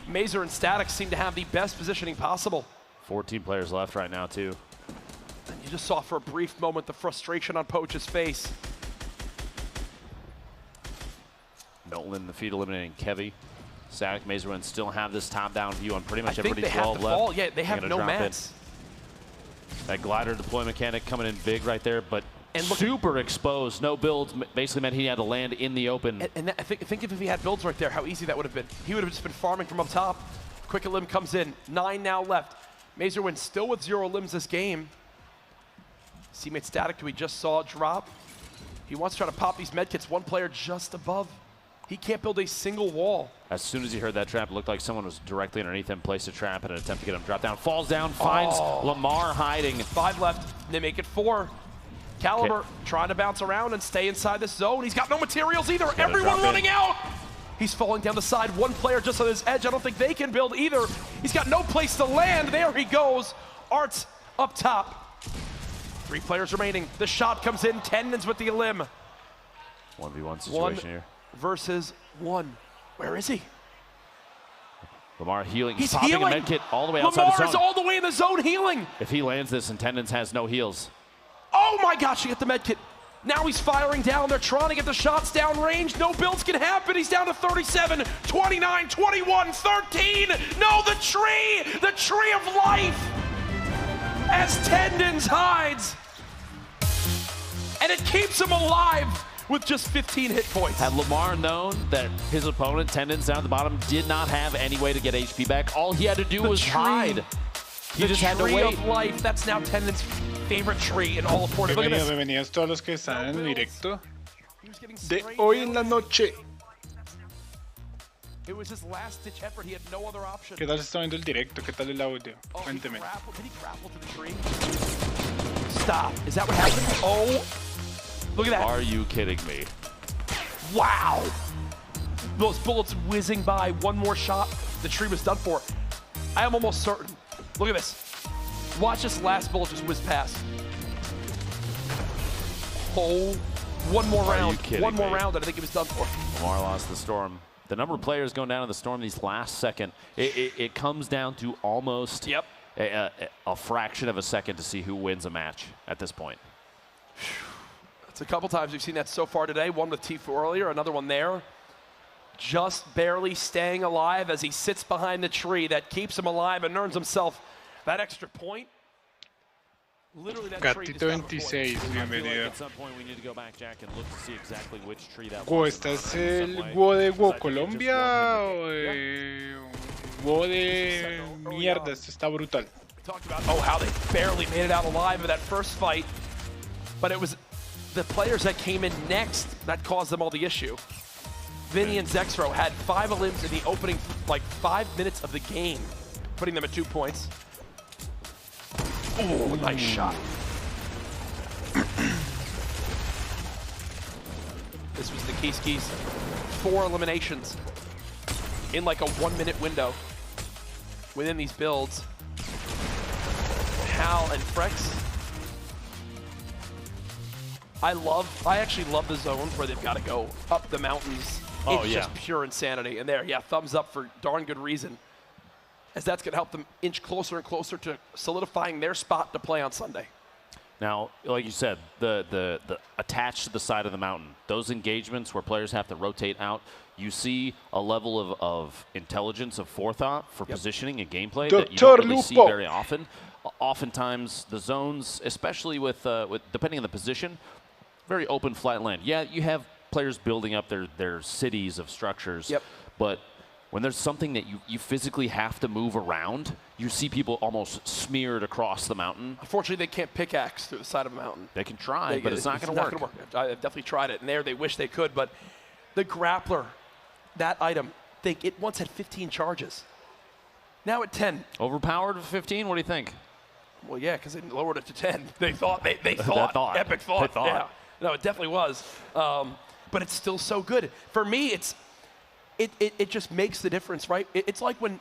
Mazer and Static seem to have the best positioning possible. 14 players left right now, too. And you just saw for a brief moment the frustration on Poach's face. Nolan, the feed eliminating Kevy. Static, Mazerman still have this top-down view on pretty much everybody. I think they 12 have to left. fall. Yeah, they have no mats. That glider deploy mechanic coming in big right there, but super exposed. No builds basically meant he had to land in the open. And I think if he had builds right there, how easy that would have been. He would have just been farming from up top. Quick Elim comes in. 9 now left. Mazerman still with 0 limbs this game. Teammate Static, who we just saw drop. He wants to try to pop these medkits. One player just above. He can't build a single wall. As soon as he heard that trap, it looked like someone was directly underneath him, placed a trap in an attempt to get him dropped down. Falls down, finds Lamar hiding. 5 left. They make it 4. Caliber trying to bounce around and stay inside this zone. He's got no materials either. Everyone running out. He's falling down the side. One player just on his edge. I don't think they can build either. He's got no place to land. There he goes. Art's up top. 3 players remaining. The shot comes in. Tendons with the Elim. 1v1 situation here. Versus 1. Where is he? Lamar healing. He's popping healing. a medkit all the way outside the zone. Lamar's all the way in the zone healing. If he lands this and Tendons has no heals. Oh my gosh, he got the medkit. Now he's firing down. They're trying to get the shots down range. No builds can happen. He's down to 37, 29, 21, 13. No, the tree of life. As Tendons hides. And it keeps him alive with just 15 hit points. Had Lamar known that his opponent, Tendons down at the bottom, did not have any way to get HP back, all he had to do was hide. He just had to wait. The tree of life. That's now Tendons' favorite tree in all of Fortnite. Look at this. Bienvenidos todos los que están en el directo de hoy en la noche. It was his last ditch effort. He had no other option. ¿Qué tal se está viendo el directo? ¿Qué tal el audio? Cuénteme. Did he grapple to the tree? Stop. Is that what happened? Oh. Look at that. Are you kidding me? Wow. Those bullets whizzing by. One more shot. The tree was done for. I am almost certain. Look at this. Watch this last bullet just whiz past. Oh, one more round. One more round, and I think it was done for. Lamar lost the storm. The number of players going down in the storm these last second, it comes down to almost a fraction of a second to see who wins a match at this point. It's a couple times we've seen that so far today. One with TFUE earlier, another one there. Just barely staying alive as he sits behind the tree that keeps him alive and earns himself that extra point. Literally that Gatito 26, bienvenido. At some point we need to go back, Jack, and look to see exactly which tree that Go, was. ¿este es el WO de WO Colombia o WO de mierda? Esto está brutal. Talked about how they barely made it out alive in that first fight, but it was the players that came in next that caused them all the issue. Vinny and Zexro had 5 elims in the opening 5 minutes of the game, putting them at 2 points. Oh, nice shot. This was the Keys. 4 eliminations in like a 1-minute window within these builds. Hal and Frex. I actually love the zones where they've got to go up the mountains. It's just pure insanity. And there, thumbs up for darn good reason. As that's going to help them inch closer and closer to solidifying their spot to play on Sunday. Now, like you said, the attached to the side of the mountain, those engagements where players have to rotate out, you see a level of intelligence, of forethought for positioning and gameplay that you don't really see very often. Oftentimes, the zones, especially with depending on the position, very open, flat land. Yeah, you have players building up their cities of structures, but when there's something that you physically have to move around, you see people almost smeared across the mountain. Unfortunately, they can't pickaxe through the side of a mountain. They can try, but it's not going to work. I've definitely tried it, and there they wish they could, but the grappler, that item, it once had 15 charges. Now at 10. Overpowered with 15? What do you think? Well, yeah, because they lowered it to 10. They thought, epic thought. Yeah. No, it definitely was. But it's still so good. For me, it just makes the difference, right? It's like when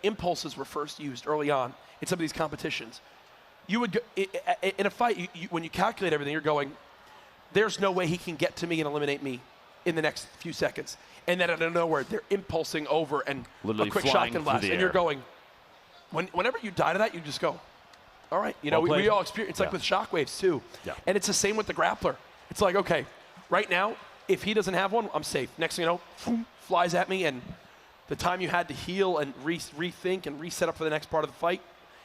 impulses were first used early on in some of these competitions. You would go, in a fight, when you calculate everything, you're going, there's no way he can get to me and eliminate me in the next few seconds. And then out of nowhere, they're impulsing over and literally a quick flying shotgun through blast. the And you're air. going, whenever you die to that, you just go, all right. You know, Well played. we all experience, it's like with shockwaves too. Yeah. And it's the same with the grappler. It's like, okay, right now, if he doesn't have one, I'm safe. Next thing you know, boom, flies at me, and the time you had to heal and rethink and reset up for the next part of the fight,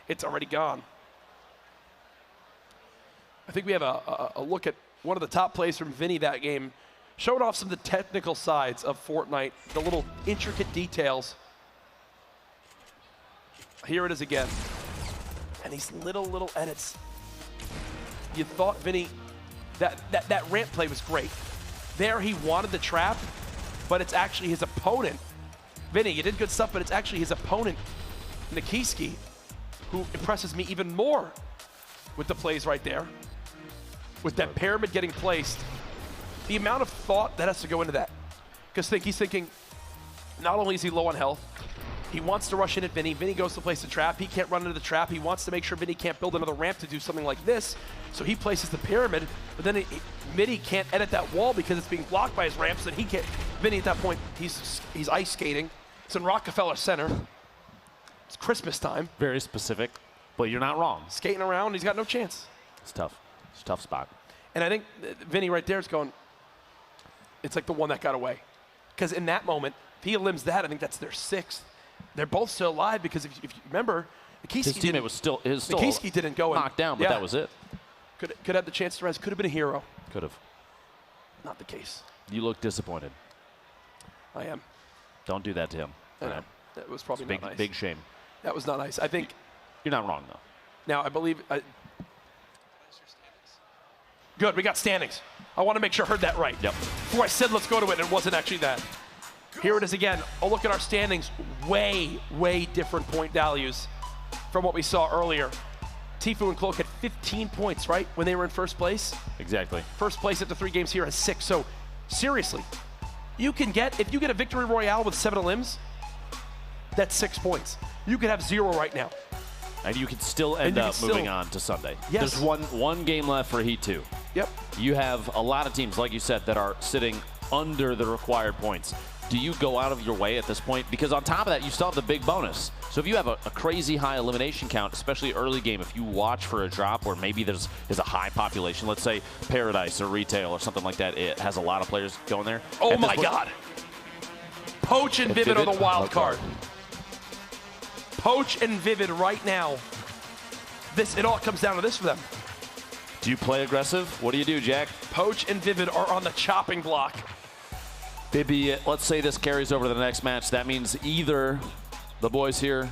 it's already gone. I think we have a look at one of the top plays from Vinny that game, showing off some of the technical sides of Fortnite, the little intricate details. Here it is again. And these little edits. You thought, Vinny, that ramp play was great. There he wanted the trap, but it's actually his opponent. Vinny, you did good stuff, but it's actually his opponent, Nikiski, who impresses me even more with the plays right there. With that pyramid getting placed, the amount of thought that has to go into that. Because he's thinking, not only is he low on health, he wants to rush in at Vinny. Vinny goes to place the trap. He can't run into the trap. He wants to make sure Vinny can't build another ramp to do something like this. So he places the pyramid, but then Vinny can't edit that wall because it's being blocked by his ramps. And he can't. Vinny at that point, he's ice skating. It's in Rockefeller Center. It's Christmas time. Very specific, but you're not wrong. Skating around, he's got no chance. It's tough. It's a tough spot. And I think Vinny right there is going, it's like the one that got away. Because in that moment, if he elims that, I think that's their 6th. They're both still alive because if you remember, His teammate was still Nikiski didn't go knocked down, but that was it. Could have the chance to rise. Could have been a hero. Could have. Not the case. You look disappointed. I am. Don't do that to him. I know. That was probably Big, not nice. big shame. That was not nice. I think. You're not wrong though. Now I believe. Good. We got standings. I want to make sure I heard that right. Yep. Before I said let's go to it, it wasn't actually that. Here it is again. Oh, look at our standings. Way different point values from what we saw earlier. TFUE and Cloak had 15 points, right, when they were in first place? Exactly. First place after 3 games here has 6. So, seriously, you can get, if you get a victory royale with 7 elims, that's 6 points. You could have 0 right now. And you could still end up moving on to Sunday. Yes. There's one game left for Heat 2. Yep. You have a lot of teams, like you said, that are sitting under the required points. Do you go out of your way at this point? Because on top of that, you still have the big bonus. So if you have a crazy high elimination count, especially early game, if you watch for a drop where maybe there's a high population, let's say Paradise or Retail or something like that, it has a lot of players going there. Oh my God. Poach and Vivid are the wild card. Poach and Vivid right now. It all comes down to this for them. Do you play aggressive? What do you do, Jack? Poach and Vivid are on the chopping block. Maybe, let's say this carries over to the next match. That means either the boys here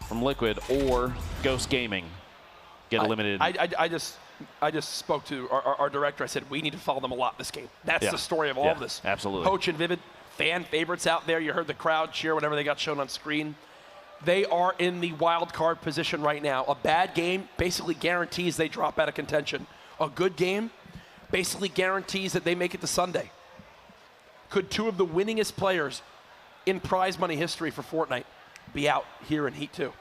from Liquid or Ghost Gaming get eliminated. I just spoke to our director. I said, we need to follow them a lot this game. That's the story of all of this. Absolutely. Poach and Vivid, fan favorites out there. You heard the crowd cheer whenever they got shown on screen. They are in the wild card position right now. A bad game basically guarantees they drop out of contention. A good game basically guarantees that they make it to Sunday. Could 2 of the winningest players in prize money history for Fortnite be out here in Heat 2?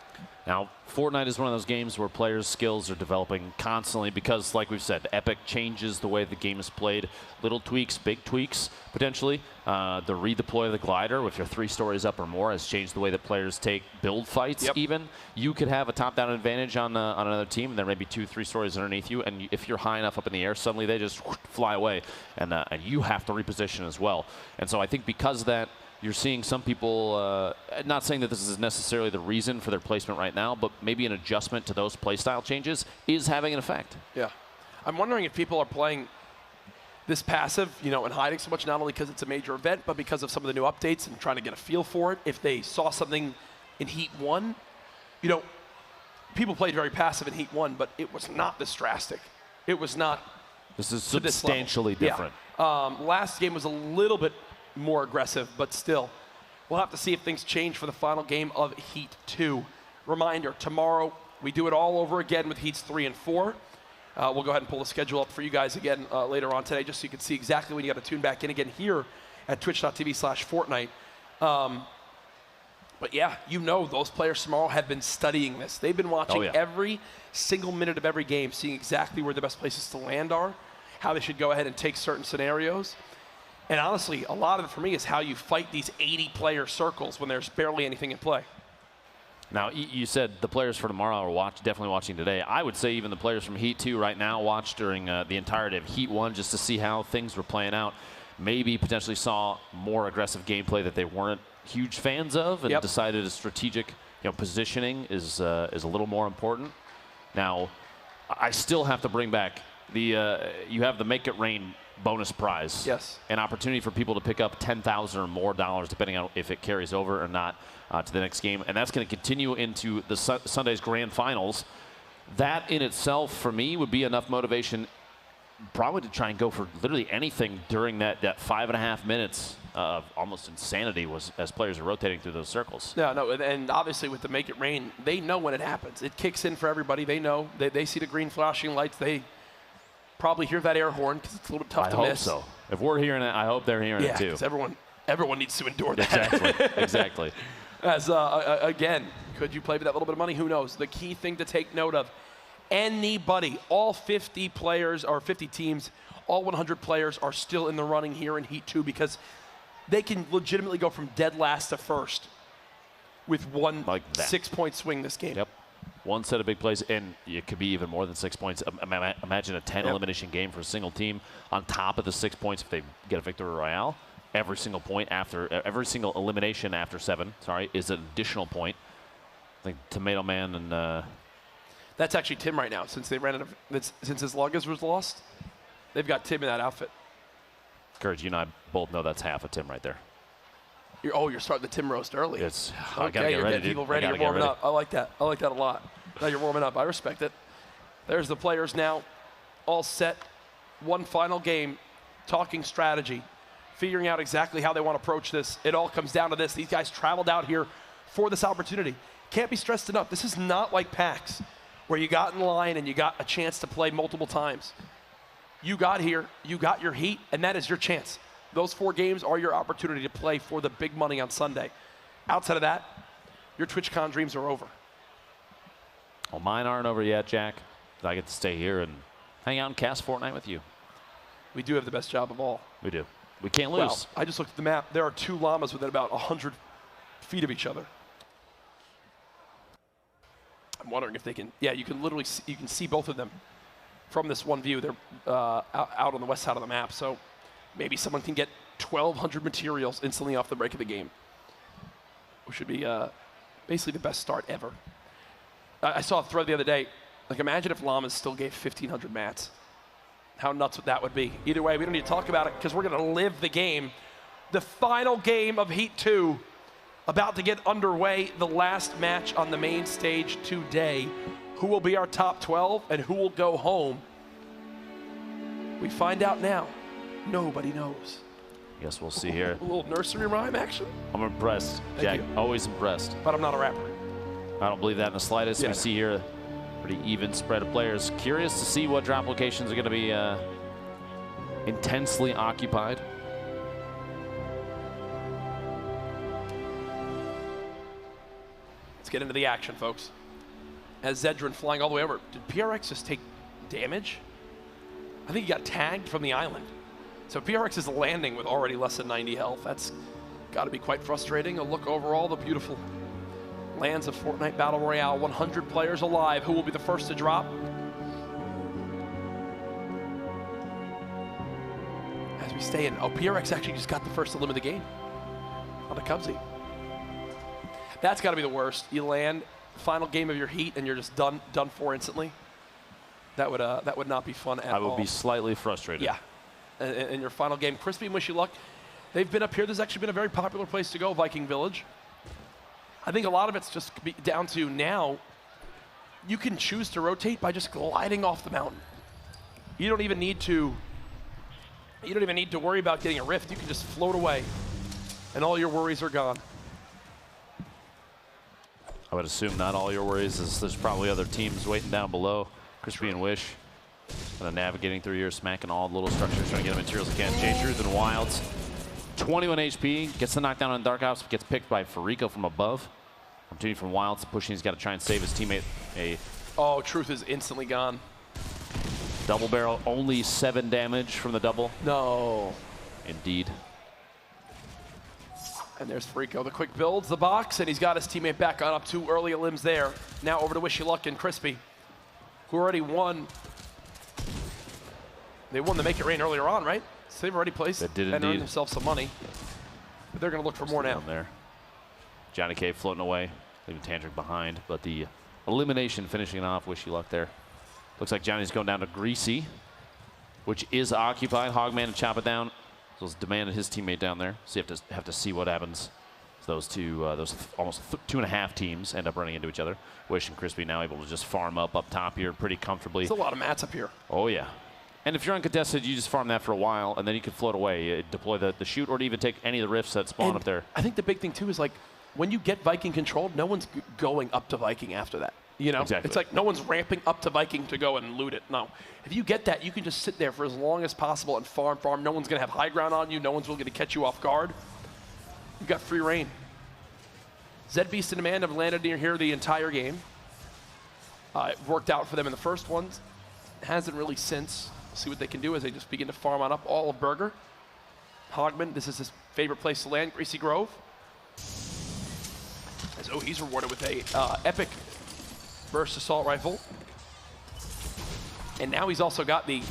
Now, Fortnite is one of those games where players' skills are developing constantly because, like we've said, Epic changes the way the game is played. Little tweaks, big tweaks, potentially. The redeploy of the glider with your 3 stories up or more has changed the way that players take build fights even. You could have a top-down advantage on another team, and there may be 2-3 stories underneath you, and if you're high enough up in the air, suddenly they just fly away, and you have to reposition as well. And so I think because of that, you're seeing some people, not saying that this is necessarily the reason for their placement right now, but maybe an adjustment to those playstyle changes is having an effect. Yeah. I'm wondering if people are playing this passive, you know, and hiding so much, not only because it's a major event, but because of some of the new updates and trying to get a feel for it. If they saw something in Heat 1, you know, people played very passive in Heat 1, but it was not this drastic. It was not. This is substantially different. Yeah. Last game was a little bit more aggressive, but still, we'll have to see if things change for the final game of Heat 2. Reminder, tomorrow we do it all over again with Heats 3 and 4. We'll go ahead and pull the schedule up for you guys again later on today, just so you can see exactly when you got to tune back in again here at twitch.tv/Fortnite. But yeah, you know those players tomorrow have been studying this. They've been watching every single minute of every game, seeing exactly where the best places to land are, how they should go ahead and take certain scenarios. And honestly, a lot of it for me is how you fight these 80-player circles when there's barely anything in play. Now, you said the players for tomorrow are definitely watching today. I would say even the players from Heat 2 right now watched during the entirety of Heat 1 just to see how things were playing out. Maybe potentially saw more aggressive gameplay that they weren't huge fans of and decided a strategic positioning is a little more important. Now, I still have to bring back the you have the Make It Rain bonus prize. Yes. An opportunity for people to pick up $10,000 or more, depending on if it carries over or not to the next game. And that's going to continue into the Sunday's grand finals. That in itself, for me, would be enough motivation probably to try and go for literally anything during that 5.5 minutes of almost insanity as players are rotating through those circles. Yeah, no, and obviously with the Make It Rain, they know when it happens. It kicks in for everybody. They know. They see the green flashing lights. They probably hear that air horn because it's a little bit tough to miss. I hope so. If we're hearing it, I hope they're hearing it too. Yeah, because everyone needs to endure that. Exactly, exactly. As, again, could you play with that little bit of money? Who knows? The key thing to take note of, anybody, all 50 players or 50 teams, all 100 players are still in the running here in Heat 2 because they can legitimately go from dead last to first with one 6-point swing this game. Yep. One set of big plays, and it could be even more than 6 points. Imagine a 10 elimination game for a single team on top of the 6 points if they get a victory royale. Every single elimination after 7, is an additional point. I think Tomato Man and that's actually Tim right now. Since they ran out of since his luggage was lost, they've got Tim in that outfit. Courage, you and I both know that's half of Tim right there. You're starting the Tim roast early. I gotta get ready, people ready. You're warming up. I like that. I like that a lot. Now you're warming up. I respect it. There's the players now, all set. One final game, talking strategy, figuring out exactly how they want to approach this. It all comes down to this. These guys traveled out here for this opportunity. Can't be stressed enough. This is not like PAX, where you got in line and you got a chance to play multiple times. You got here, you got your heat, and that is your chance. Those 4 games are your opportunity to play for the big money on Sunday. Outside of that, your TwitchCon dreams are over. Well, mine aren't over yet, Jack. I get to stay here and hang out and cast Fortnite with you. We do have the best job of all. We do. We can't lose. Well, I just looked at the map. There are 2 llamas within about 100 feet of each other. I'm wondering if they can. Yeah, you can literally see, you can see both of them from this one view. They're out on the west side of the map. So maybe someone can get 1,200 materials instantly off the break of the game, which should be basically the best start ever. I saw a thread the other day. Like, imagine if llamas still gave 1,500 mats. How nuts would that be? Either way, we don't need to talk about it because we're going to live the game. The final game of Heat 2 about to get underway. The last match on the main stage today. Who will be our top 12 and who will go home? We find out now. Nobody knows. Yes, we'll see here. A little nursery rhyme action. I'm impressed, Jack. Always impressed. But I'm not a rapper. I don't believe that in the slightest. We see here a pretty even spread of players. Curious to see what drop locations are going to be intensely occupied. Let's get into the action, folks. As Zedrin flying all the way over. Did PRX just take damage? I think he got tagged from the island. So PRX is landing with already less than 90 health. That's got to be quite frustrating. A look over all the beautiful lands of Fortnite Battle Royale. 100 players alive. Who will be the first to drop? As we stay in. Oh, PRX actually just got the first elim of the game on the Cubsy. That's got to be the worst. You land, final game of your heat, and you're just done for instantly. That would not be fun at all. I would be slightly frustrated. Yeah. In your final game. Crispy and Wish You Luck. They've been up here. This has actually been a very popular place to go, Viking Village. I think a lot of it's just down to now, you can choose to rotate by just gliding off the mountain. You don't even need to worry about getting a rift. You can just float away, and all your worries are gone. I would assume not all your worries, as there's probably other teams waiting down below. Crispy and Wish. Navigating through here, smacking all the little structures, trying to get the materials he can. Jay Truth and Wilds. 21 HP, gets the knockdown on Dark Ops, gets picked by Farico from above. Opportunity from Wilds, pushing, he's got to try and save his teammate. Oh, Truth is instantly gone. Double barrel, only 7 damage from the double. No. Indeed. And there's Farico. The quick builds the box, and he's got his teammate back on up 2 early limbs there. Now over to Wishy Luck and Crispy, who already won. They won the Make It Rain earlier on, right? So they've already placed and earned themselves some money. But they're going to look for more now. There. Johnny K floating away, leaving Tantric behind. But the elimination finishing off Wishy Luck there. Looks like Johnny's going down to Greasy, which is occupied. Hogman to chop it down. So it's demanded his teammate down there. So you have to see what happens. So those almost 2.5 teams end up running into each other. Wish and Crispy now able to just farm up top here pretty comfortably. There's a lot of mats up here. Oh, yeah. And if you're uncontested, you just farm that for a while, and then you can float away, deploy the shoot, or to even take any of the rifts that spawn up there. I think the big thing, too, is like when you get Viking controlled, no one's going up to Viking after that. You know? Exactly. It's like no one's ramping up to Viking to go and loot it. No. If you get that, you can just sit there for as long as possible and farm. No one's going to have high ground on you. No one's going to catch you off guard. You've got free reign. Zed Beast and Demand have landed near here the entire game. It worked out for them in the first ones. Hasn't really since. See what they can do as they just begin to farm on up all of Burger. Hogman, this is his favorite place to land, Greasy Grove. As he's rewarded with a epic burst assault rifle. And now he's also got the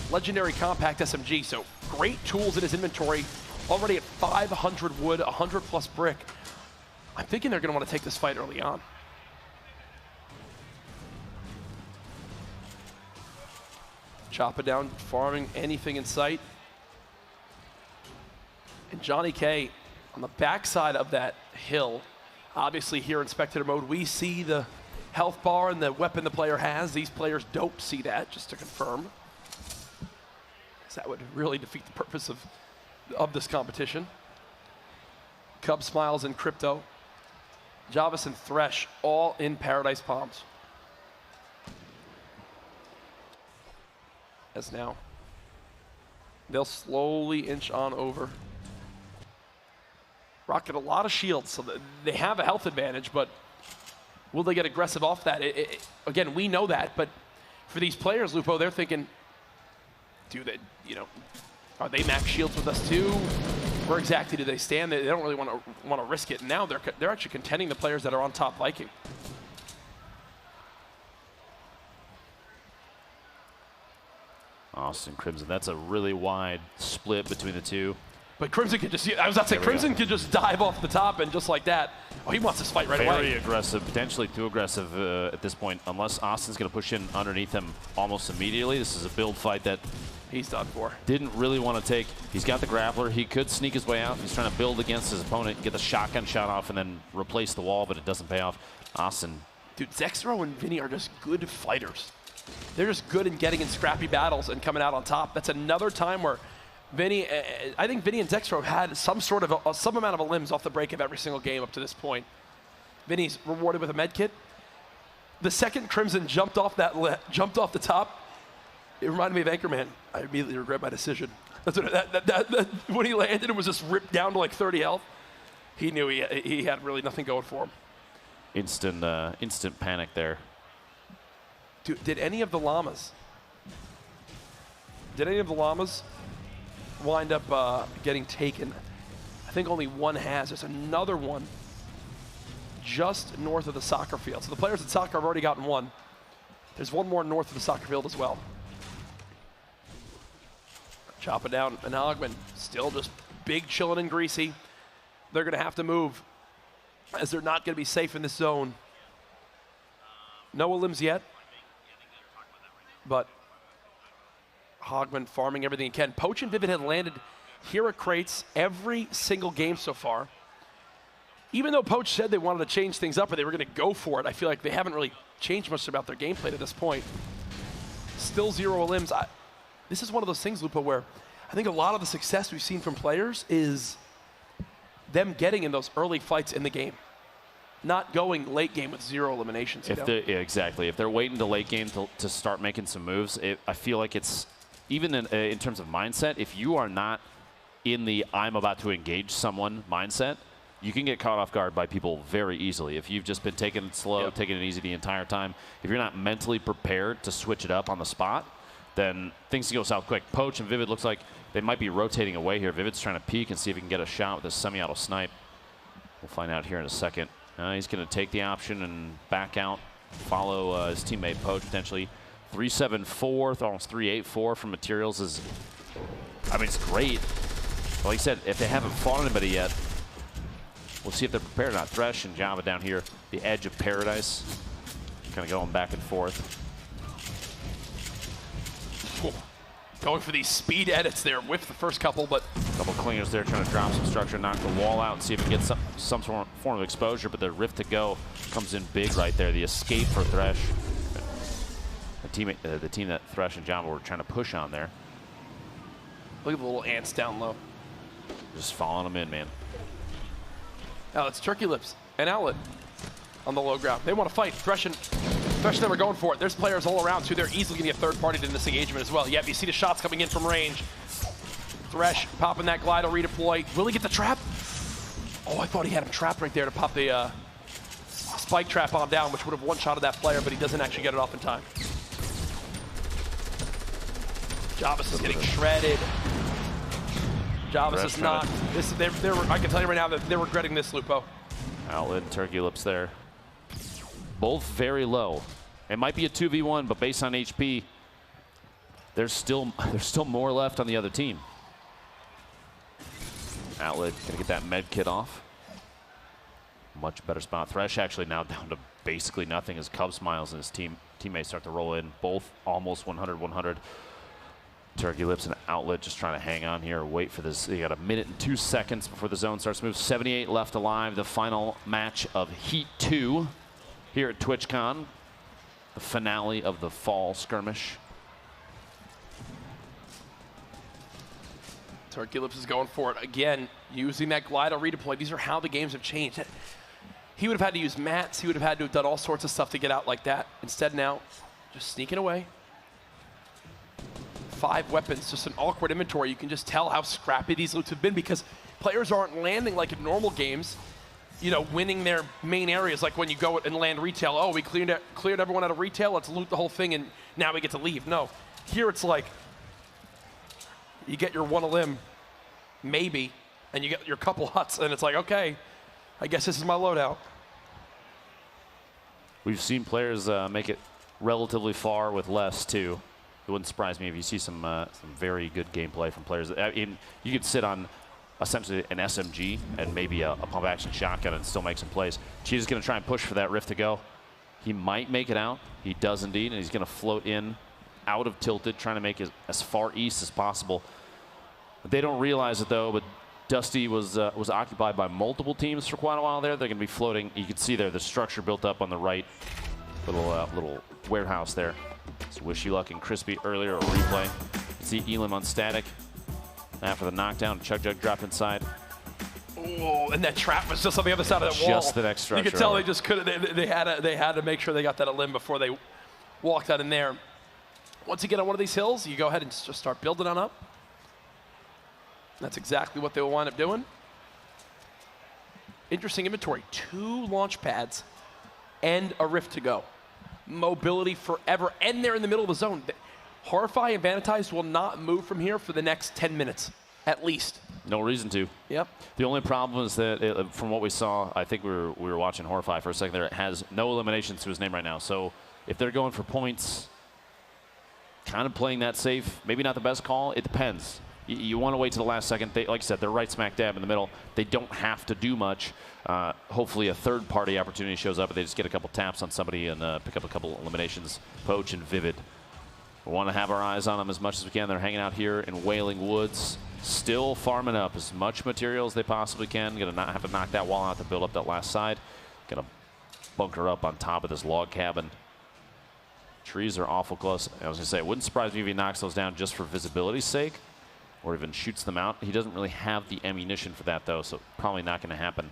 legendary compact SMG, so great tools in his inventory. Already at 500 wood, 100 plus brick. I'm thinking they're going to want to take this fight early on. Chop it down, farming anything in sight. And Johnny K on the backside of that hill. Obviously here in spectator mode, we see the health bar and the weapon the player has. These players don't see that, just to confirm. Because that would really defeat the purpose of this competition. Cub Smiles and Crypto. Javis and Thresh all in Paradise Palms. As now they'll slowly inch on over. Rocket a lot of shields, so they have a health advantage, but will they get aggressive off that? Again, we know that, but for these players, Lupo, they're thinking, are they max shields with us too? Where exactly do they stand? They don't really want to risk it. And now they're actually contending the players that are on top Viking. Austin Crimson, that's a really wide split between the two. But Crimson could just, I was about to say, Crimson could just dive off the top and just like that. Oh, he wants this fight right away. Very aggressive, potentially too aggressive at this point, unless Austin's going to push in underneath him almost immediately. This is a build fight that he's done for. Didn't really want to take. He's got the grappler. He could sneak his way out. He's trying to build against his opponent, get the shotgun shot off, and then replace the wall, but it doesn't pay off. Austin. Dude, Zexro and Vinny are just good fighters. They're just good in getting in scrappy battles and coming out on top. That's another time where Vinny, I think Vinny and Zexro had some sort of some amount of limbs off the break of every single game up to this point. Vinny's rewarded with a med kit. The second Crimson jumped off the top, it reminded me of Anchorman. I immediately regret my decision. When he landed, it was just ripped down to like 30 health. He knew he had really nothing going for him. Instant panic there. Dude, did any of the llamas wind up getting taken? I think only one has. There's another one just north of the soccer field. So the players at soccer have already gotten one. There's one more north of the soccer field as well. Chop it down. And Hogman still just big chilling and greasy. They're going to have to move as they're not going to be safe in this zone. No limbs yet. But Hogman farming everything he can. Poach and Vivid had landed here at crates every single game so far. Even though Poach said they wanted to change things up or they were going to go for it, I feel like they haven't really changed much about their gameplay to this point. Still 0 limbs. This is one of those things, Lupo, where I think a lot of the success we've seen from players is them getting in those early fights in the game. not going late game with 0 eliminations. Yeah, exactly. If they're waiting to late game to start making some moves, I feel like it's, even in terms of mindset, if you are not in the I'm about to engage someone mindset, you can get caught off guard by people very easily. If you've just been taking it slow, taking it easy the entire time, if you're not mentally prepared to switch it up on the spot, then things can go south quick. Poach and Vivid looks like they might be rotating away here. Vivid's trying to peek and see if he can get a shot with a semi-auto snipe. We'll find out here in a second. He's going to take the option and back out, follow his teammate Poach potentially. 3-7-4, almost 3-8-4 from materials is, I mean, it's great. Like I said, if they haven't fought anybody yet, we'll see if they're prepared or not. Thresh and Java down here, the edge of paradise. Kind of going back and forth. Going for these speed edits there with the first couple, but couple clingers there trying to drop some structure, knock the wall out and see if it gets some form of exposure, but the rift to go comes in big right there. The escape for Thresh. The team that Thresh and Java were trying to push on there. Look at the little ants down low. Just following them in, man. Now it's Turkey Lips and Outlet on the low ground. They want to fight. Thresh never going for it. There's players all around, too. They're easily going to get third party in this engagement as well. Yep, you see the shots coming in from range. Thresh popping that glide, redeploy. Will he get the trap? Oh, I thought he had him trapped right there to pop the spike trap bomb down, which would have one-shotted that player, but he doesn't actually get it off in time. Javis is getting shredded. Javis is not. I can tell you right now that they're regretting this, Lupo. Outlet and Turkey Lips there. Both very low. It might be a 2v1, but based on HP, there's still more left on the other team. Outlet gonna get that med kit off. Much better spot. Thresh actually now down to basically nothing as Cub Smiles and his teammates start to roll in. Both almost 100-100. Turkey Lips and Outlet just trying to hang on here, wait for this. You got a minute and 2 seconds before the zone starts to move. 78 left alive. The final match of Heat 2 here at TwitchCon. The finale of the Fall Skirmish. Turkey Lips is going for it again, using that glider redeploy. These are how the games have changed. He would have had to use mats. He would have had to have done all sorts of stuff to get out like that. Instead now, just sneaking away. 5 weapons, just an awkward inventory. You can just tell how scrappy these loots have been because players aren't landing like in normal games, you know, winning their main areas. Like when you go and land retail, oh, we cleared everyone out of retail, let's loot the whole thing and now we get to leave. No, here it's like you get your one limb, maybe, and you get your couple huts and it's like, okay, I guess this is my loadout. We've seen players make it relatively far with less too. It wouldn't surprise me if you see some very good gameplay from players. I mean, you could sit on essentially an SMG and maybe a pump-action shotgun and still make some plays. Cheetah's going to try and push for that rift to go. He might make it out. He does indeed, and he's going to float in out of Tilted, trying to make it as far east as possible. They don't realize it, though, but Dusty was occupied by multiple teams for quite a while there. They're going to be floating. You can see there the structure built up on the right, little warehouse there. So Wish You Luck and Crispy earlier, a replay. See Elam on static. After the knockdown, Chug Jug dropped inside. Oh, and that trap was just on the other side of that wall. Just the next structure. You could tell they just couldn't. They had to make sure they got that a limb before they walked out in there. Once you get on one of these hills, you go ahead and just start building on up. That's exactly what they will wind up doing. Interesting inventory. 2 launch pads and a rift to go. Mobility forever, and they're in the middle of the zone. Horrify and Vanitize will not move from here for the next 10 minutes, at least. No reason to. Yep. The only problem is that from what we saw, I think we were watching Horrify for a second there, it has no eliminations to his name right now. So if they're going for points, kind of playing that safe, maybe not the best call. It depends. You want to wait to the last second. Like I said, they're right smack dab in the middle. They don't have to do much. Hopefully a third-party opportunity shows up and they just get a couple taps on somebody and pick up a couple eliminations. Poach and Vivid. We want to have our eyes on them as much as we can. They're hanging out here in Wailing Woods, still farming up as much material as they possibly can. Going to not have to knock that wall out to build up that last side. Going to bunker up on top of this log cabin. Trees are awful close. I was going to say, it wouldn't surprise me if he knocks those down just for visibility's sake, or even shoots them out. He doesn't really have the ammunition for that, though, so probably not going to happen.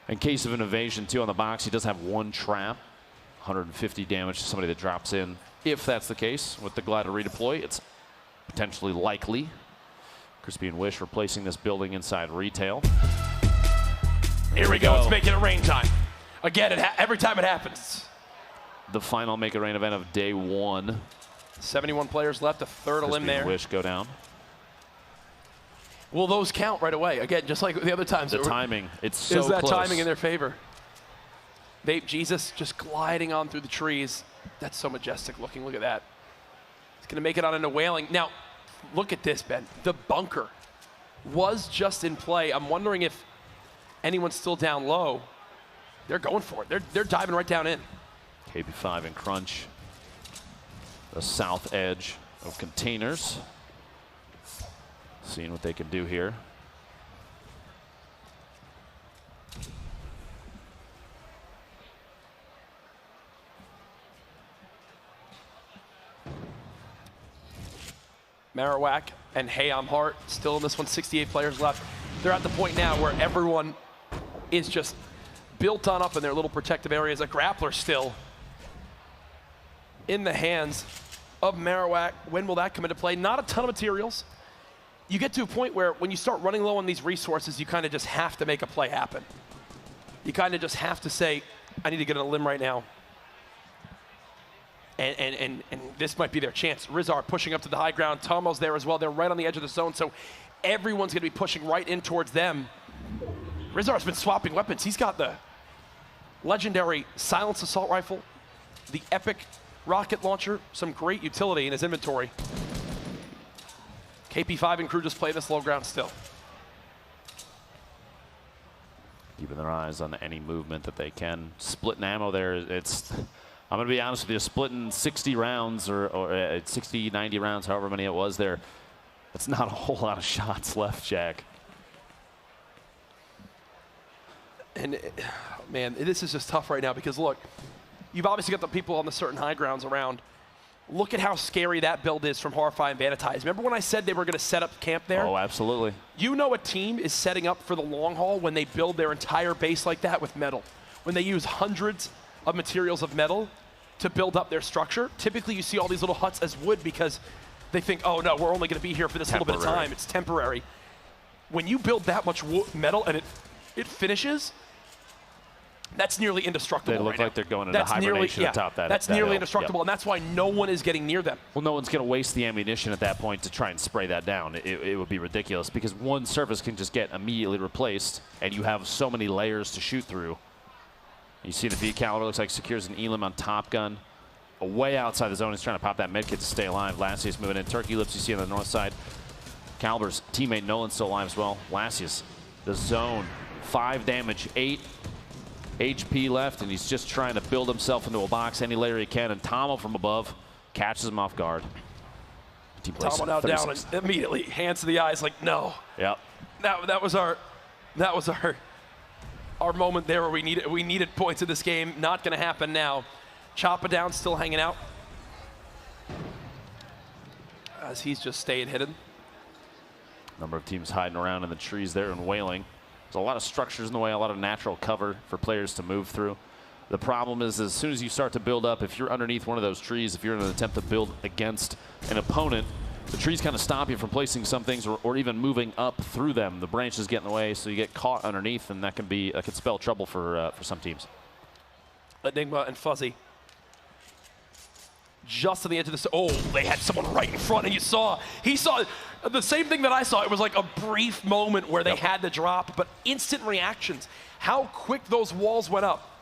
In case of an evasion, too, on the box, he does have one trap. 150 damage to somebody that drops in. If that's the case, with the glider redeploy, it's potentially likely. Crispy and Wish replacing this building inside retail. Here we go. It's making it rain time. Again, every time it happens. The final Make It Rain event of day 1. 71 players left, a third of limb there. Wish go down. Will those count right away? Again, just like the other times. The timing, it's so close. Is that close. timing in their favor? Vape Jesus just gliding on through the trees. That's so majestic looking. Look at that. He's going to make it on into Wailing. Now, look at this, Ben. The bunker was just in play. I'm wondering if anyone's still down low. They're going for it. They're diving right down in. KB5 and Crunch. The south edge of containers. Seeing what they can do here. Marowak and Hey I'm Heart still in this one, 68 players left. They're at the point now where everyone is just built on up in their little protective areas. A grappler still in the hands of Marowak. When will that come into play? Not a ton of materials. You get to a point where when you start running low on these resources, you kind of just have to make a play happen. You kind of just have to say, I need to get on a limb right now. And this might be their chance. Rizar pushing up to the high ground. Tomo's there as well. They're right on the edge of the zone, so everyone's going to be pushing right in towards them. Rizar's been swapping weapons. He's got the legendary silenced assault rifle, the epic rocket launcher, some great utility in his inventory. KP5 and crew just play this low ground still. Keeping their eyes on any movement that they can. Splitting ammo there. It's, I'm going to be honest with you, splitting 60 rounds or 60, 90 rounds, however many it was there. That's not a whole lot of shots left, Jack. And man, this is just tough right now because look, you've obviously got the people on the certain high grounds around. Look at how scary that build is from Horrify and Vanitize. Remember when I said they were going to set up camp there? Oh, absolutely. You know a team is setting up for the long haul when they build their entire base like that with metal. When they use hundreds of materials of metal to build up their structure. Typically you see all these little huts as wood because they think, oh no, we're only going to be here for this little bit of time. It's temporary. When you build that much metal and it finishes, that's nearly indestructible. They look right like now. they're going into hibernation atop that. That's nearly indestructible, and that's why no one is getting near them. Well, no one's going to waste the ammunition at that point to try and spray that down. It would be ridiculous because one surface can just get immediately replaced, and you have so many layers to shoot through. You see the V caliber looks like secures an Elim on Top Gun. Way outside the zone, he's trying to pop that medkit to stay alive. Lassius moving in. Turkey Lips you see on the north side. Caliber's teammate Nolan's still alive as well. Lassius, the zone, 5 damage, 8 HP left, and he's just trying to build himself into a box any layer he can, and Tomo from above catches him off guard. Tomo now down and immediately hands to the eyes like, no. Yep. That was our moment there where we needed points in this game. Not going to happen now. Choppa down, still hanging out. As he's just staying hidden. Number of teams hiding around in the trees there and wailing. There's a lot of structures in the way, a lot of natural cover for players to move through. The problem is as soon as you start to build up, if you're underneath one of those trees, if you're in an attempt to build against an opponent, the trees kind of stop you from placing some things or even moving up through them. The branches get in the way, so you get caught underneath, and that can spell trouble for some teams. Enigma and Fuzzy. Just on the edge of this. Oh, they had someone right in front, and he saw the same thing that I saw. It was like a brief moment where they had the drop, but instant reactions. How quick those walls went up.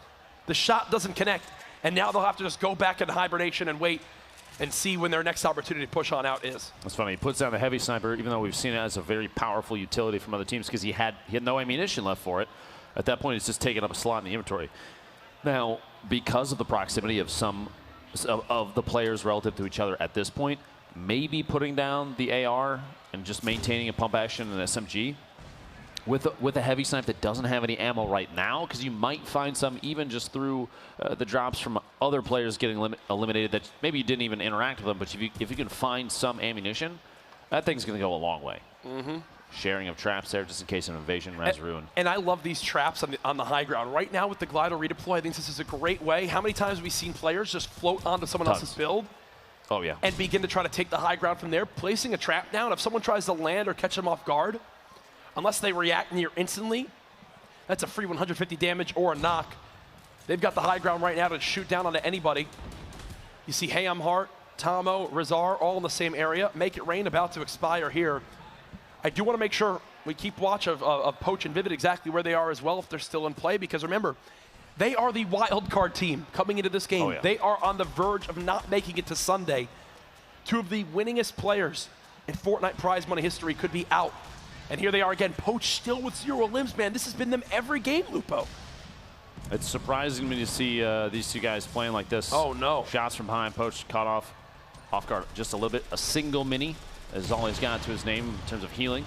The shot doesn't connect, and now they'll have to just go back into hibernation and wait and see when their next opportunity to push on out is. That's funny. He puts down the heavy sniper, even though we've seen it as a very powerful utility from other teams because he had no ammunition left for it. At that point, it's just taking up a slot in the inventory. Now, because of the proximity of some of the players relative to each other at this point, maybe putting down the AR and just maintaining a pump action and an SMG with a heavy snipe that doesn't have any ammo right now, because you might find some even just through the drops from other players getting eliminated that maybe you didn't even interact with them, but if you can find some ammunition, that thing's going to go a long way. sharing of traps there just in case of invasion, res ruin. And I love these traps on the high ground. Right now with the glider redeploy, I think this is a great way. How many times have we seen players just float onto someone else's build? Oh, yeah. And begin to try to take the high ground from there, placing a trap down. If someone tries to land or catch them off guard, unless they react near instantly, that's a free 150 damage or a knock. They've got the high ground right now to shoot down onto anybody. You see Hayam Hart, Tomo, Rizar, all in the same area. Make It Rain about to expire here. I do want to make sure we keep watch of Poach and Vivid exactly where they are as well if they're still in play, because remember, they are the wild card team coming into this game. Oh, yeah. They are on the verge of not making it to Sunday. Two of the winningest players in Fortnite prize money history could be out. And here they are again, Poach still with 0 limbs, man. This has been them every game, Lupo. It's surprising me to see these two guys playing like this. Oh, no. Shots from behind, Poach caught off guard just a little bit. A single mini is all he's got to his name in terms of healing.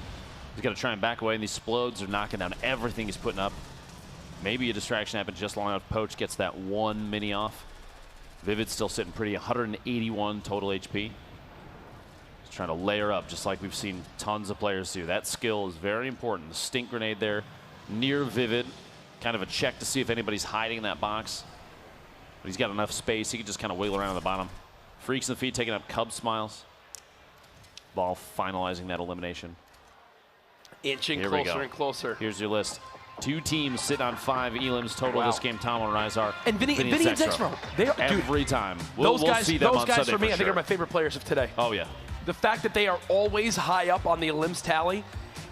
He's got to try and back away, and these explodes are knocking down everything he's putting up. Maybe a distraction happened just long enough. Poach gets that 1 mini off. Vivid's still sitting pretty, 181 total HP. He's trying to layer up just like we've seen tons of players do. That skill is very important. The stink grenade there near Vivid. Kind of a check to see if anybody's hiding in that box. But he's got enough space. He can just kind of wiggle around on the bottom. Freaks in the feet taking up Cub Smiles. Ball finalizing that elimination. Inching closer and closer. Here's your list. 2 teams sit on 5 elims total this game. Tom and Rizar. And Vinny and Zexro. Every time. We'll see them those on guys Sunday for me, for I think sure. are my favorite players of today. Oh, yeah. The fact that they are always high up on the elims tally.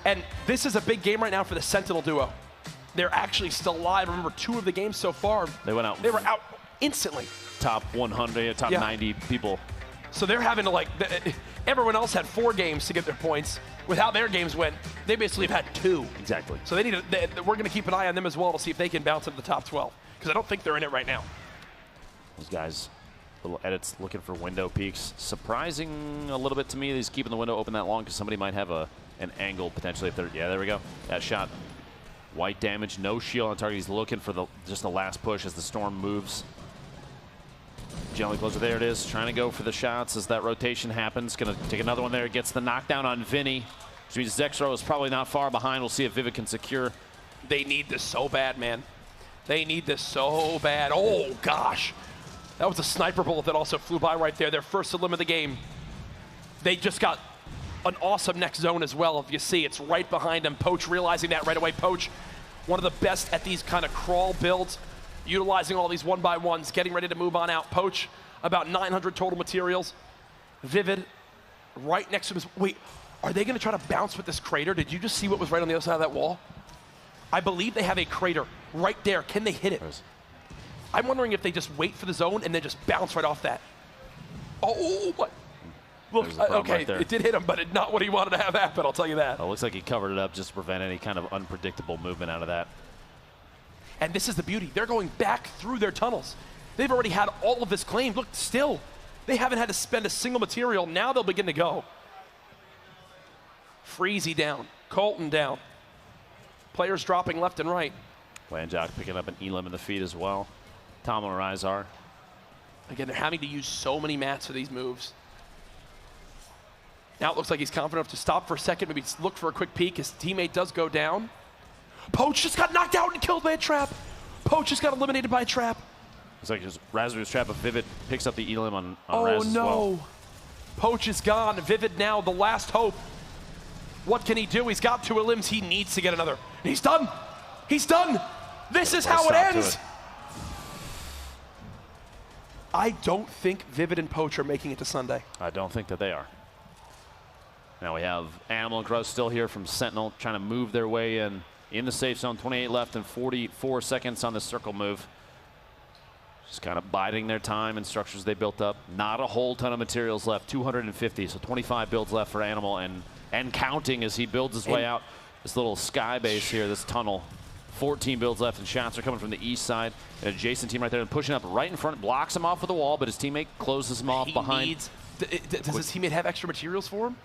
And this is a big game right now for the Sentinel duo. They're actually still alive. Remember, 2 of the games so far, they were out instantly. Top 100, top 90 people. So they're having to, like, everyone else had 4 games to get their points. With how their games went, they basically have had 2. Exactly. So they need to, we're going to keep an eye on them as well to see if they can bounce into the top 12. Because I don't think they're in it right now. Those guys, little edits looking for window peaks. Surprising a little bit to me that he's keeping the window open that long because somebody might have an angle potentially if they're, yeah, there we go. That shot. White damage, no shield on target. He's looking for just the last push as the storm moves. Jelly closer, there it is. Trying to go for the shots as that rotation happens. Gonna take another one there. Gets the knockdown on Vinny, which means Zexro is probably not far behind. We'll see if Vivid can secure. They need this so bad, man. They need this so bad. Oh, gosh. That was a sniper bullet that also flew by right there. Their first elim of the game. They just got an awesome next zone as well. If you see, it's right behind him. Poach realizing that right away. Poach, one of the best at these kind of crawl builds, utilizing all these 1x1s, getting ready to move on out. Poach, about 900 total materials. Vivid, right next to him. Wait, are they going to try to bounce with this crater? Did you just see what was right on the other side of that wall? I believe they have a crater right there. Can they hit it? I'm wondering if they just wait for the zone and then just bounce right off that. Oh, what? Look, okay, right it did hit him, but not what he wanted to have happen, I'll tell you that. Oh, looks like he covered it up just to prevent any kind of unpredictable movement out of that. And this is the beauty. They're going back through their tunnels. They've already had all of this claimed. Look, still, they haven't had to spend a single material. Now they'll begin to go. Freezy down. Colton down. Players dropping left and right. Landjock picking up an elim in the feet as well. Tom and Rizar. Again, they're having to use so many mats for these moves. Now it looks like he's confident enough to stop for a second, maybe look for a quick peek. His teammate does go down. Poach just got knocked out and killed by a trap. Poach just got eliminated by a trap. It's like his Raspberry's trap, but Vivid picks up the elim on oh, Raz no. as well. Poach is gone. Vivid now, the last hope. What can he do? He's got 2 elims. He needs to get another. And he's done. He's done. This is how it ends. I don't think Vivid and Poach are making it to Sunday. I don't think that they are. Now we have Animal and Cruz still here from Sentinel, trying to move their way in the safe zone. 28 left and 44 seconds on the circle move. Just kind of biding their time and structures they built up. Not a whole ton of materials left, 250, so 25 builds left for Animal and counting as he builds his way out. This little sky base here, this tunnel. 14 builds left, and shots are coming from the east side. An adjacent team right there and pushing up right in front, blocks him off with the wall, but his teammate closes him off behind. Does his teammate have extra materials for him?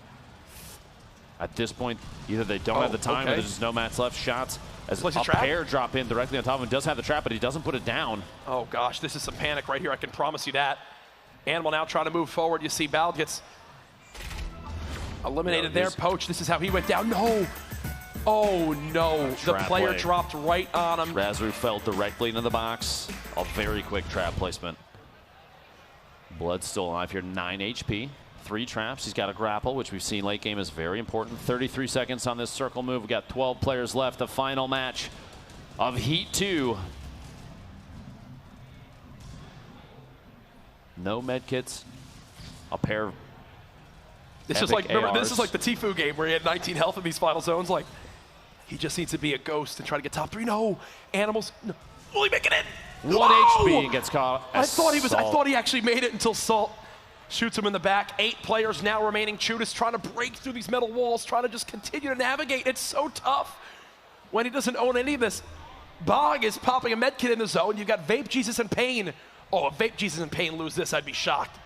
At this point, either they don't have the time or there's just no mats left. Shots as a pair drop in directly on top of him. Does have the trap, but he doesn't put it down. Oh, gosh, this is some panic right here. I can promise you that. Animal now trying to move forward. You see Bald gets Eliminated there, Poach. This is how he went down. No! Oh no, the player dropped right on him. Razru fell directly into the box. A very quick trap placement. Blood's still alive here, 9 HP. 3 traps, he's got a grapple, which we've seen late game is very important. 33 seconds on this circle move. We've got 12 players left, the final match of Heat 2. No medkits, a pair of This is like, remember, this is like the TFUE game where he had 19 health in these final zones. Like, he just needs to be a ghost and try to get top 3. No, animals. No. Will he make it in? 1 HP and gets caught. I thought he actually made it until Salt shoots him in the back. 8 players now remaining. Chudas trying to break through these metal walls, trying to just continue to navigate. It's so tough when he doesn't own any of this. Bog is popping a medkit in the zone. You've got Vape Jesus and Pain. Oh, if Vape Jesus and Pain lose this, I'd be shocked.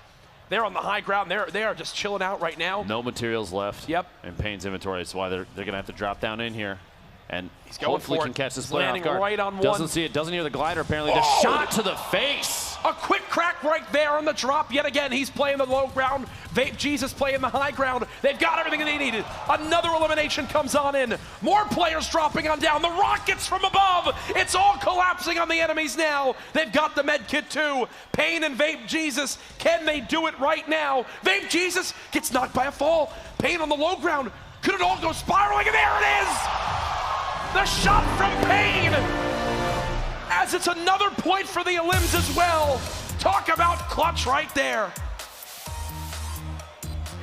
They're on the high ground. They are just chilling out right now. No materials left. Yep. In Pain's inventory. That's why they're going to have to drop down in here. And he's going hopefully for can it. catch this He's player off landing guard. right on Doesn't one. see it. Doesn't hear the glider apparently. The shot to the face. A quick crack right there on the drop. Yet again, he's playing the low ground. Vape Jesus playing the high ground. They've got everything they needed. Another elimination comes on in. More players dropping on down. The rockets from above. It's all collapsing on the enemies now. They've got the med kit too. Pain and Vape Jesus. Can they do it right now? Vape Jesus gets knocked by a fall. Pain on the low ground. Could it all go spiraling? And there it is. The shot from Pain. As it's another point for the Elims as well. Talk about clutch right there.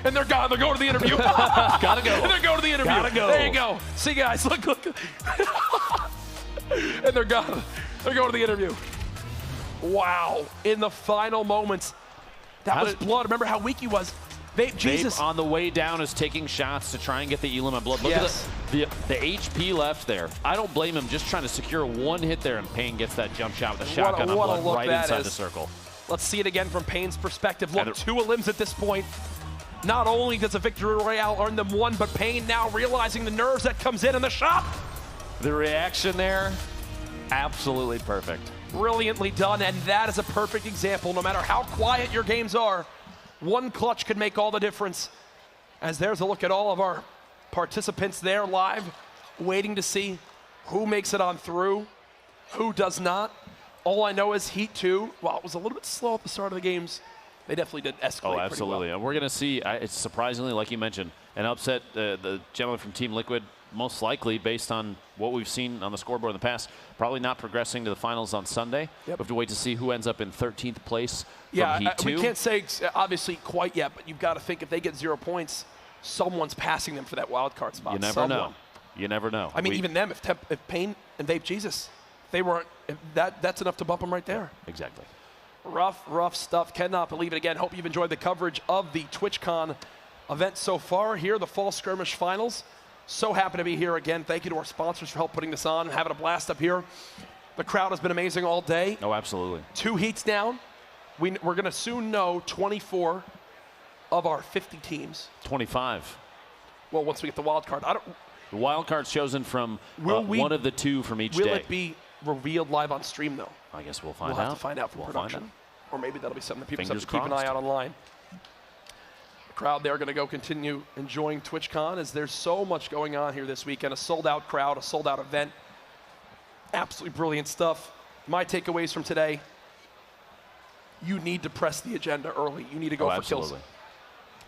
And they're gone. They're going to the interview. Gotta go. And they're going to the interview. Gotta go. There you go. See, guys, look. And they're gone. They're going to the interview. Wow. In the final moments. That was Blood. Remember how weak he was. Vape Jesus. Vape on the way down is taking shots to try and get the Elim and Blood. Look at the HP left there. I don't blame him, just trying to secure 1 hit there, and Pain gets that jump shot with a shotgun on Blood right inside the circle. Let's see it again from Pain's perspective. Look, 2 Elims at this point. Not only does a Victory Royale earn them 1, but Pain now realizing the nerves that comes in the shot. The reaction there, absolutely perfect. Brilliantly done, and that is a perfect example. No matter how quiet your games are, 1 clutch could make all the difference. As there's a look at all of our participants there live, waiting to see who makes it on through, who does not. All I know is Heat 2, while it was a little bit slow at the start of the games, they definitely did escalate. Oh, absolutely. Well. And we're going to see, it's surprisingly, like you mentioned, an upset. The gentleman from Team Liquid, most likely, based on what we've seen on the scoreboard in the past, probably not progressing to the finals on Sunday. Yep. We have to wait to see who ends up in 13th place from Heat 2. We can't say, obviously, quite yet, but you've got to think if they get 0 points, someone's passing them for that wild card spot. You never know. You never know. I mean, even them, if Pain and Vape Jesus, they weren't, that's enough to bump them right there. Exactly. Rough stuff. Cannot believe it again. Hope you've enjoyed the coverage of the TwitchCon event so far. Here, the Fall Skirmish Finals. So happy to be here again. Thank you to our sponsors for help putting this on. Having a blast up here. The crowd has been amazing all day. Oh, absolutely. 2 heats down. We're going to soon know 24 of our 50 teams. 25. Well, once we get the wild card. The wild card's chosen from one of the 2 from each day. Will it be revealed live on stream, though? I guess we'll find out. We'll have to find out from production. Or maybe that'll be something that people have to keep an crossed. eye out online. The crowd there going to go continue enjoying TwitchCon as there's so much going on here this weekend. A sold-out crowd, a sold-out event. Absolutely brilliant stuff. My takeaways from today, you need to press the agenda early. You need to go for kills.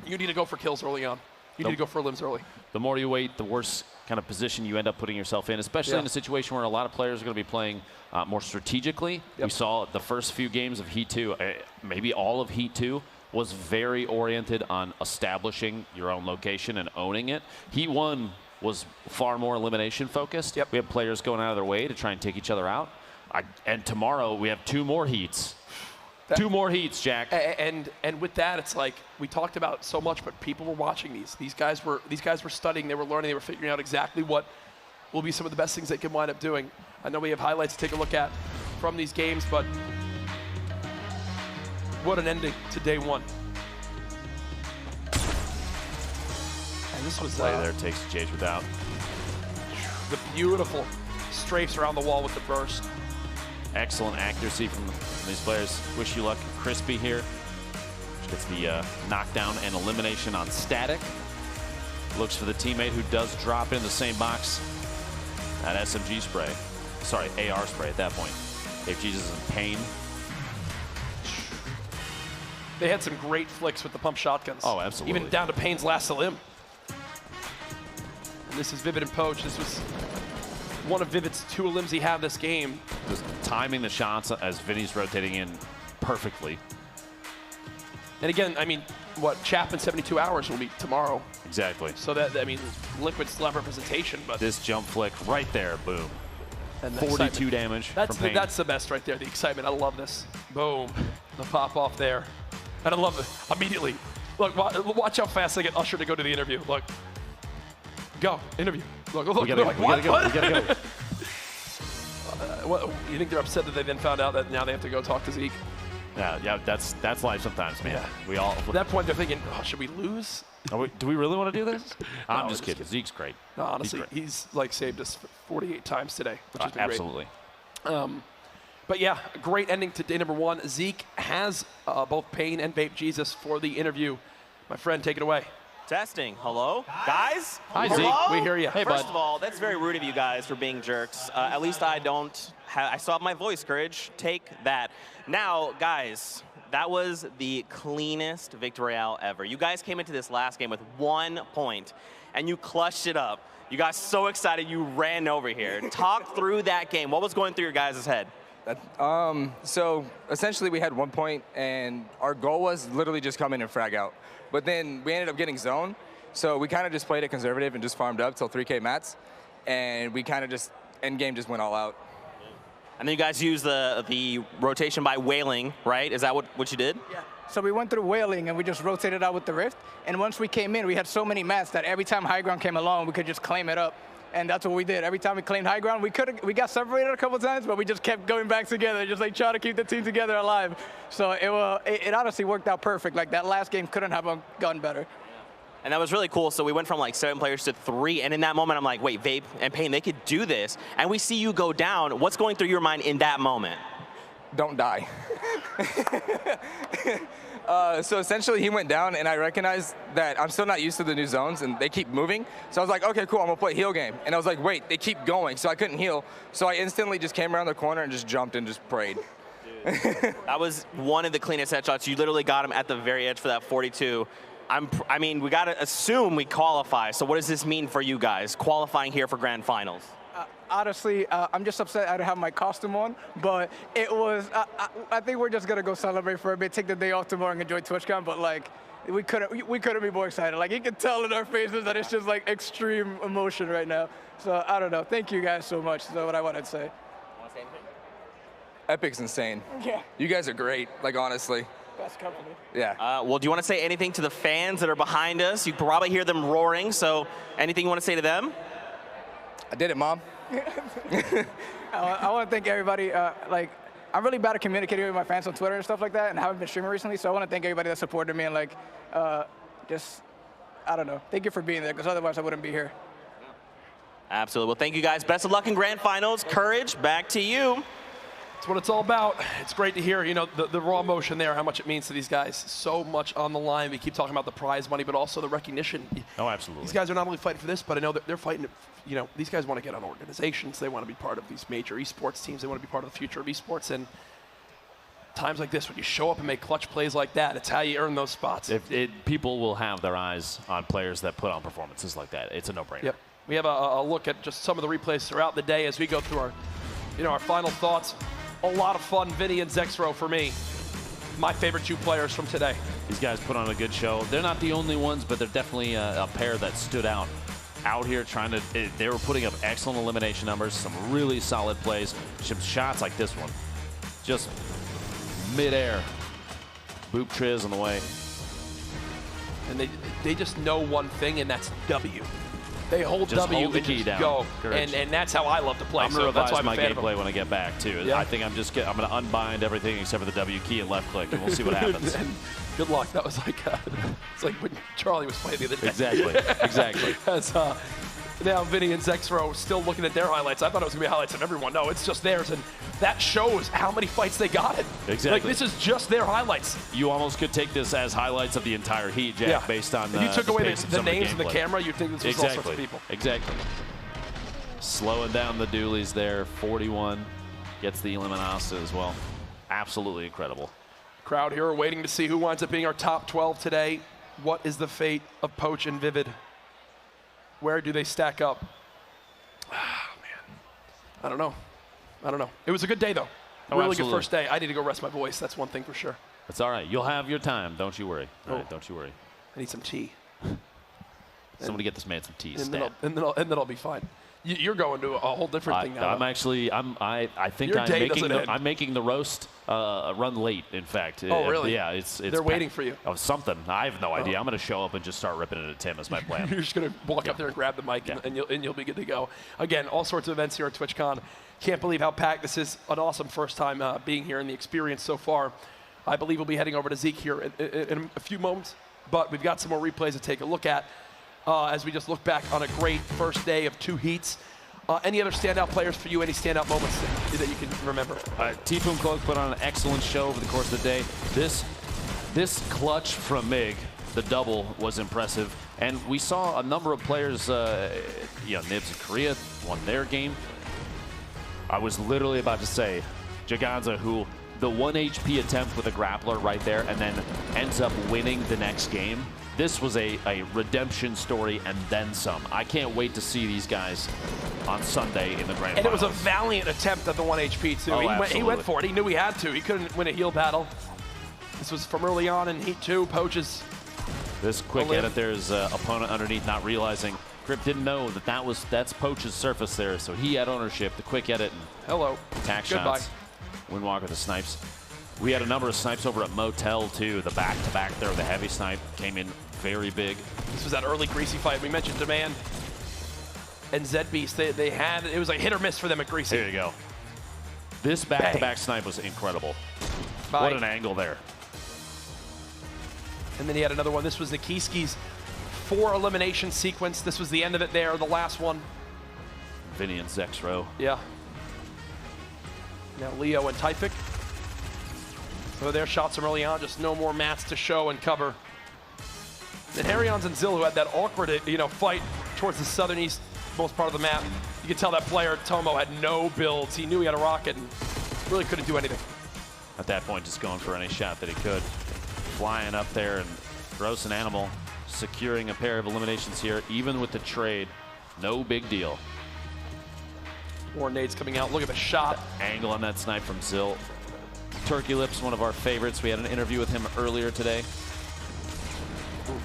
You need to go for kills early on. You need to go for limbs early. The more you wait, the worse kind of position you end up putting yourself in, especially in a situation where a lot of players are going to be playing more strategically. We saw the first few games of Heat 2, maybe all of Heat 2, was very oriented on establishing your own location and owning it. Heat 1 was far more elimination focused. We have players going out of their way to try and take each other out. And tomorrow we have 2 more heats. 2 more heats, Jack. And with that, it's like we talked about so much, but people were watching these. These guys were studying. They were learning. They were figuring out exactly what will be some of the best things they can wind up doing. I know we have highlights to take a look at from these games, but what an ending to day 1. And this was play there takes Jage without. The beautiful strafes around the wall with the burst. Excellent accuracy from these players. Wish you luck, Crispy here. Gets the knockdown and elimination on Static. Looks for the teammate who does drop in the same box. That SMG spray. Sorry, AR spray at that point. If Jesus is in pain. They had some great flicks with the pump shotguns. Oh, absolutely. Even down to Payne's last limb. And this is Vivid and Poach. This was one of Vivid's 2 limbs he had this game. Just timing the shots as Vinny's rotating in perfectly. And again, I mean, what, Chapman 72 hours will be tomorrow. Exactly. So that, I mean, Liquid still have representation, but this jump flick right there, boom. And 42 damage that's from Payne. That's the best right there, the excitement. I love this. Boom, the pop off there. And I love it, immediately. Look, watch how fast they get ushered to go to the interview. Look, go, interview. Look, We gotta go. What, you think they're upset that they then found out that now they have to go talk to Zeke? Yeah, that's life sometimes, man. Yeah. We all. At that point, they're thinking, oh, should we lose? Do we really want to do this? I'm No, just kidding. Zeke's great. No, honestly, great. he's like saved us 48 times today, which has been absolutely. great. But yeah, great ending to day number 1. Zeke has both Payne and Vape Jesus for the interview. My friend, take it away. Testing. Hello? Guys? Hi, Hello? Zeke. We hear you. Hey, First bud. of all, that's very rude of you guys for being jerks. At least I don't. I still have my voice, Courage. Take that. Now, guys, that was the cleanest victory royale ever. You guys came into this last game with 1 point, and you clutched it up. You got so excited you ran over here. Talk through that game. What was going through your guys' head? So essentially we had 1 point, and our goal was literally just come in and frag out. But then we ended up getting zoned, so we kind of just played it conservative and just farmed up till 3K mats, and we kind of just, end game just went all out. And then you guys used the rotation by wailing, right? Is that what you did? Yeah. So we went through wailing and we just rotated out with the rift. And once we came in, we had so many mats that every time high ground came along, we could just claim it up. And that's what we did. Every time we claimed high ground, we got separated a couple times, but we just kept going back together, just like trying to keep the team together alive. So it honestly worked out perfect. Like that last game couldn't have gone better. And that was really cool. So we went from like 7 players to 3. And in that moment, I'm like, wait, Vape and Payne, they could do this. And we see you go down. What's going through your mind in that moment? Don't die. So essentially he went down, and I recognized that I'm still not used to the new zones and they keep moving. So I was like, okay, cool, I'm gonna play heal game. And I was like, wait, they keep going. So I couldn't heal. So I instantly just came around the corner and just jumped and just prayed. That was one of the cleanest headshots. You literally got him at the very edge for that 42. I mean, we gotta assume we qualify. So what does this mean for you guys, qualifying here for grand finals? Honestly, I'm just upset I don't have my costume on, but it was, I think we're just gonna go celebrate for a bit, take the day off tomorrow and enjoy TwitchCon, but like, we couldn't be more excited. Like, you can tell in our faces that it's just like extreme emotion right now. So I don't know, thank you guys so much, that's what I wanted to say. Want to say anything? Epic's insane. Yeah. You guys are great, like honestly. Best company. Yeah. Well, do you want to say anything to the fans that are behind us? You can probably hear them roaring, so anything you want to say to them? I did it, Mom. I want to thank everybody. Like, I'm really bad at communicating with my fans on Twitter and stuff like that, and I haven't been streaming recently, so I want to thank everybody that supported me and like, just, I don't know. Thank you for being there, because otherwise I wouldn't be here. Absolutely. Well, thank you guys. Best of luck in grand finals. Courage, back to you. That's what it's all about. It's great to hear, you know, the raw emotion there, how much it means to these guys. So much on the line. We keep talking about the prize money, but also the recognition. Oh, absolutely. These guys are not only fighting for this, but I know that they're fighting, you know, these guys want to get on organizations. They want to be part of these major esports teams. They want to be part of the future of esports. And times like this, when you show up and make clutch plays like that, it's how you earn those spots. People will have their eyes on players that put on performances like that. It's a no-brainer. Yep. We have a look at just some of the replays throughout the day as we go through our, you know, our final thoughts. A lot of fun. Vinny and Zexro for me. My favorite 2 players from today. These guys put on a good show. They're not the only ones, but they're definitely a pair that stood out here trying to, they were putting up excellent elimination numbers, some really solid plays, some shots like this one. Just mid-air. Boop Triz on the way. And they just know one thing, and that's W. They hold just W hold the and key just down. go. Correct. And that's how I love to play. I'm going to that's why revise I'm my a fan of gameplay when I get back, too. Yeah. I think I'm going to unbind everything except for the W key and left click, and we'll see what happens. Good luck. That was like, it's like when Charlie was playing the other day. Exactly. Exactly. That's, Now Vinny and Zexro still looking at their highlights. I thought it was going to be highlights of everyone. No, it's just theirs, and that shows how many fights they got in. Exactly. Like, this is just their highlights. You almost could take this as highlights of the entire heat, Jack, based on if you took away the names and the gameplay. camera, you'd think this was all sorts of people. Exactly. Slowing down the dualies there. 41 gets the Eliminasa as well. Absolutely incredible. Crowd here are waiting to see who winds up being our top 12 today. What is the fate of Poach and Vivid? Where do they stack up? Ah, man. I don't know. I don't know. It was a good day, though. Really good first day. I need to go rest my voice. That's one thing for sure. That's all right. You'll have your time. Don't you worry. All right, don't you worry. I need some tea. Somebody get this man some tea. And then I'll be fine. You're going to a whole different thing now. I think I'm making the roast run late, in fact. Oh, really? Yeah, they're waiting for you. Oh, something. I have no idea. I'm going to show up and just start ripping it at Tim is my plan. You're just going to walk up there and grab the mic, and you'll be good to go. Again, all sorts of events here at TwitchCon. Can't believe how packed this is. An awesome first time being here and the experience so far. I believe we'll be heading over to Zeke here in a few moments, but we've got some more replays to take a look at as we just look back on a great first day of 2 heats. Any other standout players for you? Any standout moments that you can remember? TFUE and Cloak put on an excellent show over the course of the day. This clutch from MiG, the double, was impressive. And we saw a number of players, Nibs of Korea won their game. I was literally about to say, Jaganza, who the 1 HP attempt with a grappler right there and then ends up winning the next game. This was a redemption story and then some. I can't wait to see these guys on Sunday in the grand And finals. it was a valiant attempt at the 1 HP, too. Oh, he went for it. He knew he had to. He couldn't win a heal battle. This was from early on in Heat 2. Poach's. This quick edit, there's opponent underneath not realizing. Grip didn't know that's Poach's surface there, so he had ownership. The quick edit and attack shots. Windwalker the snipes. We had a number of snipes over at Motel, too. The back-to-back there, the heavy snipe came in very big. This was that early Greasy fight. We mentioned Demand and Zedbeast. They had, it was like hit or miss for them at Greasy. There you go. This back-to-back snipe was incredible. What an angle there. And then he had another one. This was the Kiski's 4 elimination sequence. This was the end of it there, the last one. Vinny and Zexro. Yeah. Now Leo and Typhic. So their shots from early on, just no more mats to show and cover. Then Harryons and Zill, who had that awkward, fight towards the southern-east most part of the map. You could tell that player, Tomo, had no builds. He knew he had a rocket and really couldn't do anything. At that point, just going for any shot that he could. Flying up there and gross an animal, securing a pair of eliminations here, even with the trade. No big deal. More nades coming out. Look at the shot. Angle on that snipe from Zill. Turkey Lips, one of our favorites. We had an interview with him earlier today.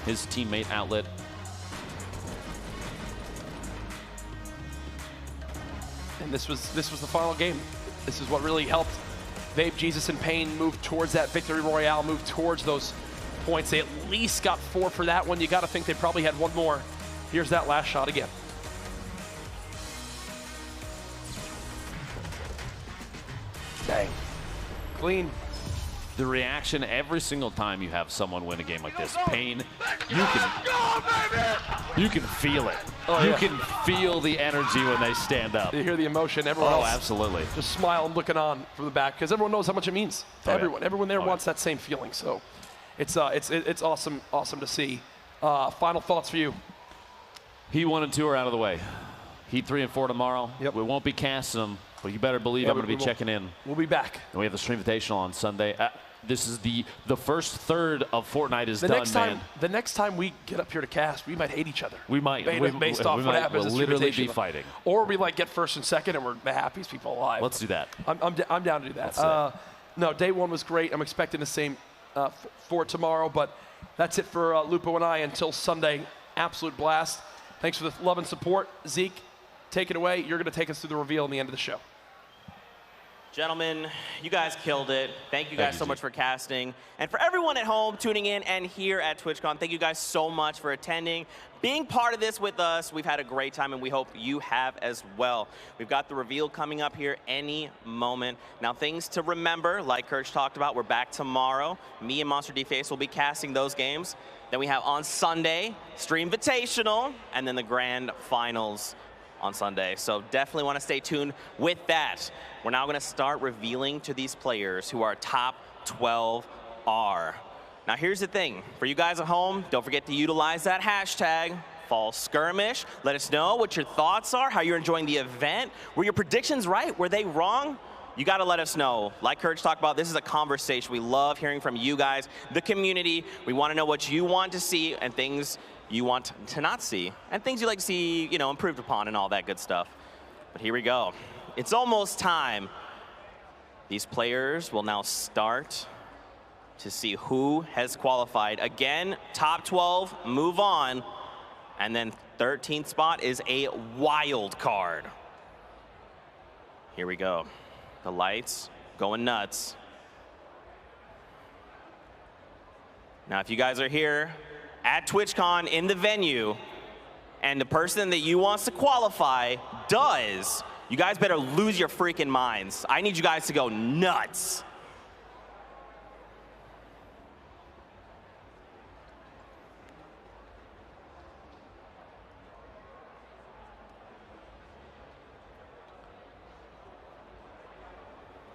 His teammate Outlet. And this was the final game. This is what really helped Vape, Jesus, and Pain move towards that victory royale, move towards those points. They at least got 4 for that one. You got to think they probably had 1 more. Here's that last shot again. Dang. Clean. The reaction every single time you have someone win a game like this. Pain, you can feel it. You can feel the energy when they stand up. You hear the emotion. Everyone else absolutely. Just smile and looking on from the back because everyone knows how much it means to everyone. Everyone there wants that same feeling. So it's awesome to see. Final thoughts for you. Heat 1 and 2 are out of the way. Heat 3 and 4 tomorrow. Yep. We won't be casting them, but you better believe I'm going to be checking in. We'll be back. And we have the Stream Invitational on Sunday. This is the first third of Fortnite is done, man. The next time we get up here to cast, we might hate each other. We might. Based off what happens. We'll literally be fighting. Or we get first and second, and we're the happiest people alive. Let's do that. I'm down to do that. No, day 1 was great. I'm expecting the same for tomorrow, but that's it for Lupo and I until Sunday. Absolute blast. Thanks for the love and support. Zeke, take it away. You're going to take us through the reveal in the end of the show. Gentlemen, you guys killed it. Thank you guys so much for casting. And for everyone at home tuning in and here at TwitchCon, thank you guys so much for attending, being part of this with us. We've had a great time, and we hope you have as well. We've got the reveal coming up here any moment. Now, things to remember, like Kirch talked about, we're back tomorrow. Me and Monster D-Face will be casting those games. Then we have on Sunday, Stream Invitational, and then the Grand Finals on Sunday. So definitely want to stay tuned with that. We're now going to start revealing to these players who our top 12 are. Now here's the thing. For you guys at home, don't forget to utilize that hashtag, Fall Skirmish. Let us know what your thoughts are, how you're enjoying the event. Were your predictions right? Were they wrong? You got to let us know. Like Kirch talked about, this is a conversation. We love hearing from you guys, the community. We want to know what you want to see and things you want to not see, and things you like to see, you know, improved upon and all that good stuff. But here we go. It's almost time. These players will now start to see who has qualified. Again, top 12, move on. And then 13th spot is a wild card. Here we go. The lights going nuts. Now, if you guys are here at TwitchCon in the venue, and the person that you wants to qualify does, you guys better lose your freaking minds. I need you guys to go nuts.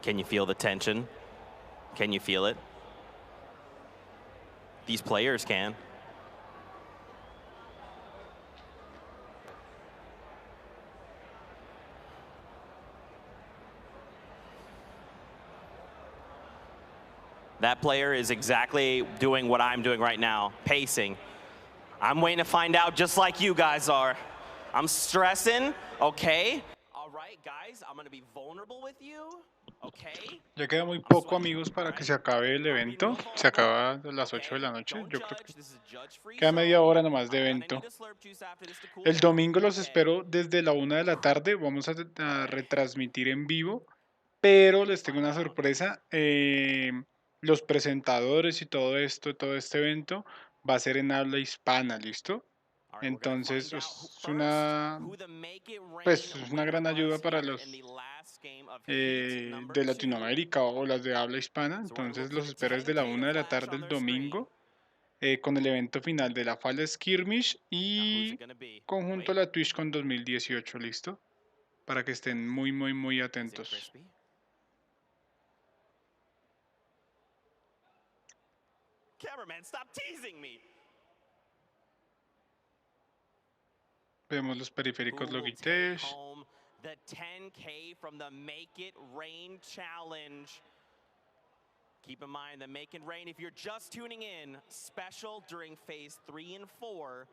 Can you feel the tension? Can you feel it? These players can. That player is exactly doing what I'm doing right now, pacing. I'm waiting to find out just like you guys are. I'm stressing, okay? All right, guys, I'm gonna be vulnerable with you, okay? Ya queda muy poco, amigos, para que se acabe el evento. Se acaba a las 8 de la noche. Yo creo que queda media hora nomás de evento. El domingo los espero desde la 1 de la tarde. Vamos a retransmitir en vivo, pero les tengo una sorpresa. Los presentadores y todo esto, todo este evento va a ser en habla hispana, ¿listo? Entonces es una gran ayuda para los de Latinoamérica o las de habla hispana. Entonces los espero desde la 1 de la tarde el domingo con el evento final de la FALL SKIRMISH y conjunto a la TwitchCon 2018, ¿listo? Para que estén muy atentos. Cameraman, stop teasing me. Vemos los periféricos Logitech. The 10K from the Make It Rain Challenge. Keep in mind the Make It Rain, if you're just tuning in, special during phase 3 and 4,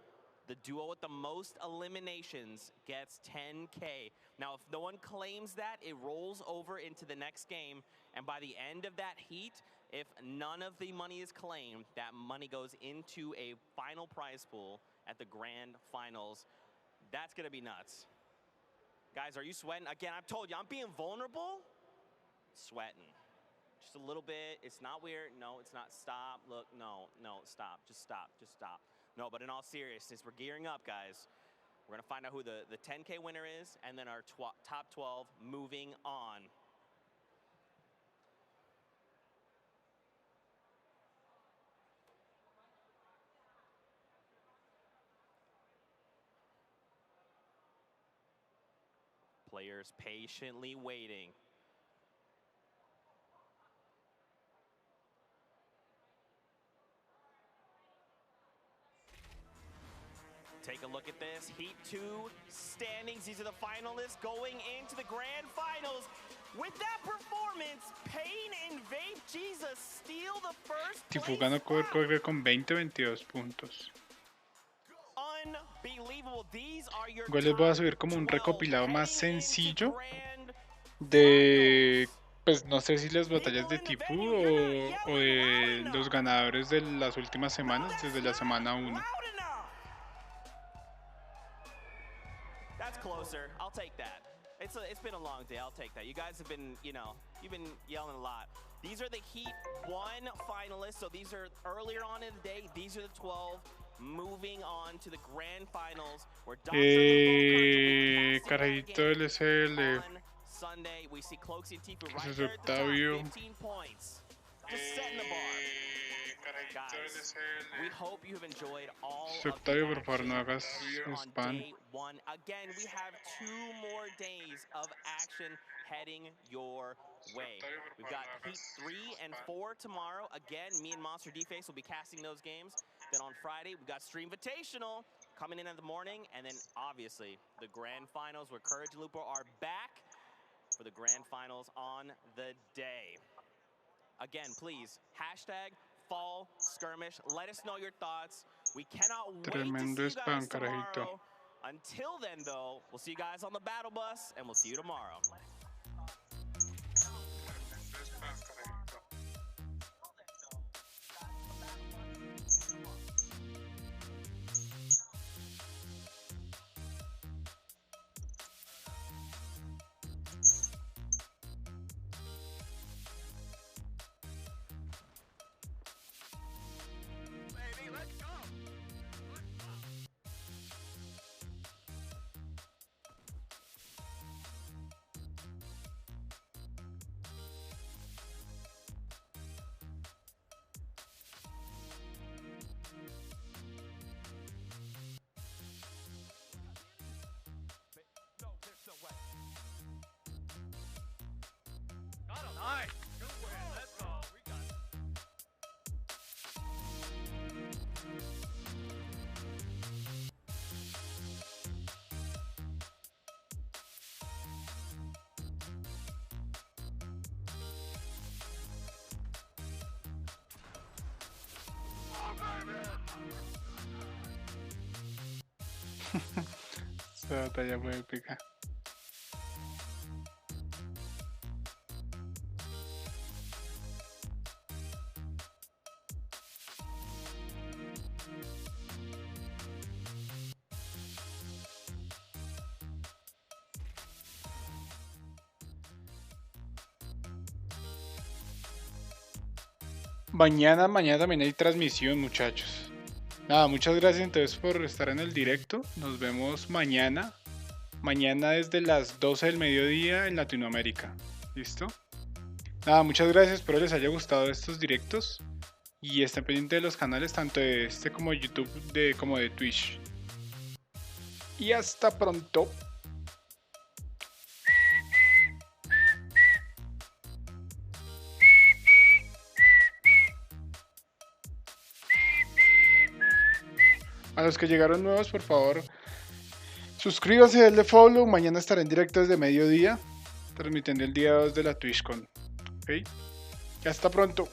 the duo with the most eliminations gets 10K. Now, if no one claims that, it rolls over into the next game, and by the end of that heat, if none of the money is claimed, that money goes into a final prize pool at the Grand Finals. That's gonna be nuts. Guys, are you sweating? Again, I've told you, I'm being vulnerable. Sweating. Just a little bit. It's not weird. No, it's not. Stop. Look, no, stop. Just stop. Just stop. No, but in all seriousness, we're gearing up, guys. We're gonna find out who the 10K winner is, and then our top 12 moving on. Players patiently waiting. Take a look at this. Heat 2 standings. These are the finalists going into the Grand Finals. With that performance, Pain and Vape Jesus steal the first TFUE ganó corre con 20-22 puntos. Igual les voy a subir como un recopilado más sencillo de, pues no sé si las batallas de TFUE o de los ganadores de las últimas semanas, desde la semana 1. It's been a long day. I'll take that. You guys have been, you know, you've been yelling a lot. These are the Heat 1 finalists. So these are earlier on in the day. These are the 12 moving on to the grand finals. Where Carajito LSL. On Sunday, we see Cloaksy and TFUE right Ese es there at the top, Octavio. 15 points. Just setting the bar. Guys, we hope you have enjoyed all of the Octavio, por favor, action no hagas here on spam. day 1. Again, we have 2 more days of action heading your way. We've got Heat 3 and 4 tomorrow. Again, me and Monster D-Face will be casting those games. Then on Friday, we've got Stream Invitational coming in the morning. And then, obviously, the grand finals where Courage and Lupo are back for the grand finals on the day. Again, please, hashtag Fall Skirmish. Let us know your thoughts. We cannot wait to see you guys tomorrow. Until then, though, we'll see you guys on the battle bus, and we'll see you tomorrow. Nice. Good win. Let's go. We got it. Esta batalla fue épica. Mañana también hay transmisión, muchachos. Nada, muchas gracias entonces por estar en el directo. Nos vemos mañana. Mañana desde las 12 del mediodía en Latinoamérica. ¿Listo? Nada, muchas gracias. Espero les haya gustado estos directos. Y estén pendientes de los canales tanto de este como de YouTube como de Twitch. Y hasta pronto. A los que llegaron nuevos, por favor, suscríbanse, denle follow. Mañana estaré en directo desde mediodía, transmitiendo el día 2 de la TwitchCon. ¿Ok? Y hasta pronto.